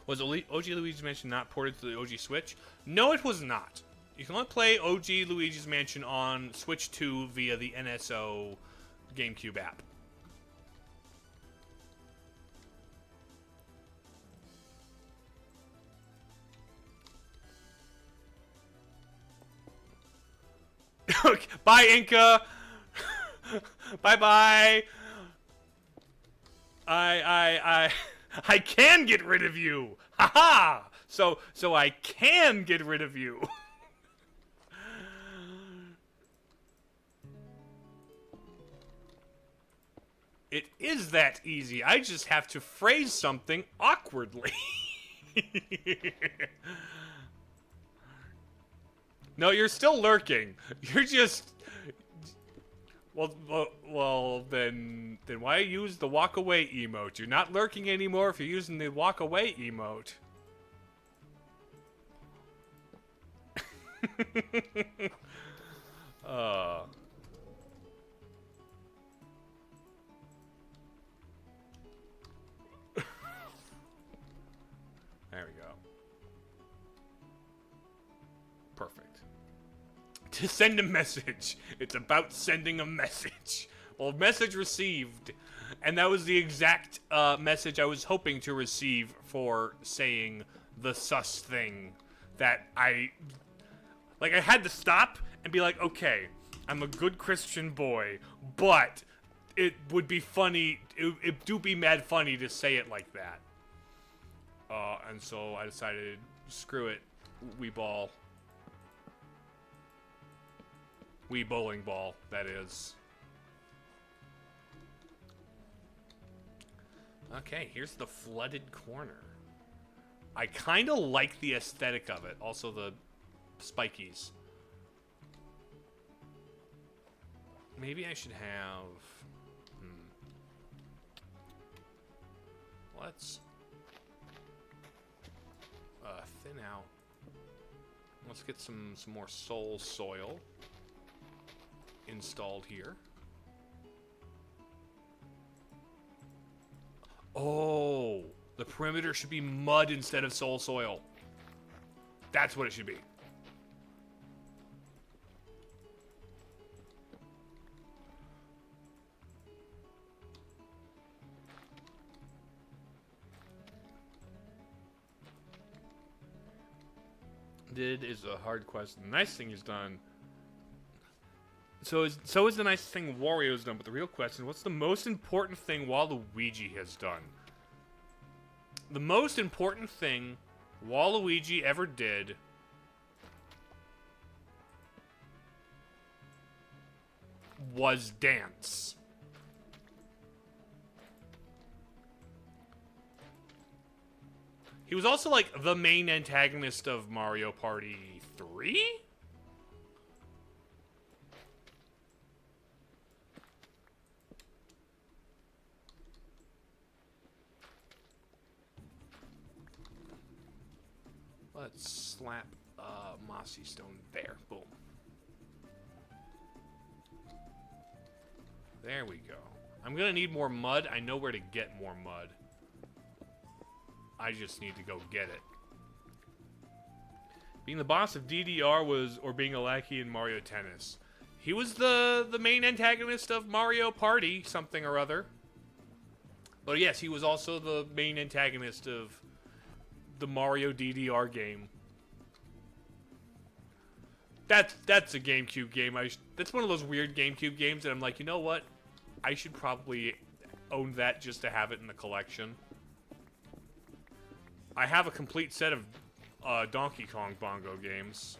Was OG Luigi's Mansion not ported to the OG Switch? No, it was not. You can only play OG Luigi's Mansion on Switch 2 via the NSO GameCube app. Bye, Inca. Bye-bye. I can get rid of you. Haha. So I can get rid of you. It is that easy. I just have to phrase something awkwardly. No, you're still lurking. You're just... Well, then why use the walk away emote? You're not lurking anymore if you're using the walk away emote. There we go. Perfect. To send a message. It's about sending a message. Well, message received. And that was the exact message I was hoping to receive for saying the sus thing. That I had to stop and be like, okay, I'm a good Christian boy, but it would be funny, it do be mad funny to say it like that. And so I decided, screw it, Wii ball. Wii bowling ball, that is. Okay, here's the flooded corner. I kind of like the aesthetic of it. Also the spikies. Maybe I should have... Let's... thin out. Let's get some more soul soil installed here. Oh, the perimeter should be mud instead of soul soil. That's what it should be. Is a hard quest. The nice thing is done. So is the nice thing Wario's done, but the real question, what's the most important thing Waluigi has done? The most important thing Waluigi ever did was dance. He was also, like, the main antagonist of Mario Party 3? Let's slap Mossy Stone there. Boom. There we go. I'm gonna need more mud. I know where to get more mud. I just need to go get it. Being the boss of DDR or being a lackey in Mario Tennis. He was the main antagonist of Mario Party something or other. But yes, he was also the main antagonist of the Mario DDR game. That's a GameCube game. That's one of those weird GameCube games that I'm like, you know what? I should probably own that just to have it in the collection. I have a complete set of Donkey Kong bongo games.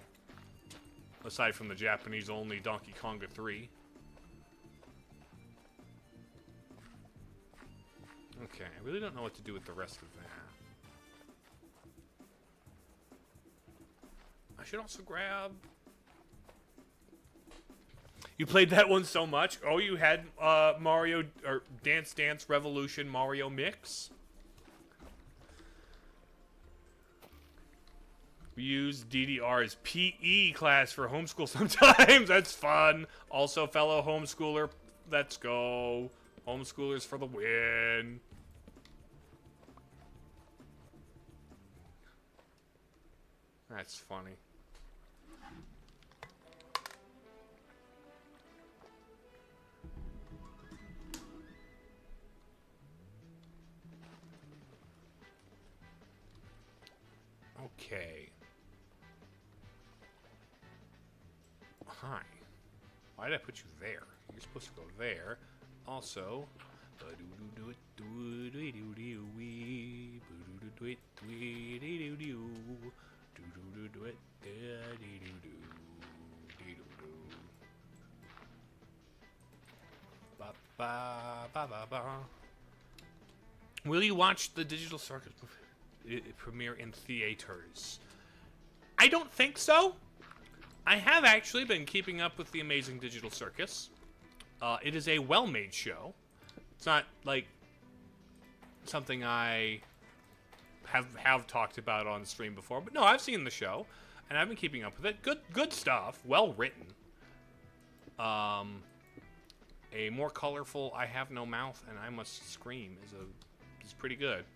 Aside from the Japanese-only Donkey Konga 3. Okay, I really don't know what to do with the rest of that. I should also grab... You played that one so much? Oh, you had Mario... or Dance Dance Revolution Mario Mix? We use DDR's PE class for homeschool sometimes. That's fun. Also, fellow homeschooler, let's go. Homeschoolers for the win. That's funny. Okay. Hi. Why did I put you there? You're supposed to go there. Also, will you watch the Digital Circus premiere in theaters? I don't think so. I have actually been keeping up with the Amazing Digital Circus. It is a well-made show. It's not like something I have talked about on stream before, but no, I've seen the show and I've been keeping up with it. Good stuff, well written. A more colorful "I Have No Mouth and I Must Scream" is pretty good.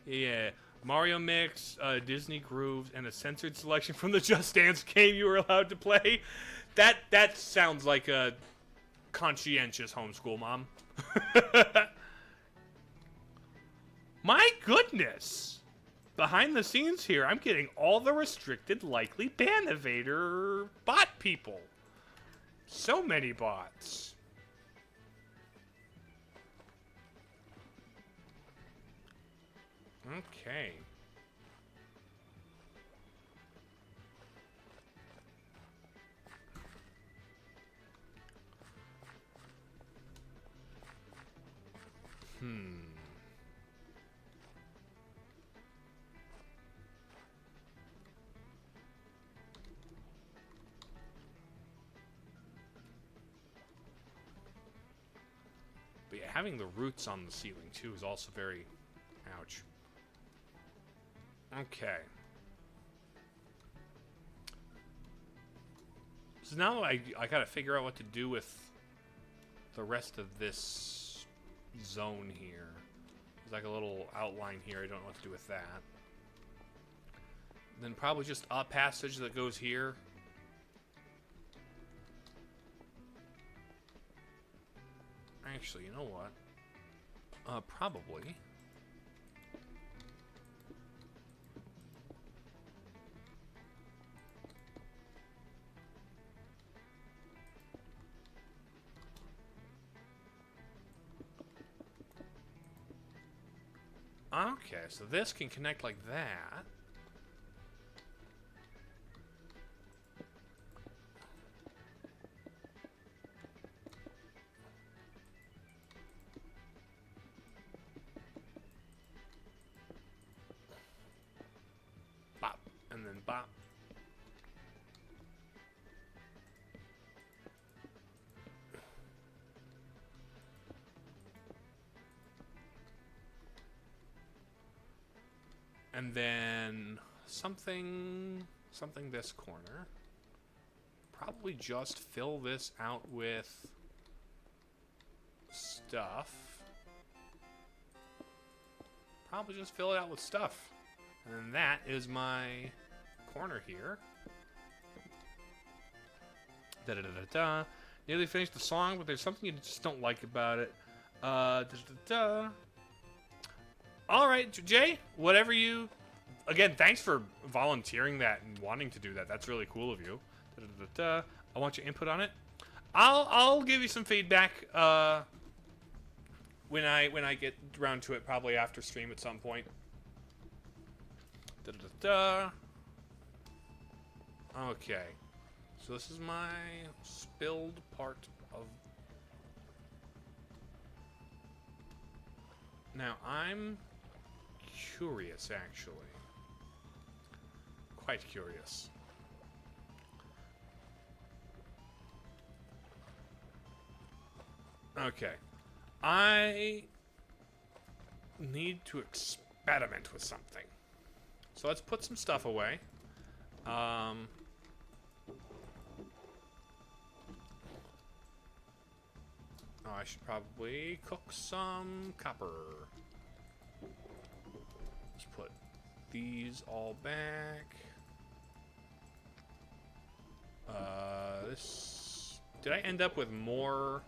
Yeah. Mario Mix, Disney Grooves, and a censored selection from the Just Dance game you were allowed to play. That sounds like a conscientious homeschool mom. My goodness! Behind the scenes here, I'm getting all the restricted likely ban evader bot people. So many bots. Okay. But yeah, having the roots on the ceiling too is also very... ouch. Okay. So now I gotta figure out what to do with the rest of this zone here. There's like a little outline here. I don't know what to do with that. Then probably just a passage that goes here. Actually, you know what? Probably. Okay, so this can connect like that. Bop, and then bop. And then something this corner. Probably just fill this out with stuff. Probably just fill it out with stuff. And that is my corner here. Da-da-da-da-da. Nearly finished the song, but there's something you just don't like about it. Da-da-da-da. Alright, Jay, whatever you... Again, thanks for volunteering that and wanting to do that. That's really cool of you. Da-da-da-da. I want your input on it. I'll give you some feedback when I get around to it, probably after stream at some point. Da-da-da-da. Okay. So this is my spilled part of... Now, I'm curious, actually. Quite curious. Okay. I need to experiment with something. So let's put some stuff away. Oh, I should probably cook some copper. Let's put these all back. This... Did I end up with more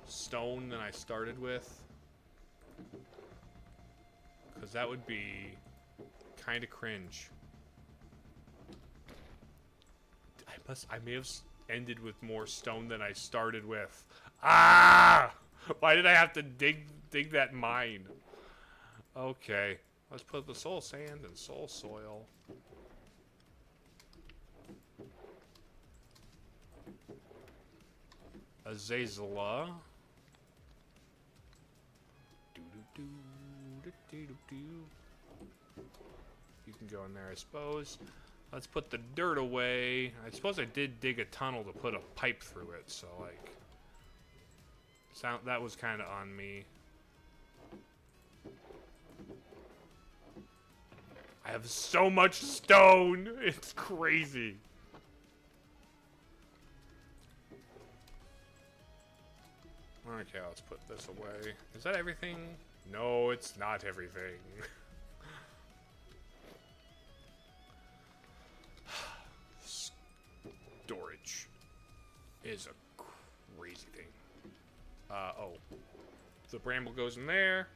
stone than I started with? Because that would be kind of cringe. I may have ended with more stone than I started with. Ah! Why did I have to dig that mine? Okay. Let's put the soul sand and soul soil. Azazela. You can go in there, I suppose. Let's put the dirt away. I suppose I did dig a tunnel to put a pipe through it, so like... that was kind of on me. I have so much stone! It's crazy. Okay, let's put this away. Is that everything? No, it's not everything. Storage is a crazy thing. Oh. The bramble goes in there.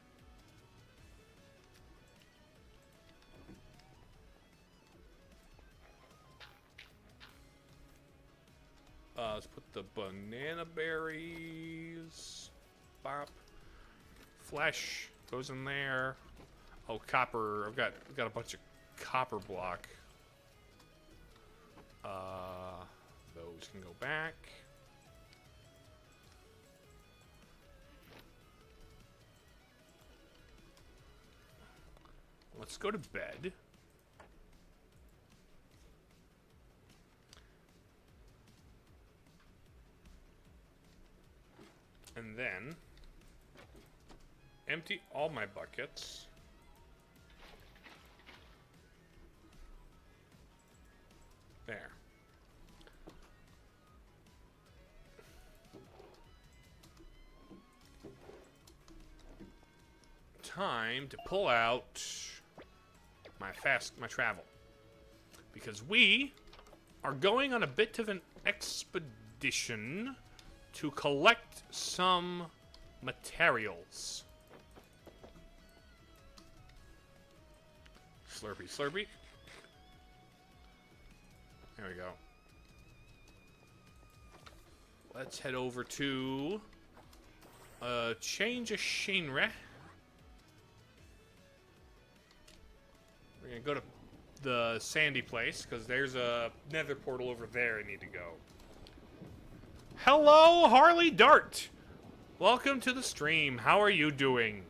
Let's put the banana berries. Bop. Flesh goes in there. Oh, copper. I've got a bunch of copper block. Those can go back. Let's go to bed. And then empty all my buckets. There. Time to pull out my travel. Because we are going on a bit of an expedition to collect some materials. Slurpy, slurpy. There we go. Let's head over to change of scenery. We're gonna go to the sandy place because there's a nether portal over there I need to go. Hello, Harley Dart! Welcome to the stream. How are you doing?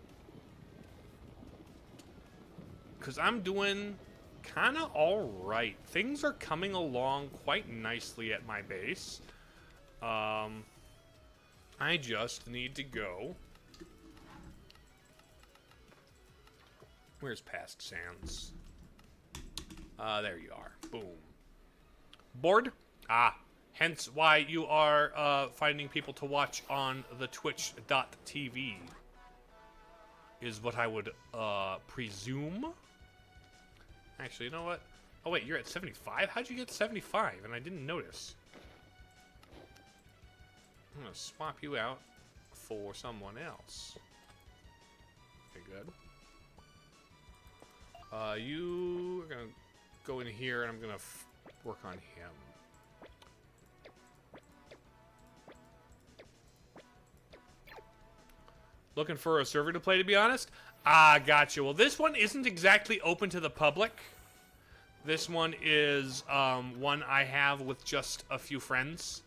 Because I'm doing kind of alright. Things are coming along quite nicely at my base. I just need to go. Where's Past Sands? There you are. Boom. Bored? Ah. Hence why you are finding people to watch on the twitch.tv. Is what I would presume. Actually, you know what? Oh wait, you're at 75? How'd you get 75? And I didn't notice. I'm gonna swap you out for someone else. Okay, good. You are gonna go in here and I'm gonna work on him. Looking for a server to play, to be honest. Ah, gotcha. Well, this one isn't exactly open to the public. This one is one I have with just a few friends.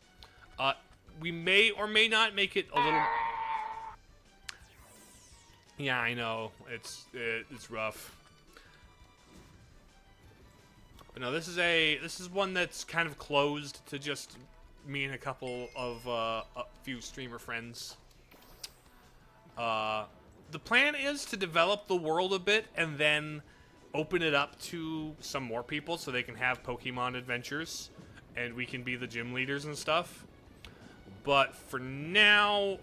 We may or may not make it a little... Yeah, I know. It's rough. But no, this is one that's kind of closed to just me and a couple of a few streamer friends. The plan is to develop the world a bit and then open it up to some more people so they can have Pokemon adventures and we can be the gym leaders and stuff. But for now,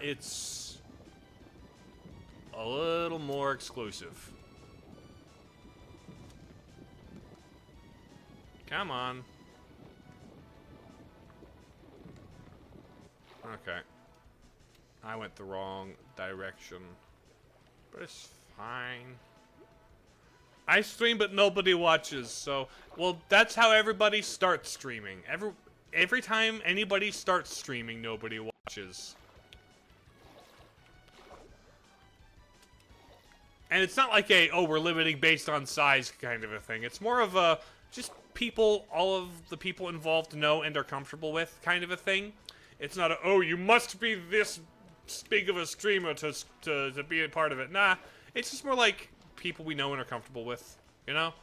it's a little more exclusive. Come on. Okay. I went the wrong direction. But it's fine. I stream, but nobody watches, so... Well, that's how everybody starts streaming. Every time anybody starts streaming, nobody watches. And it's not like a, oh, we're limiting based on size kind of a thing. It's more of a, just people, all of the people involved know and are comfortable with kind of a thing. It's not a, oh, you must be this big of a streamer to be a part of it. Nah, it's just more like people we know and are comfortable with, you know?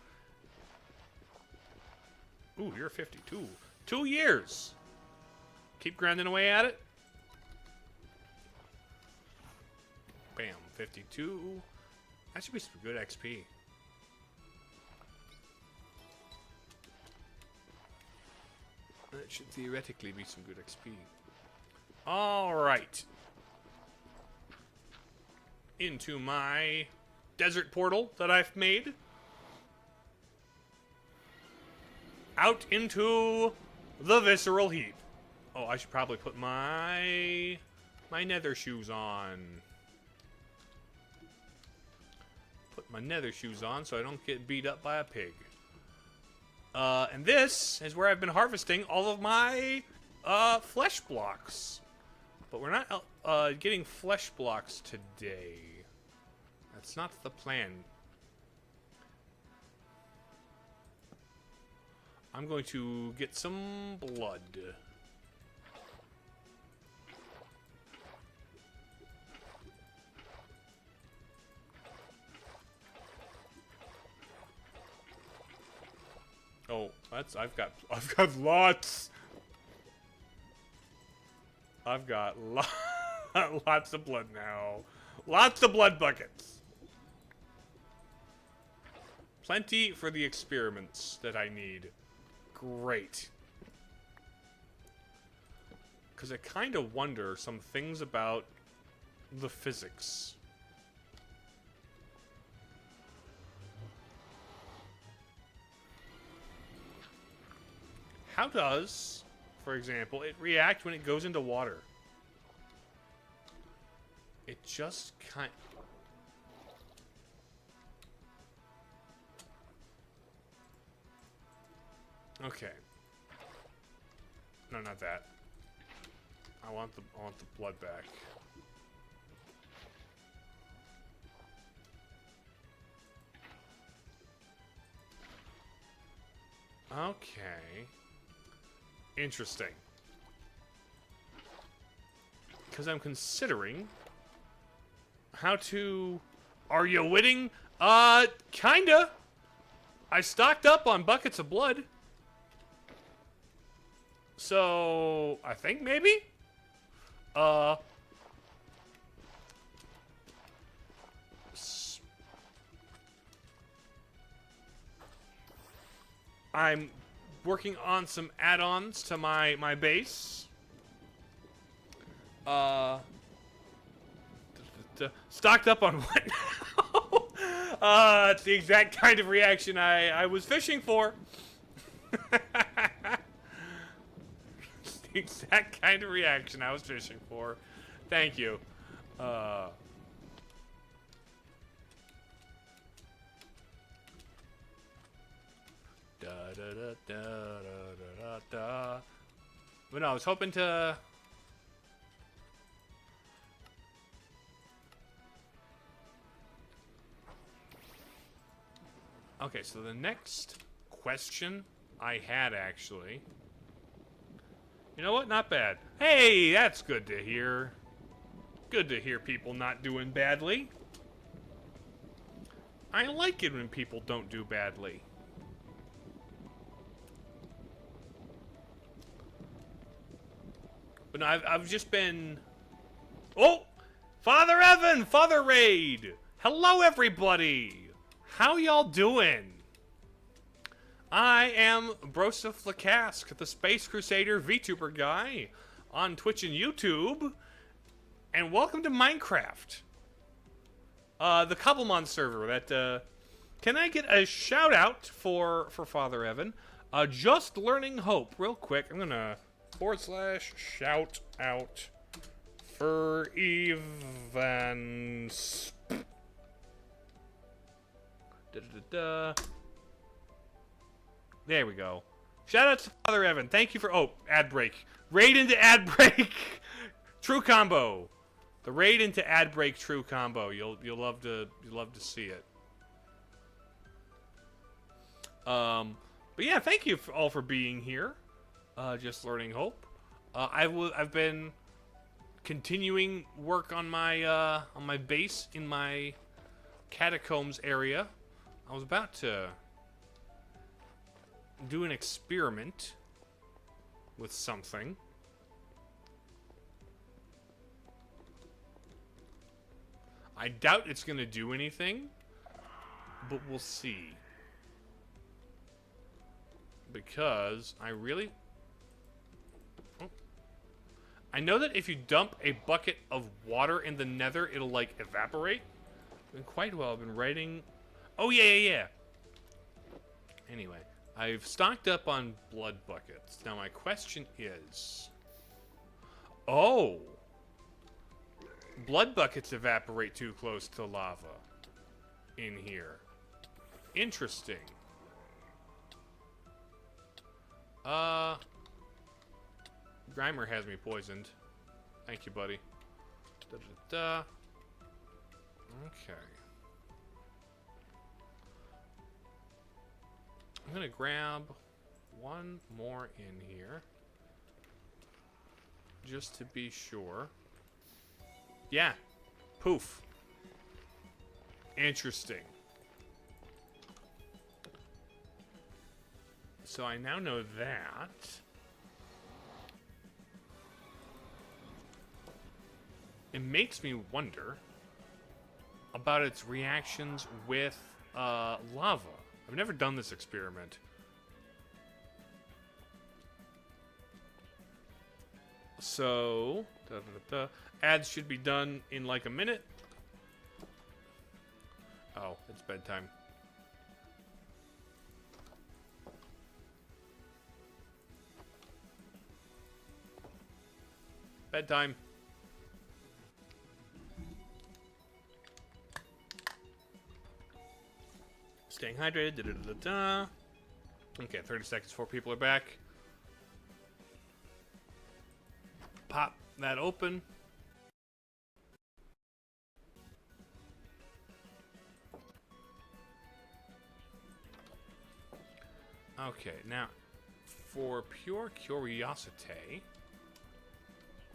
Ooh, you're 52. 2 years. Keep grinding away at it. Bam, 52. That should be some good XP. That should theoretically be some good XP. Alright. Into my desert portal that I've made. Out into the visceral heap. Oh, I should probably put my nether shoes on. Put my nether shoes on so I don't get beat up by a pig. And this is where I've been harvesting all of my flesh blocks. But we're not getting flesh blocks today. That's not the plan. I'm going to get some blood. Oh, I've got lots. I've got lots of blood now. Lots of blood buckets. Plenty for the experiments that I need. Great. Because I kind of wonder some things about the physics. How does, for example, it react when it goes into water? It just kind... Okay. No, not that. I want the blood back. Okay. Interesting. Because I'm considering how to... Are you witting? Kinda. I stocked up on buckets of blood. So, I think maybe? I'm working on some add-ons to my base. Stocked up on what now? It's the exact kind of reaction I was fishing for. It's the exact kind of reaction I was fishing for. Thank you. But no, I was hoping to... Okay, so the next question I had, actually... You know what? Not bad. Hey, that's good to hear. Good to hear people not doing badly. I like it when people don't do badly. But no, I've just been... Oh! Father Evan! Father Raid! Hello, everybody! How y'all doing? I am Broseph the Space Crusader Vtuber Guy on Twitch and YouTube. And welcome to Minecraft. The Cobblemon server that, can I get a shout out for Father Evan? Just Learning Hope, real quick. I'm gonna / shout out for Evans. There we go. Shout out to Father Evan. Thank you for ad break. Raid into ad break. True combo. The raid into ad break true combo. You'll love to see it. But yeah, thank you all for being here. Just Learning Hope. I've been continuing work on my base in my catacombs area. I was about to do an experiment with something. I doubt it's gonna do anything, but we'll see. Because I really... Oh. I know that if you dump a bucket of water in the nether, it'll, like, evaporate. Been quite well. I've been writing... Oh, yeah. Anyway, I've stocked up on blood buckets. Now, my question is... Oh! Blood buckets evaporate too close to lava in here. Interesting. Grimer has me poisoned. Thank you, buddy. Okay. I'm gonna grab one more in here. Just to be sure. Yeah. Poof. Interesting. So I now know that. It makes me wonder about its reactions with lava. I've never done this experiment. So, ads should be done in like a minute. Oh, it's bedtime. Bedtime. Staying hydrated. Okay, 30 seconds before people are back. Pop that open. Okay, now, for pure curiosity...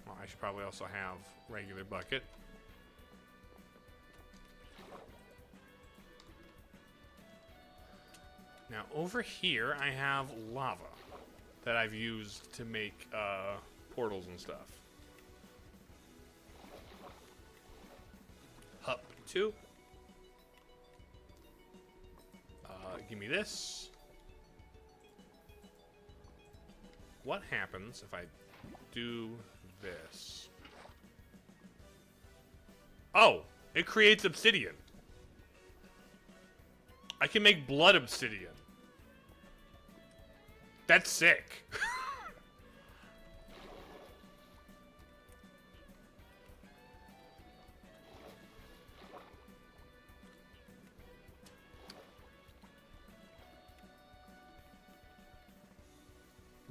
Well, I should probably also have regular bucket. Now, over here, I have lava that I've used to make portals and stuff. Hup 2. Give me this. What happens if I do this? Oh, it creates obsidian. I can make blood obsidian. That's sick.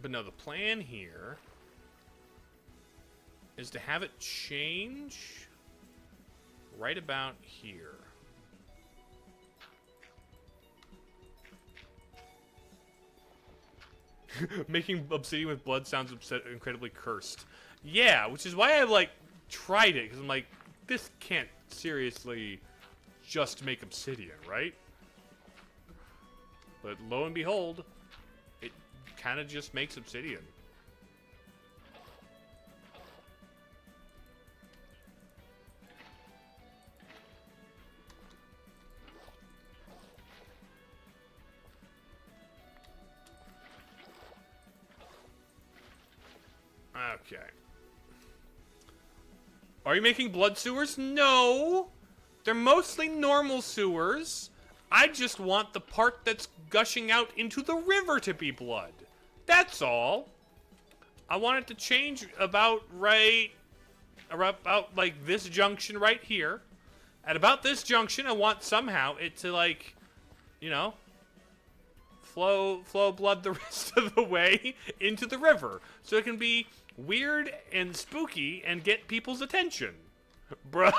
But no, the plan here is to have it change right about here. Making obsidian with blood sounds incredibly cursed. Yeah, which is why I, like, tried it. Because I'm like, this can't seriously just make obsidian, right? But lo and behold, it kind of just makes obsidian. Okay. Are you making blood sewers? No! They're mostly normal sewers. I just want the part that's gushing out into the river to be blood. That's all. I want it to change about like this junction right here. At about this junction, I want somehow it to, like, you know, flow blood the rest of the way into the river. So it can be weird and spooky and get people's attention. Bruh.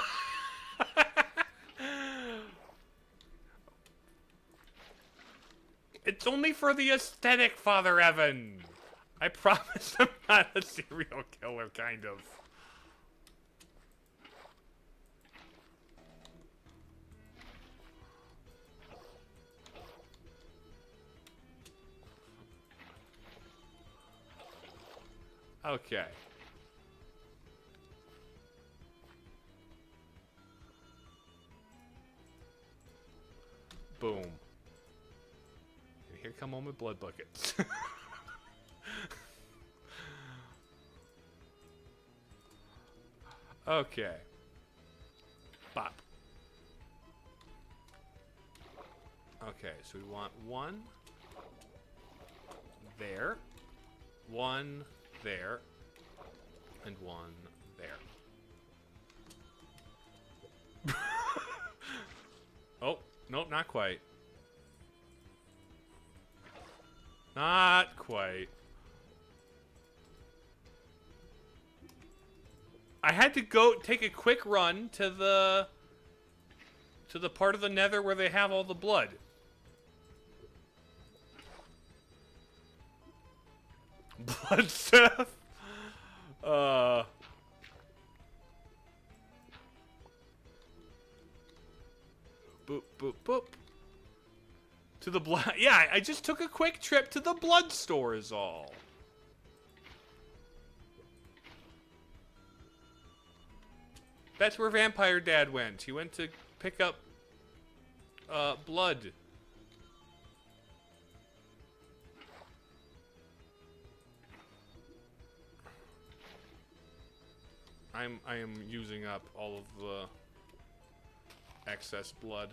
It's only for the aesthetic, Father Evan. I promise I'm not a serial killer, kind of. Okay. Boom. And here come all my blood buckets. Okay. Bop. Okay, so we want one there, one there, and one there. Oh, nope, not quite. Not quite. I had to go take a quick run to the part of the nether where they have all the blood. Broseph. Boop, boop, boop. To the blood. Yeah, I just took a quick trip to the blood store is all. That's where Vampire Dad went. He went to pick up blood. I am using up all of the excess blood.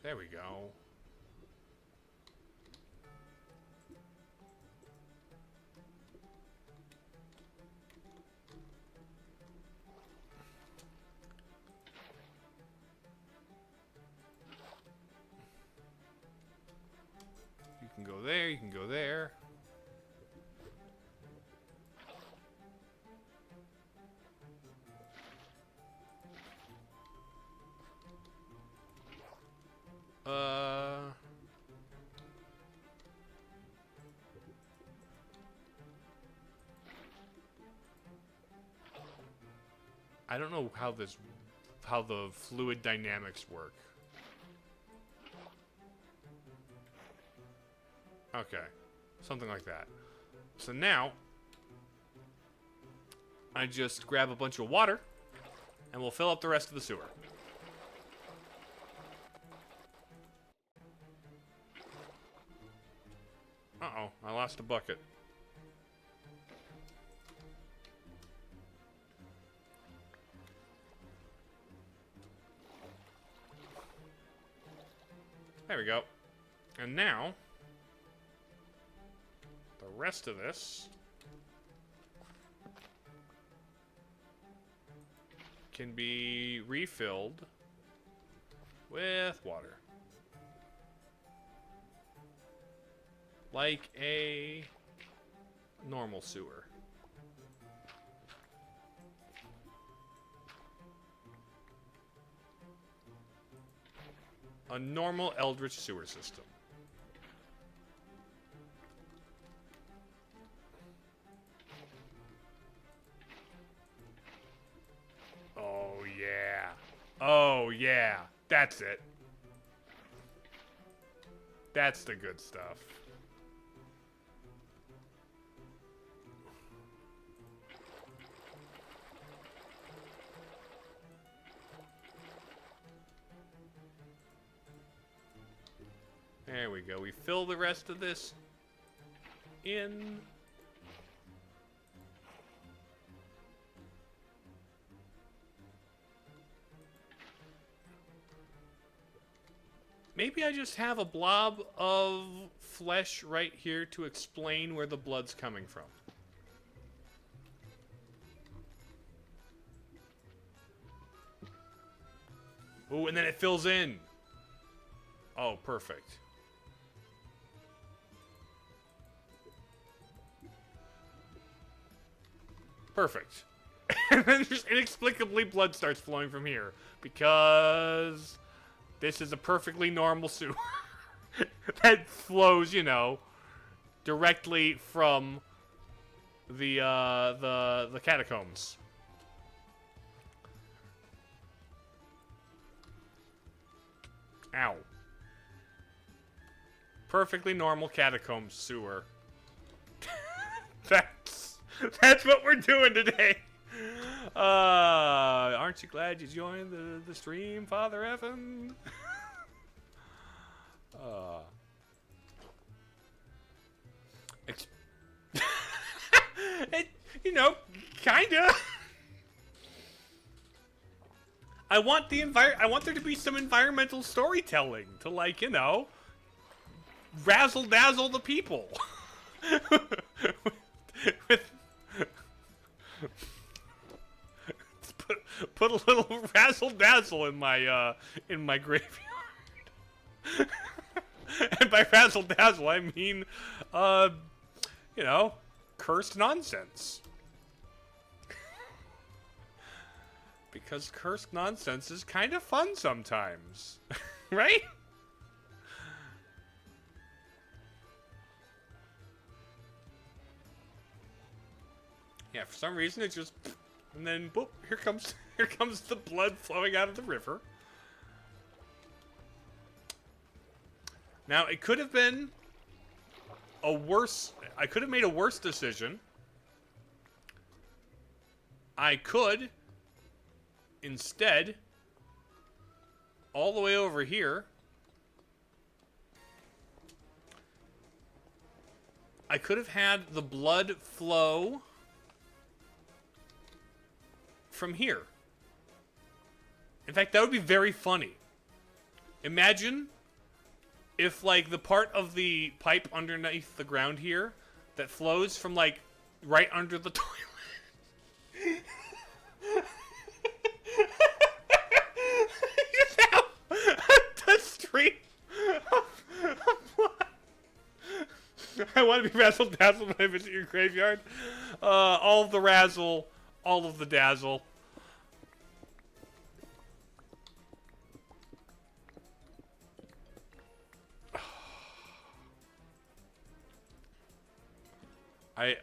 There we go. You can go there, you can go there. I don't know how the fluid dynamics work. Okay. Something like that. So now, I just grab a bunch of water, and we'll fill up the rest of the sewer. Uh-oh, I lost a bucket. There we go. And now, the rest of this can be refilled with water. Like a normal sewer. A normal eldritch sewer system. Oh, yeah. Oh, yeah. That's it. That's the good stuff. There we go. We fill the rest of this in. Maybe I just have a blob of flesh right here to explain where the blood's coming from. Ooh, and then it fills in. Oh, perfect. Perfect. And then just inexplicably blood starts flowing from here. Because this is a perfectly normal sewer. That flows, you know, directly from the catacombs. Ow. Perfectly normal catacomb sewer. That's what we're doing today. Aren't you glad you joined the stream, Father Evan? You know, kinda. I want there to be some environmental storytelling to, like, you know, razzle dazzle the people. with put a little razzle dazzle in my graveyard. And by razzle dazzle I mean you know, cursed nonsense. Because cursed nonsense is kind of fun sometimes. Right? Yeah, for some reason it just, and then boop, here comes the blood flowing out of the river. Now, it could have been a worse, I could have made a worse decision. I could instead, all the way over here, I could have had the blood flow from here. In fact, that would be very funny. Imagine if, like, the part of the pipe underneath the ground here that flows from, like, right under the toilet. Just have the stream of blood. I want to be razzle dazzle when I visit your graveyard. All of the razzle, all of the dazzle. I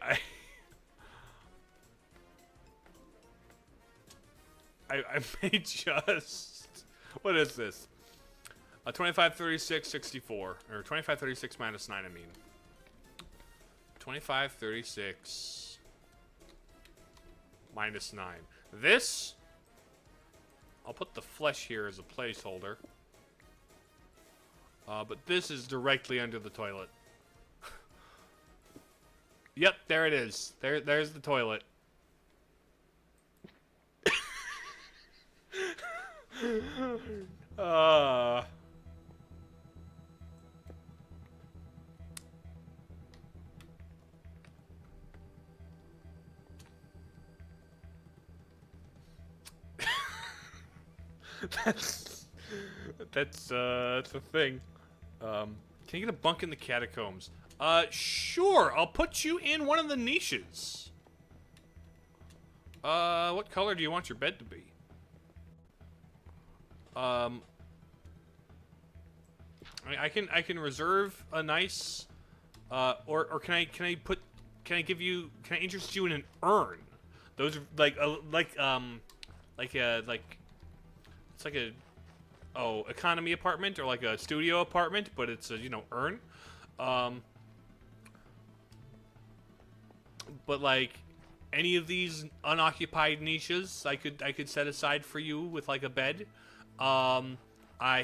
may just... What is this? 25, 36, 64. Or 25, 36 minus 9, I mean. 25, 36 minus 9. This... I'll put the flesh here as a placeholder. But this is directly under the toilet. Yep, there it is. There's the toilet. That's a thing. Can you get a bunk in the catacombs? Sure. I'll put you in one of the niches. What color do you want your bed to be? I can reserve a nice, or can I interest you in an urn? Those are it's like a economy apartment or like a studio apartment, but it's a urn. But like any of these unoccupied niches, I could set aside for you with like a bed. I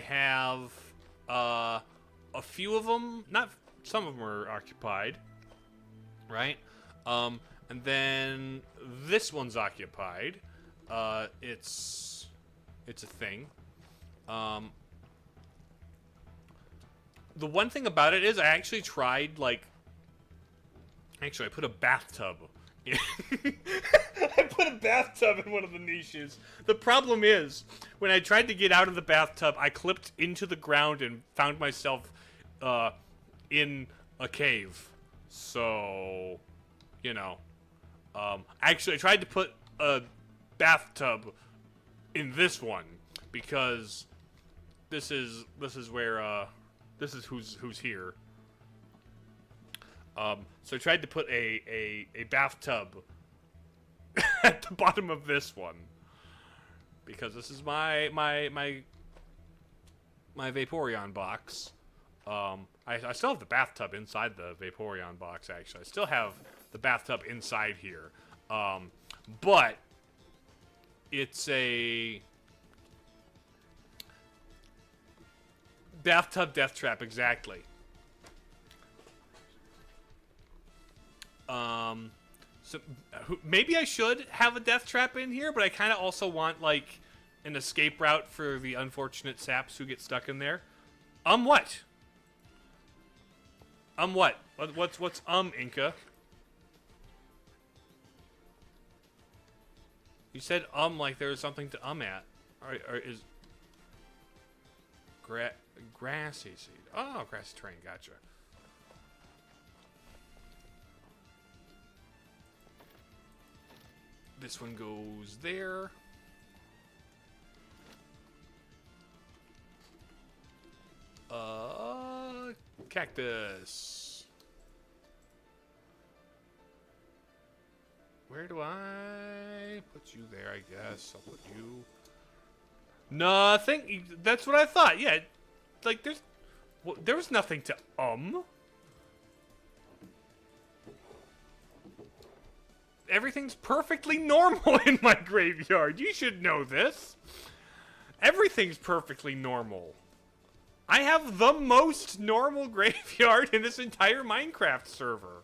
have a few of them. Not some of them are occupied, right? And then this one's occupied. It's a thing. The one thing about it is I actually tried, like... Actually, I put a bathtub in. I put a bathtub in one of the niches. The problem is, when I tried to get out of the bathtub, I clipped into the ground and found myself in a cave. So, actually, I tried to put a bathtub in this one because this is where this is who's here. So I tried to put a bathtub at the bottom of this one because this is my Vaporeon box. I still have the bathtub inside the Vaporeon box. Actually, I still have the bathtub inside here, but it's a bathtub death trap exactly. So maybe I should have a death trap in here, but I kind of also want like an escape route for the unfortunate saps who get stuck in there. What? What? What's Inca? You said like there was something to at. Or is grassy seed? Oh, grassy terrain. Gotcha. This one goes there. Cactus. Where do I put you there? I guess I'll put you. Nothing. That's what I thought. Yeah, like there was nothing to Everything's perfectly normal in my graveyard. You should know this. Everything's perfectly normal. I have the most normal graveyard in this entire Minecraft server.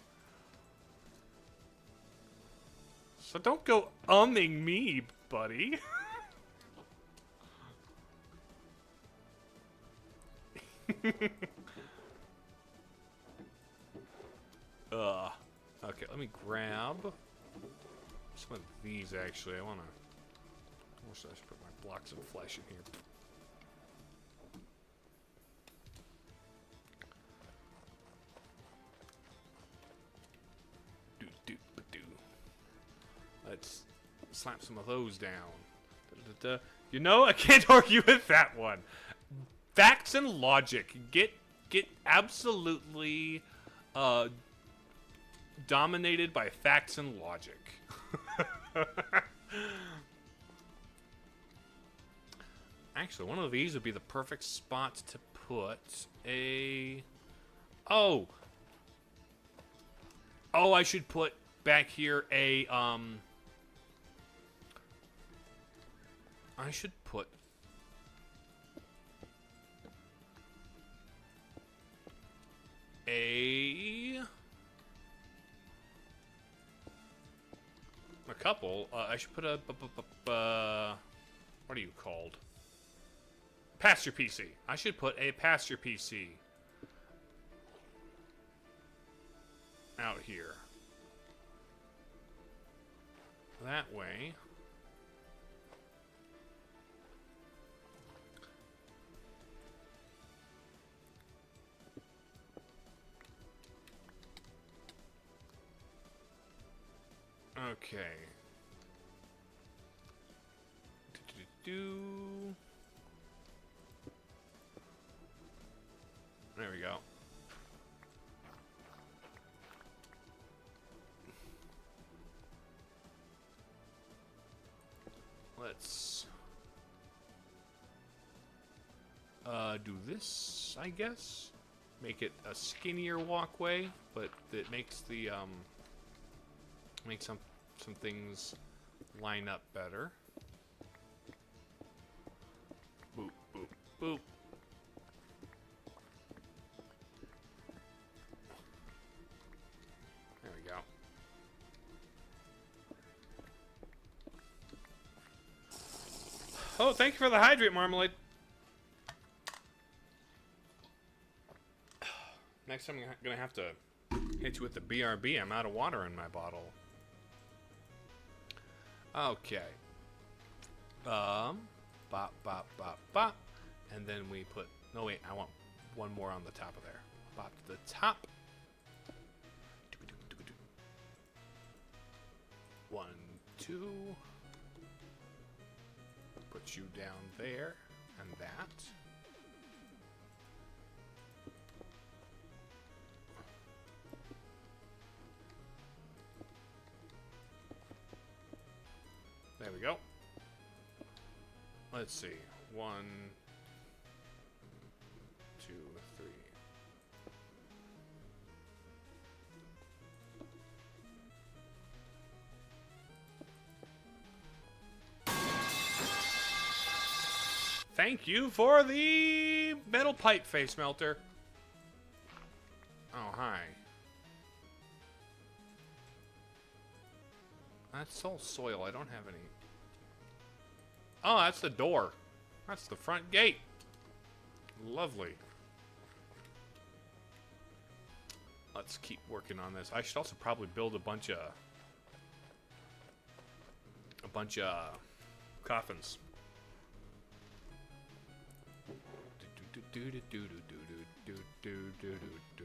So don't go me, buddy. Okay, let me grab some of these, actually. I wish I should put my blocks of flesh in here. Let's slap some of those down. I can't argue with that one. Facts and logic. Get absolutely dominated by facts and logic. Actually, one of these would be the perfect spot to put a... Oh, I should put back here a, I should put a couple. I should put a what are you called? Pasture PC. I should put a pasture PC out here. That way. Okay. Let's do this, I guess. Make it a skinnier walkway, but it makes the makes some things line up better. Boop, boop, boop. There we go. Oh, thank you for the hydrate, Marmalade. Next time I'm gonna have to hit you with the BRB. I'm out of water in my bottle. Okay. Bop, bop, bop, bop. And then we put... No, wait. I want one more on the top of there. Bop to the top. 1, 2. Put you down there. And that. There we go. Let's see. 1, 2, 3. Thank you for the metal pipe face melter. Oh, hi. That's all soil. I don't have any. Oh, that's the door. That's the front gate. Lovely. Let's keep working on this. I should also probably build a bunch of coffins.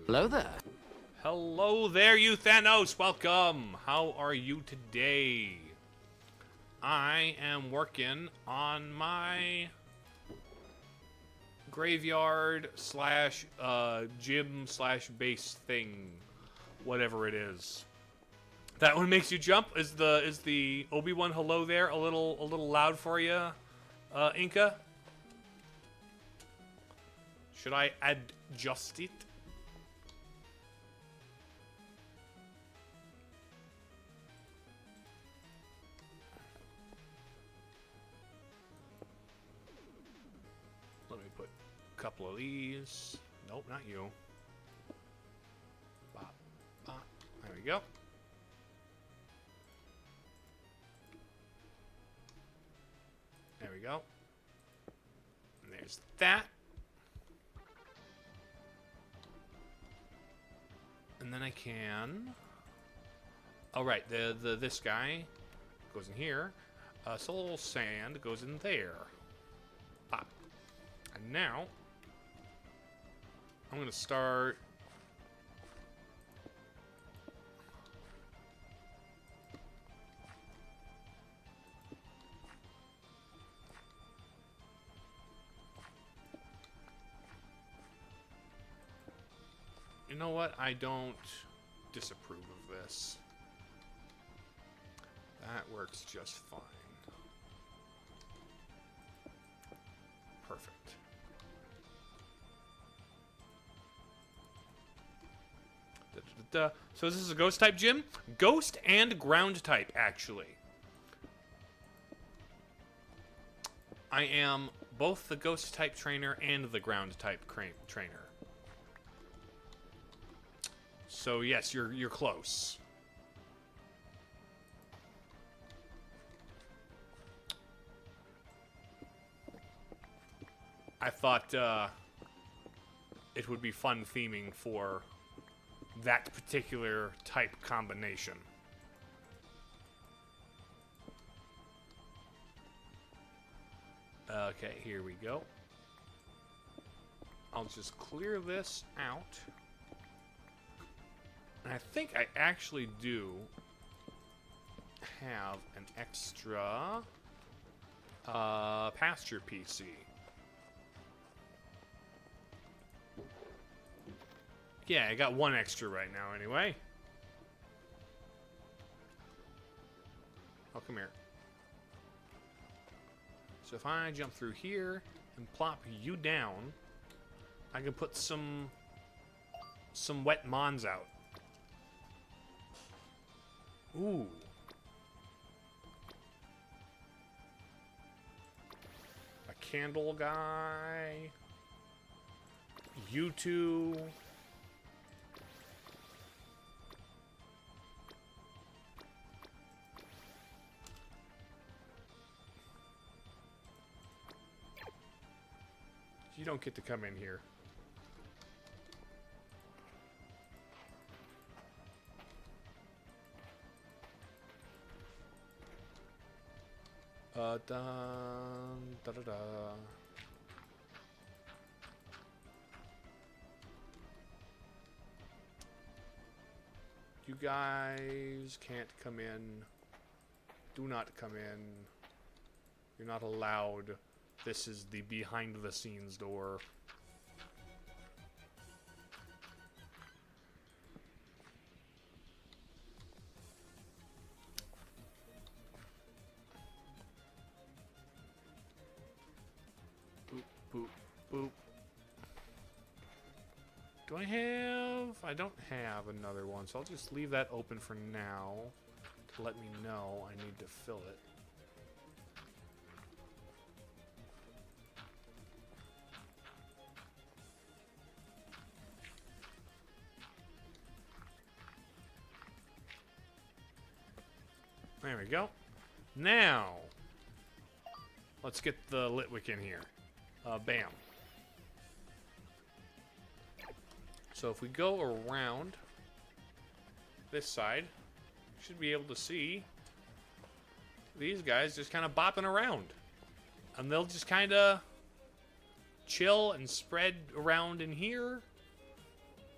Hello there. Hello there, you Thanos. Welcome. How are you today? I am working on my graveyard slash gym slash base thing, whatever it is. That one makes you jump. Is the Obi-Wan hello there a little loud for you, Inca? Should I adjust it? Let me put a couple of these. Nope, not you. Bop, bop. There we go. There we go. And there's that. And then I can. Oh right, this guy goes in here. Soul sand goes in there. Ah. And now I'm gonna start. You know what? I don't disapprove of this. That works just fine. Perfect. So this is a ghost type gym? Ghost and ground type, actually. I am both the ghost type trainer and the ground type trainer. So yes, you're close. I thought it would be fun theming for that particular type combination. Okay, here we go. I'll just clear this out. And I think I actually do have an extra pasture PC. Yeah, I got one extra right now anyway. Oh, come here. So if I jump through here and plop you down, I can put some wet mons out. Ooh. A candle guy. You two. You don't get to come in here. Dun, da da da. You guys can't come in. Do not come in. You're not allowed. This is the behind-the-scenes door. Boop, boop, boop. Do I have... I don't have another one, so I'll just leave that open for now to let me know I need to fill it. There we go. Now, let's get the Litwick in here. Bam. So if we go around this side, you should be able to see these guys just kind of bopping around. And they'll just kind of chill and spread around in here.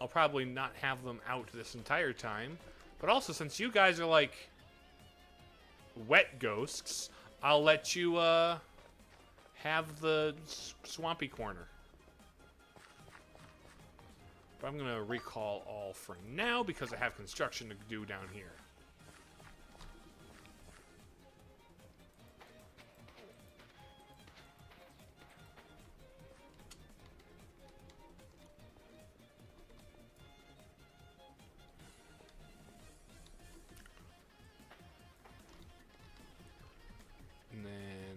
I'll probably not have them out this entire time. But also, since you guys are like wet ghosts, I'll let you have the swampy corner. But I'm gonna recall all for now because I have construction to do down here.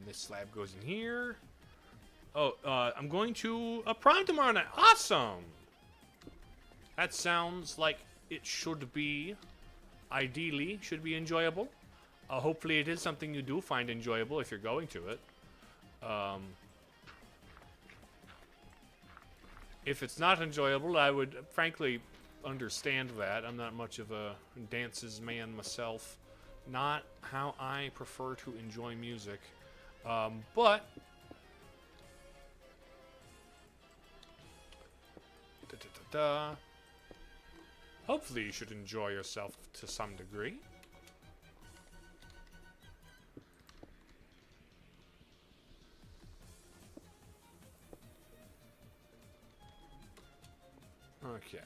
This slab goes in here. Oh, I'm going to a prom tomorrow night. Awesome! That sounds like it should be, ideally, should be enjoyable. Hopefully it is something you do find enjoyable if you're going to it. If it's not enjoyable, I would frankly understand that. I'm not much of a dances man myself. Not how I prefer to enjoy music. But hopefully you should enjoy yourself to some degree. Okay.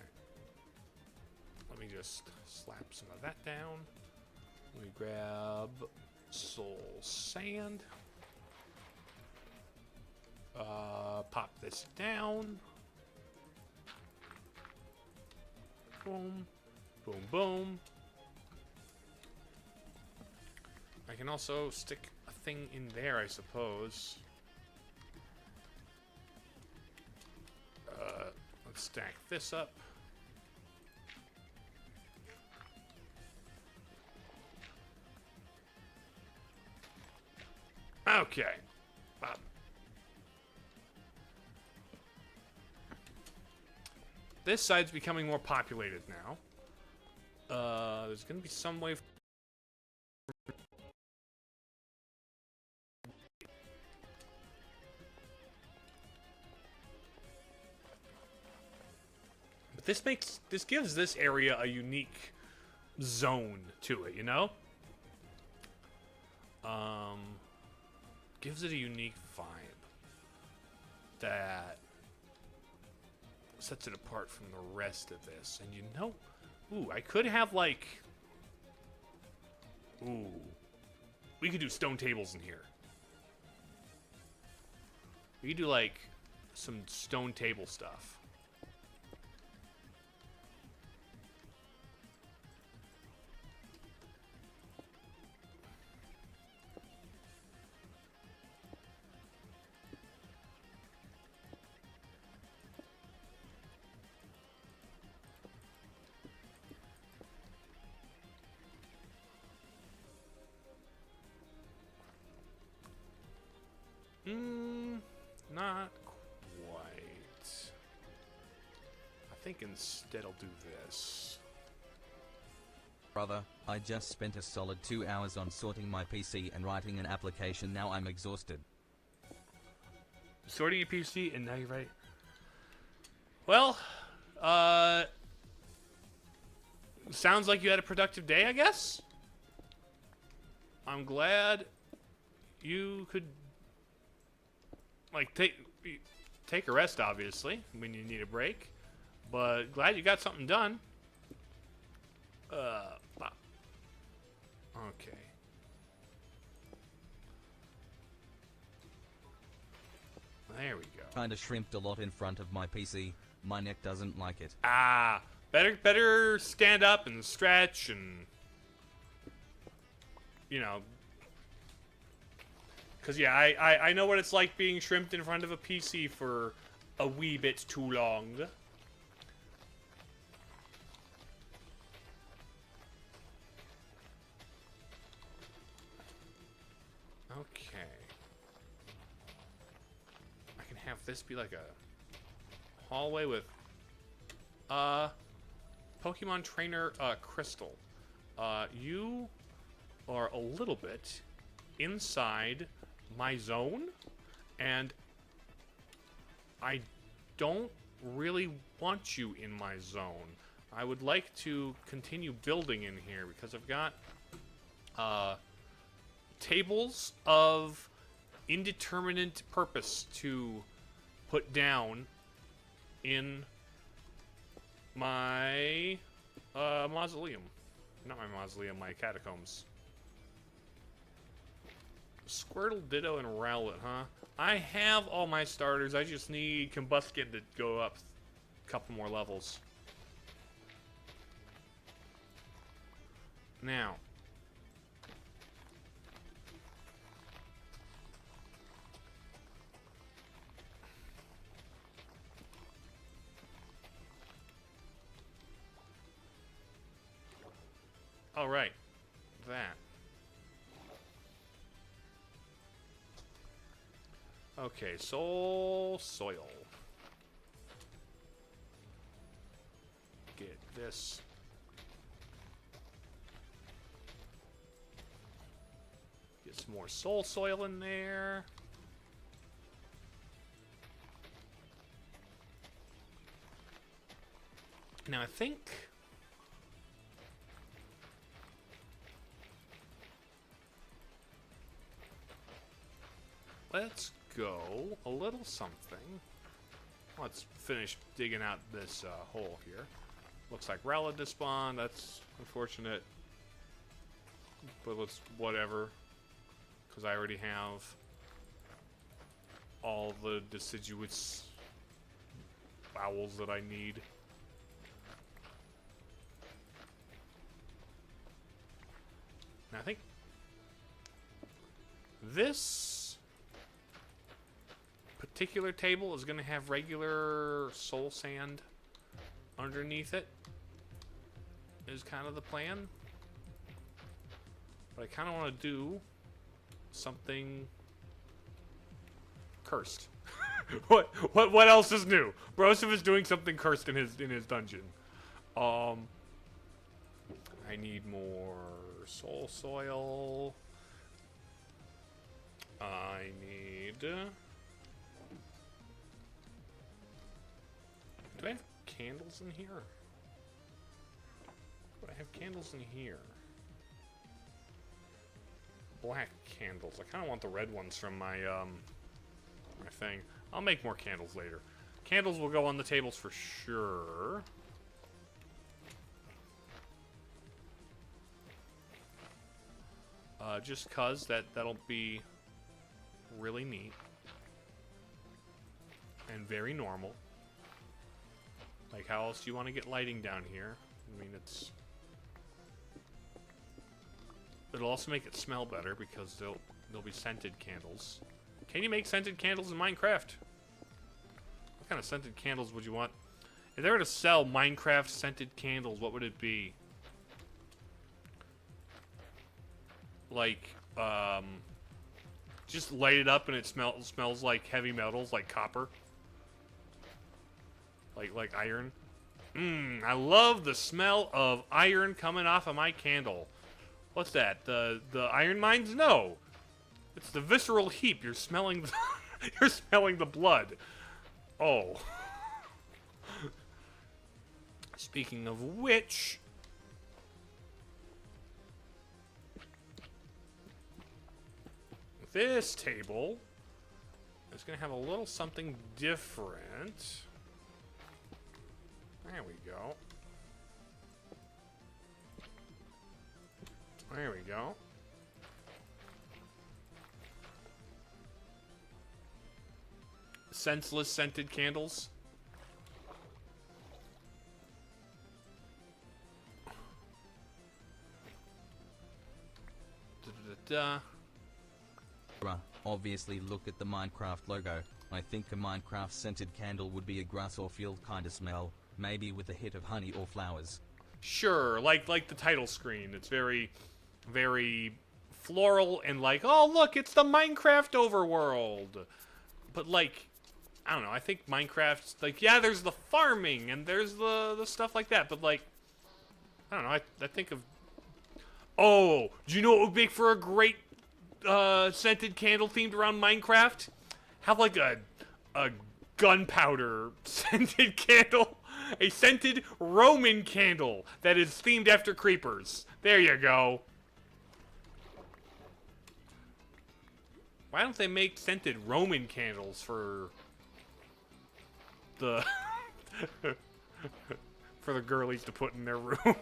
Let me just slap some of that down. Let me grab soul sand. Pop this down. Boom. Boom, boom. I can also stick a thing in there, I suppose. Let's stack this up. Okay. This side's becoming more populated now. There's gonna be some way. But this gives this area a unique zone to it, you know? Gives it a unique vibe that sets it apart from the rest of this. And you know, ooh, I could have like, ooh, we could do stone tables in here. We could do like some stone table stuff. Not quite. I think instead I'll do this. Brother, I just spent a solid 2 hours on sorting my PC and writing an application. Now I'm exhausted. Sorting your PC and now you're right. Well, sounds like you had a productive day, I guess. I'm glad you could like take a rest, obviously, when you need a break. But glad you got something done. Okay. There we go. Kinda shrimped a lot in front of my PC. My neck doesn't like it. Ah, better stand up and stretch and, you know, because yeah, I know what it's like being shrimped in front of a PC for a wee bit too long. Okay. I can have this be like a hallway with Pokemon Trainer Crystal. You are a little bit inside my zone, and I don't really want you in my zone. I would like to continue building in here because I've got tables of indeterminate purpose to put down in my mausoleum. Not my mausoleum, my catacombs. Squirtle, Ditto, and Rowlet, huh? I have all my starters. I just need Combuskin to go up a couple more levels. Now. All right. That. Okay, soil. Get this. Get some more soil in there. Now I think let's go a little something. Let's finish digging out this hole here. Looks like Rowlet despawned. That's unfortunate. But let's whatever. Because I already have all the deciduous vowels that I need. Now I think this particular table is going to have regular soul sand underneath it, is kind of the plan. But I kind of want to do something cursed. What else is new? Broseph is doing something cursed in his dungeon. I need more soil. I need. Do I have candles in here? Do I have candles in here? Black candles. I kind of want the red ones from my my thing. I'll make more candles later. Candles will go on the tables for sure. Just cause that'll be really neat. and very normal. Like, how else do you want to get lighting down here? I mean, it'll also make it smell better because there'll be scented candles. Can you make scented candles in Minecraft? What kind of scented candles would you want? If they were to sell Minecraft scented candles, what would it be? Like, just light it up and it smells like heavy metals, like copper. Like iron. I love the smell of iron coming off of my candle. What's that? The iron mines? No. It's the visceral heap. You're smelling you're smelling the blood. Oh. Speaking of which, this table is going to have a little something different. There we go. There we go. Senseless scented candles. Obviously, look at the Minecraft logo. I think a Minecraft scented candle would be a grass or field kind of smell, maybe with a hit of honey or flowers. Sure, like the title screen. It's very, very floral and like, oh look, it's the Minecraft overworld. But like, I don't know. I think Minecraft's like, yeah, there's the farming and there's the stuff like that. But like, I don't know. I think of. Oh, do you know what would make for a great scented candle themed around Minecraft? Have like a gunpowder scented candle. A scented Roman candle that is themed after creepers. There you go. Why don't they make scented Roman candles for the for the girlies to put in their room?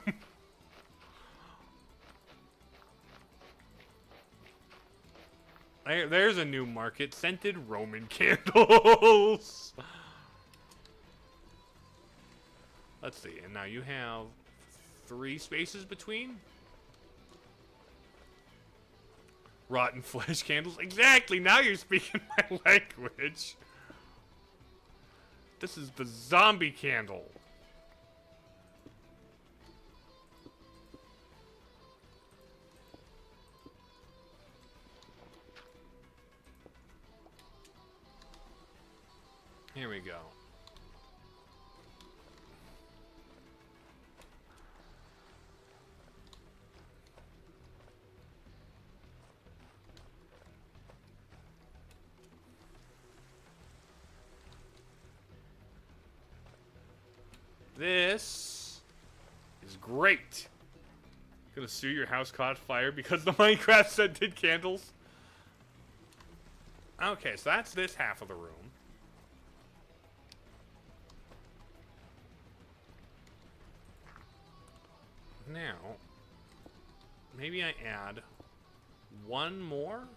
There's a new market. Scented Roman candles. Let's see. And now you have 3 spaces between. Rotten flesh candles. Exactly. Now you're speaking my language. This is the zombie candle. Here we go. This is great. Gonna sue your house caught fire because the Minecraft scented candles. Okay, so that's this half of the room. Now, maybe I add one more.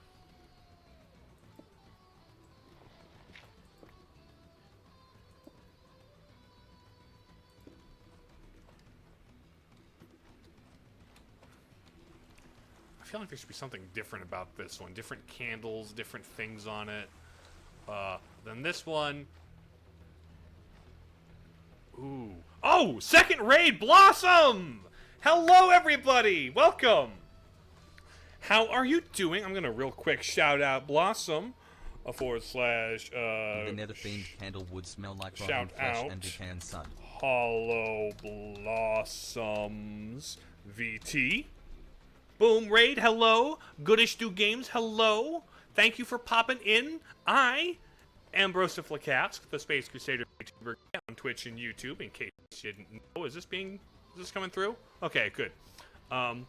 I feel like there should be something different about this one. Different candles, different things on it. Than this one. Ooh. Oh! Second raid Blossom! Hello, everybody! Welcome! How are you doing? I'm gonna real quick shout out Blossom. / The nether themed candle would smell like rotten flesh and decaying sun. Hollow Blossoms VT. Boom Raid, hello. Goodish Do Games, hello. Thank you for popping in. I am Broseph, the Space Crusader Vtuber Guy on Twitch and YouTube. In case you didn't know, is this coming through? Okay, good. Hi.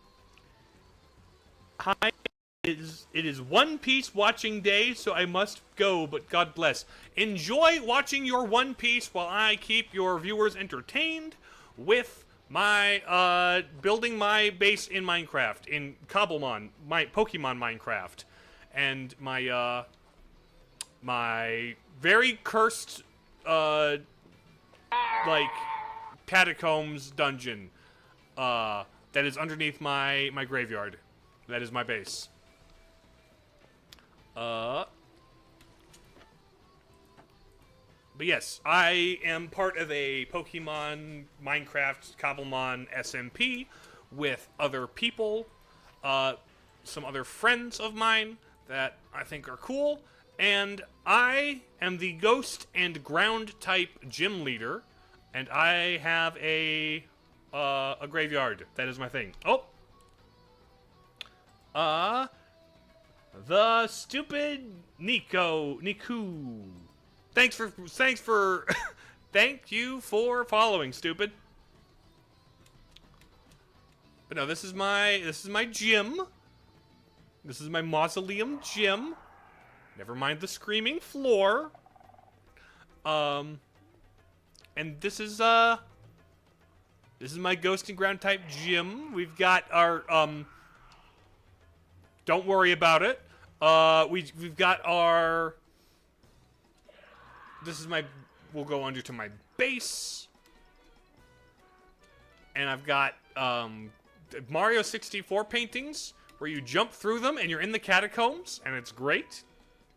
It is One Piece watching day, so I must go, but God bless. Enjoy watching your One Piece while I keep your viewers entertained with my, building my base in Minecraft, in Cobblemon, my Pokemon Minecraft, and my, my very cursed like catacombs dungeon that is underneath my graveyard. That is my base. But yes, I am part of a Pokemon, Minecraft, Cobblemon SMP with other people, some other friends of mine that I think are cool, and I am the Ghost and Ground type gym leader, and I have a graveyard. That is my thing. Oh! The stupid Niku. Thanks for thank you for following, stupid. But no, this is my gym. This is my mausoleum gym. Never mind the screaming floor. And this is my ghost and ground type gym. We've got our don't worry about it. We've got our. This is my. We'll go under to my base, and I've got Mario 64 paintings where you jump through them and you're in the catacombs, and it's great.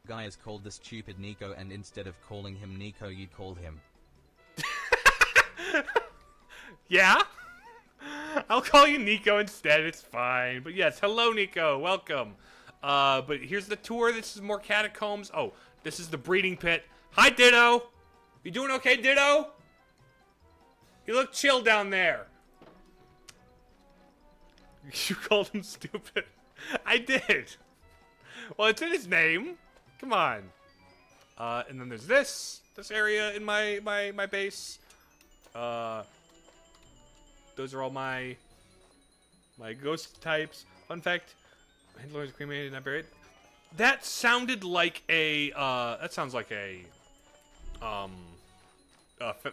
Guy is called the stupid Nico, and instead of calling him Nico, you'd call him. Yeah. I'll call you Nico instead, it's fine. But yes, hello Nico, welcome. But here's the tour. This is more catacombs. Oh, this is the breeding pit. Hi, Ditto. You doing okay, Ditto? You look chill down there. You called him stupid. I did. Well, it's in his name. Come on. And then there's this area in my base. Those are all my ghost types. Fun fact: Handlers cremated, not buried. That sounded like a that sounds like a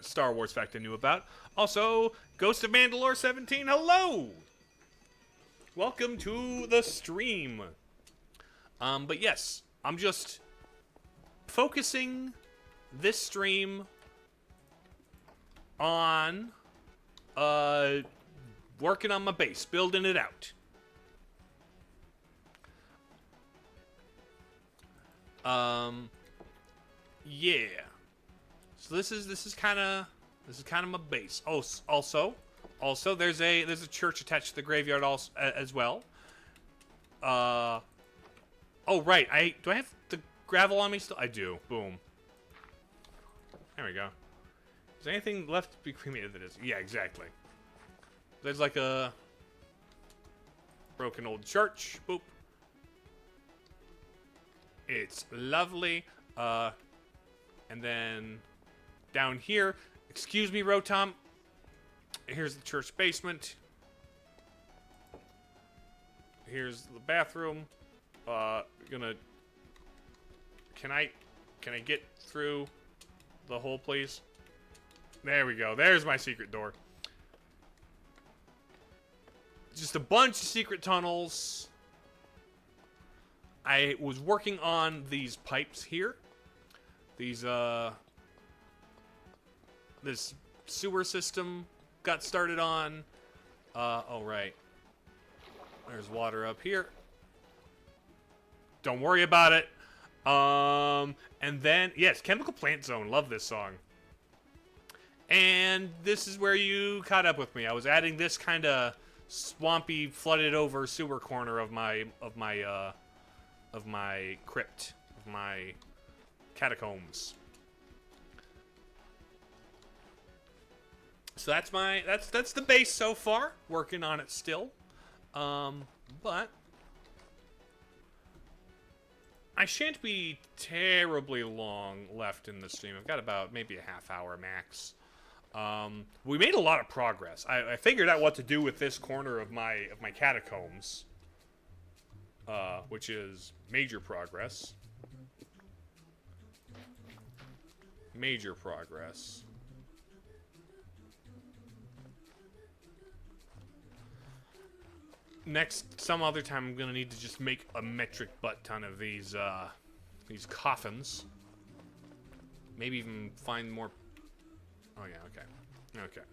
Star Wars fact I knew about. Also, Ghost of Mandalore 17. Hello. Welcome to the stream. But yes, I'm just focusing this stream on working on my base, building it out. Yeah. So this is kind of my base. Oh, also there's a church attached to the graveyard also as well. Oh right, do I have the gravel on me still? I do. Boom. There we go. Is there anything left to be cremated that is? Yeah, exactly. There's like a broken old church. Boop. It's lovely. And then down here, excuse me, Rotom. Here's the church basement. Here's the bathroom. Can I get through the hole, please? There we go. There's my secret door. Just a bunch of secret tunnels. I was working on these pipes here. These, this sewer system got started on. Oh, right. There's water up here. Don't worry about it. And then, yes, Chemical Plant Zone. Love this song. And this is where you caught up with me. I was adding this kind of swampy, flooded over sewer corner of my crypt, of my catacombs. So that's the base so far. Working on it still. But I shan't be terribly long left in the stream. I've got about maybe a half hour max. We made a lot of progress. I figured out what to do with this corner of my catacombs, which is major progress. Major progress. Some other time, I'm gonna need to just make a metric butt ton of these coffins. Maybe even find more... Oh, yeah, okay. Okay.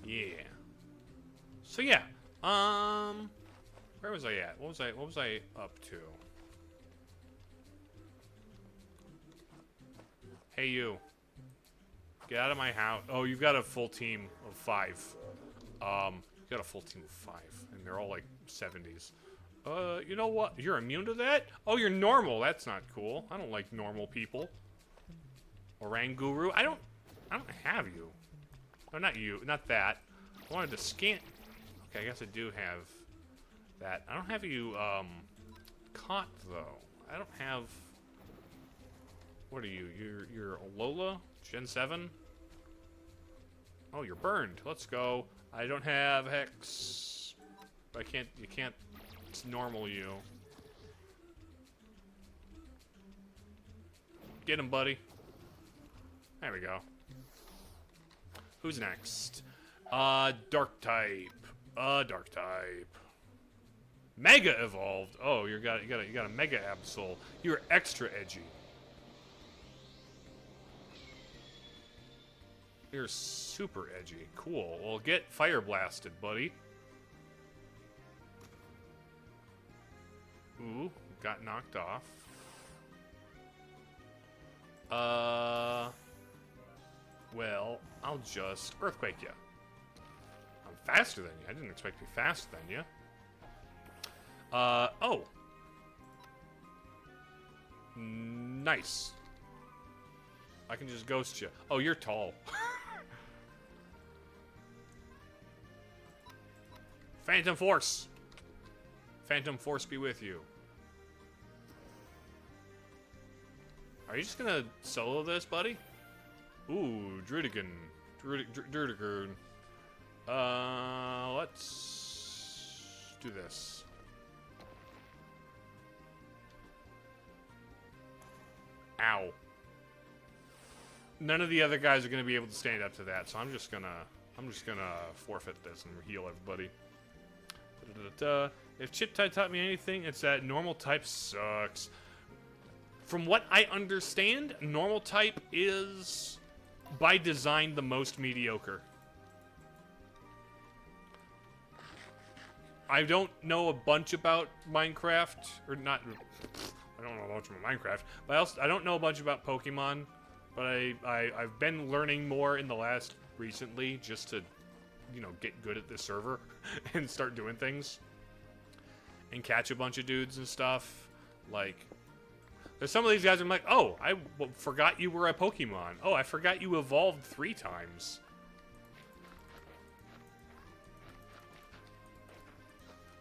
Yeah. So, yeah. Where was I at? What was I up to? Hey, you. Get out of my house. Oh, you've got a full team of 5. You've got a full team of 5, and they're all like 70s. You know what? You're immune to that? Oh, you're normal. That's not cool. I don't like normal people. Oranguru. I don't have you. No, not you. Not that. I wanted to scan. Okay, I guess I do have that. I don't have you, caught, though. I don't have... What are you? You're Alola? Gen 7? Oh, you're burned. Let's go. I don't have Hex. I can't... You can't... It's normal, you. Get him, buddy. There we go. Who's next? Dark type. Dark type. Mega evolved. Oh, you got a Mega Absol. You're extra edgy. You're super edgy. Cool. Well, get fire blasted, buddy. Ooh, got knocked off. Well, I'll just earthquake you. I'm faster than you. I didn't expect to be faster than you. Oh. Nice. I can just ghost you. Oh, you're tall. Phantom Force. Phantom Force be with you. Are you just gonna solo this, buddy? Ooh, Drudigan. Drudigan. Let's do this. Ow. None of the other guys are gonna be able to stand up to that, so I'm just gonna forfeit this and heal everybody. If Chip type taught me anything, it's that normal type sucks. From what I understand, normal type is, by design, the most mediocre. I don't know a bunch about Minecraft, or not. I don't know a bunch about Minecraft, but I don't know a bunch about Pokemon. But I've been learning more in the last recently, just to, you know, get good at this server and start doing things and catch a bunch of dudes and stuff. Like, there's some of these guys I'm like, oh, I forgot you were a Pokemon. Oh, I forgot you evolved 3 times.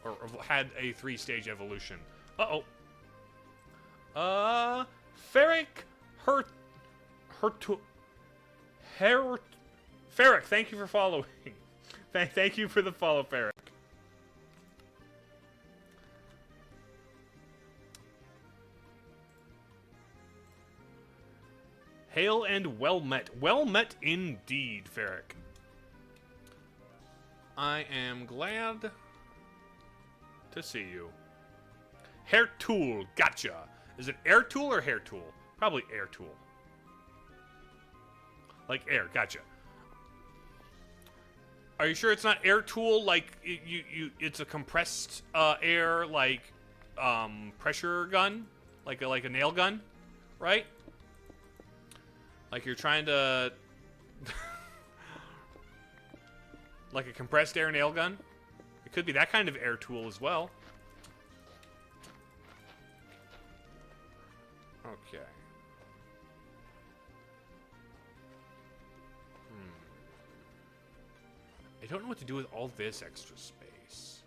Or had a 3-stage evolution. Uh-oh. Ferric Ferric, thank you for following. Thank you for the follow, Ferric. Hail and well met. Well met indeed, Ferric. I am glad to see you. Hair tool, gotcha. Is it air tool or hair tool? Probably air tool. Like air, gotcha. Are you sure it's not air tool? Like it's a compressed air, like pressure gun, like a nail gun, right? Like you're trying to, like a compressed air nail gun. It could be that kind of air tool as well. Okay. I don't know what to do with all this extra space.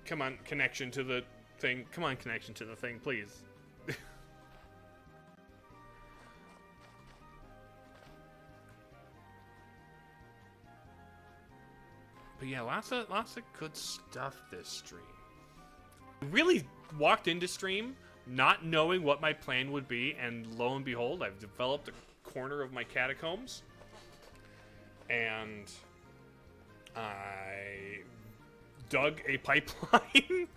Come on, connection to the thing. Come on, connection to the thing, please. But yeah, lots of good stuff this stream. I really walked into stream not knowing what my plan would be, and lo and behold, I've developed a corner of my catacombs. and I dug a pipeline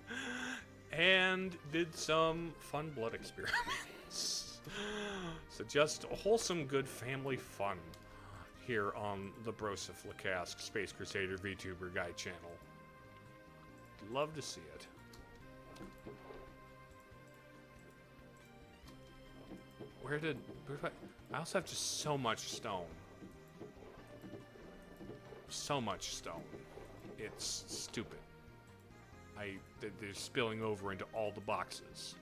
and did some fun blood experiments. So just wholesome, good family fun here on the Broseph Space Crusader Vtuber Guy channel. Love to see it. Where did I also have just so much stone. So much stone. It's stupid. They're spilling over into all the boxes.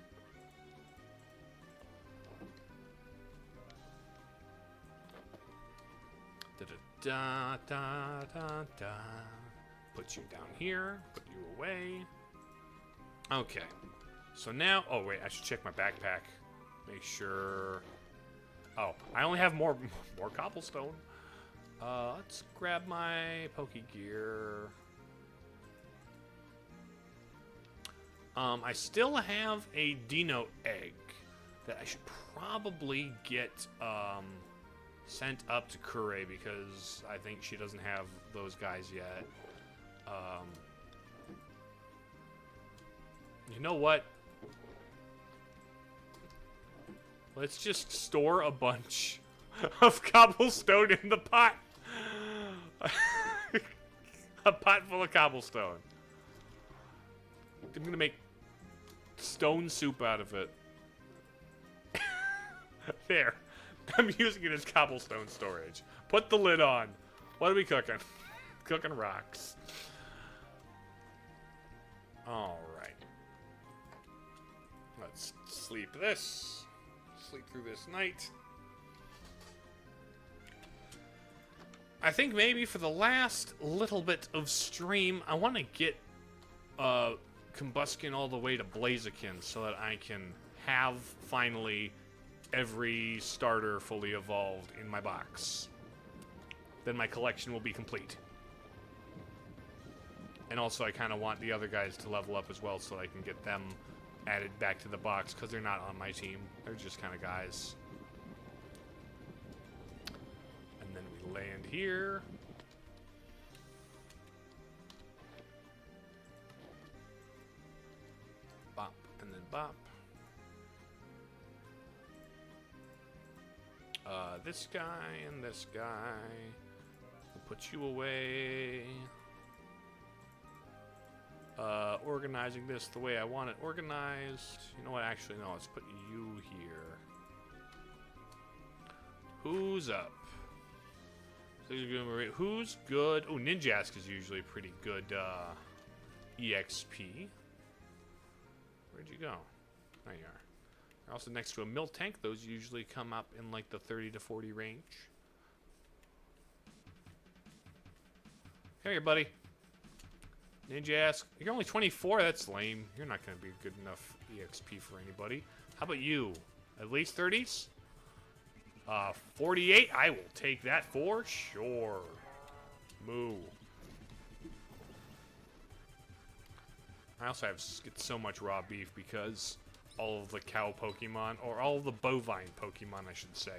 Da da da da. Put you down here. Put you away. Okay. So now, oh wait, I should check my backpack. Make sure. Oh, I only have more cobblestone. Let's grab my poke gear. I still have a Dino egg that I should probably get sent up to Kure because I think she doesn't have those guys yet. You know what? Let's just store a bunch of cobblestone in the pot. A pot full of cobblestone. I'm gonna make stone soup out of it. There. I'm using it as cobblestone storage. Put the lid on. What are we cooking? Cooking rocks. Alright. Let's sleep this. Sleep through this night. I think maybe for the last little bit of stream, I want to get Combustion all the way to Blaziken so that I can have finally every starter fully evolved in my box. Then my collection will be complete. And also I kind of want the other guys to level up as well so I can get them added back to the box because they're not on my team. They're just kind of guys. And then we land here. Bop, and then bop. This guy and this guy. We'll put you away. Organizing this the way I want it organized. You know what? Actually, no. Let's put you here. Who's up? Who's good? Oh, Ninjask is usually pretty good EXP. Where'd you go? There you are. They're also next to a mill tank. Those usually come up in like the 30 to 40 range. Come here, buddy. Ninjask. You're only 24. That's lame. You're not going to be good enough EXP for anybody. How about you? At least 30s? 48. I will take that for sure. Moo. I also get so much raw beef because all of the cow Pokemon, or all of the bovine Pokemon, I should say.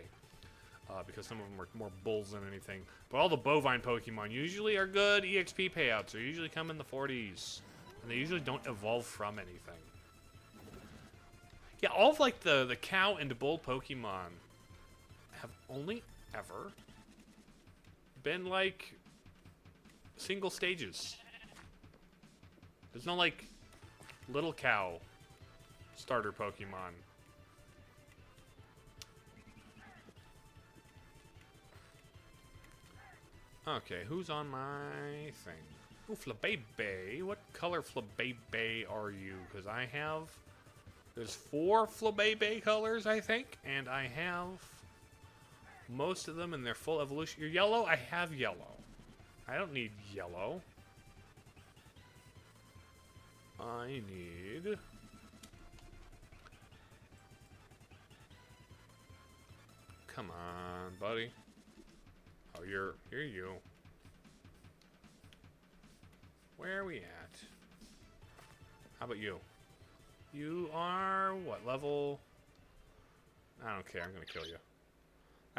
Because some of them are more bulls than anything. But all the bovine Pokemon usually are good EXP payouts. They usually come in the 40s. And they usually don't evolve from anything. Yeah, all of like the cow and bull Pokemon have only ever been like single stages. There's no like little cow starter Pokemon. Okay, who's on my thing? Ooh, Flabebe. What color Flabebe are you? Because I have... There's 4 Flabebe colors, I think. And I have most of them in their full evolution. You're yellow? I have yellow. I don't need yellow. I need... Come on, buddy. Oh, you're you. Where are we at? How about you? You are what level? I don't care. I'm gonna kill you.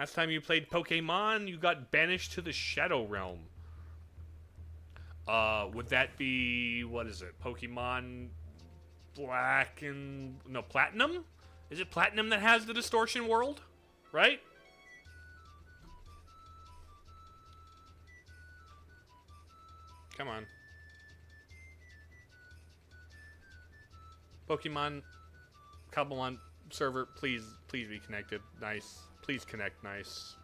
Last time you played Pokemon, you got banished to the Shadow Realm. Would that be, what is it? Pokemon Black and... No, Platinum? Is it Platinum that has the Distortion World? Right? Come on. Pokemon Cobblemon server, please be connected. Nice. Please connect, nice.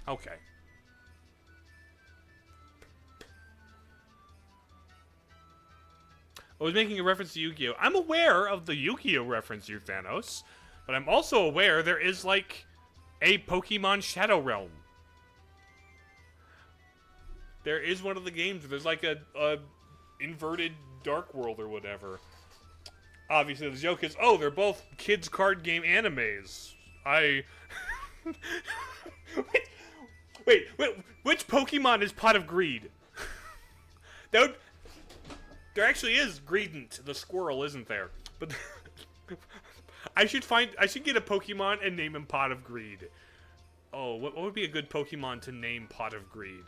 Okay. I was making a reference to Yu-Gi-Oh! I'm aware of the Yu-Gi-Oh! Reference, you Thanos, but I'm also aware there is, like, a Pokemon Shadow Realm. There is one of the games where there's, like, a inverted Dark World or whatever. Obviously, the joke is, oh, they're both kids' card game animes. Wait, which Pokemon is Pot of Greed? There actually is Greedent, the squirrel, isn't there? But I should get a Pokemon and name him Pot of Greed. Oh, what would be a good Pokemon to name Pot of Greed?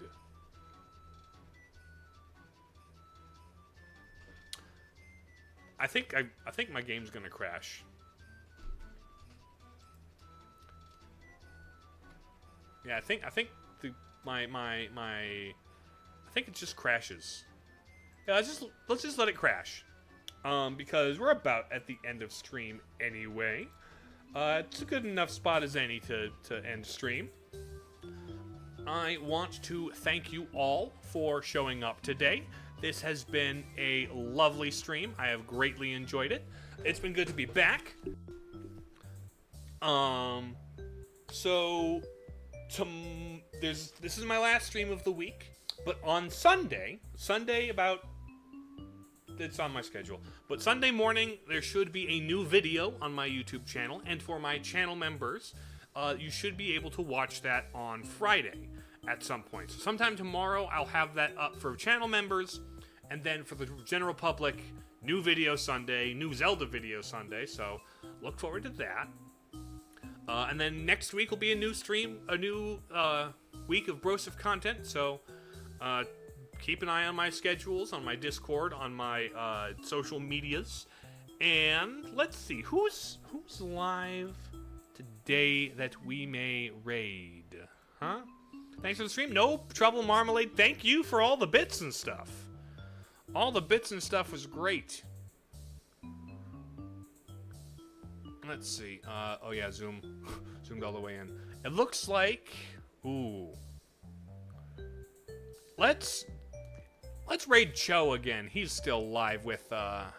I think my game's gonna crash. Yeah, I think it just crashes. Yeah, let's just let it crash. Because we're about at the end of stream anyway. It's a good enough spot as any to end stream. I want to thank you all for showing up today. This has been a lovely stream. I have greatly enjoyed it. It's been good to be back. So this is my last stream of the week, but on Sunday about, it's on my schedule, but Sunday morning there should be a new video on my YouTube channel, and for my channel members, you should be able to watch that on Friday at some point. So sometime tomorrow I'll have that up for channel members, and then for the general public, new video Sunday, new Zelda video Sunday, so look forward to that. And then next week will be a new stream, a new week of Broseph content, so keep an eye on my schedules, on my Discord, on my social medias. And let's see, who's live today that we may raid? Huh? Thanks for the stream. No trouble, Marmalade. Thank you for all the bits and stuff. All the bits and stuff was great. Let's see. Oh yeah, zoomed all the way in. It looks like, ooh. Let's raid Cho again. He's still live with that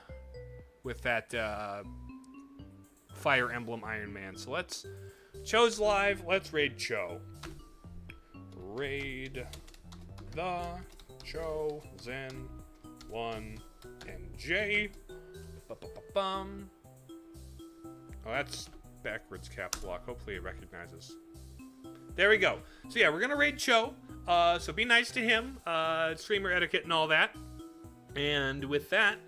Fire Emblem Iron Man. So Cho's live. Let's raid Cho. Raid the Cho Zen 1 and J. Ba-ba-ba-bum. Oh, that's backwards caps lock. Hopefully it recognizes. There we go. So yeah, we're gonna raid Cho. So be nice to him. Streamer etiquette and all that. And with that,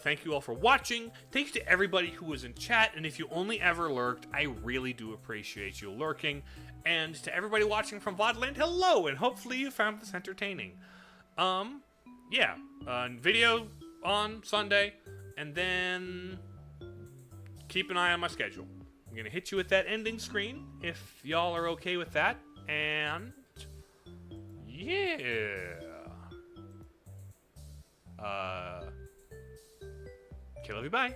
thank you all for watching. Thanks to everybody who was in chat. And if you only ever lurked, I really do appreciate you lurking. And to everybody watching from VODland, hello. And hopefully you found this entertaining. Yeah. Video on Sunday. And then keep an eye on my schedule. I'm going to hit you with that ending screen, if y'all are okay with that. And yeah. Okay, love you, bye.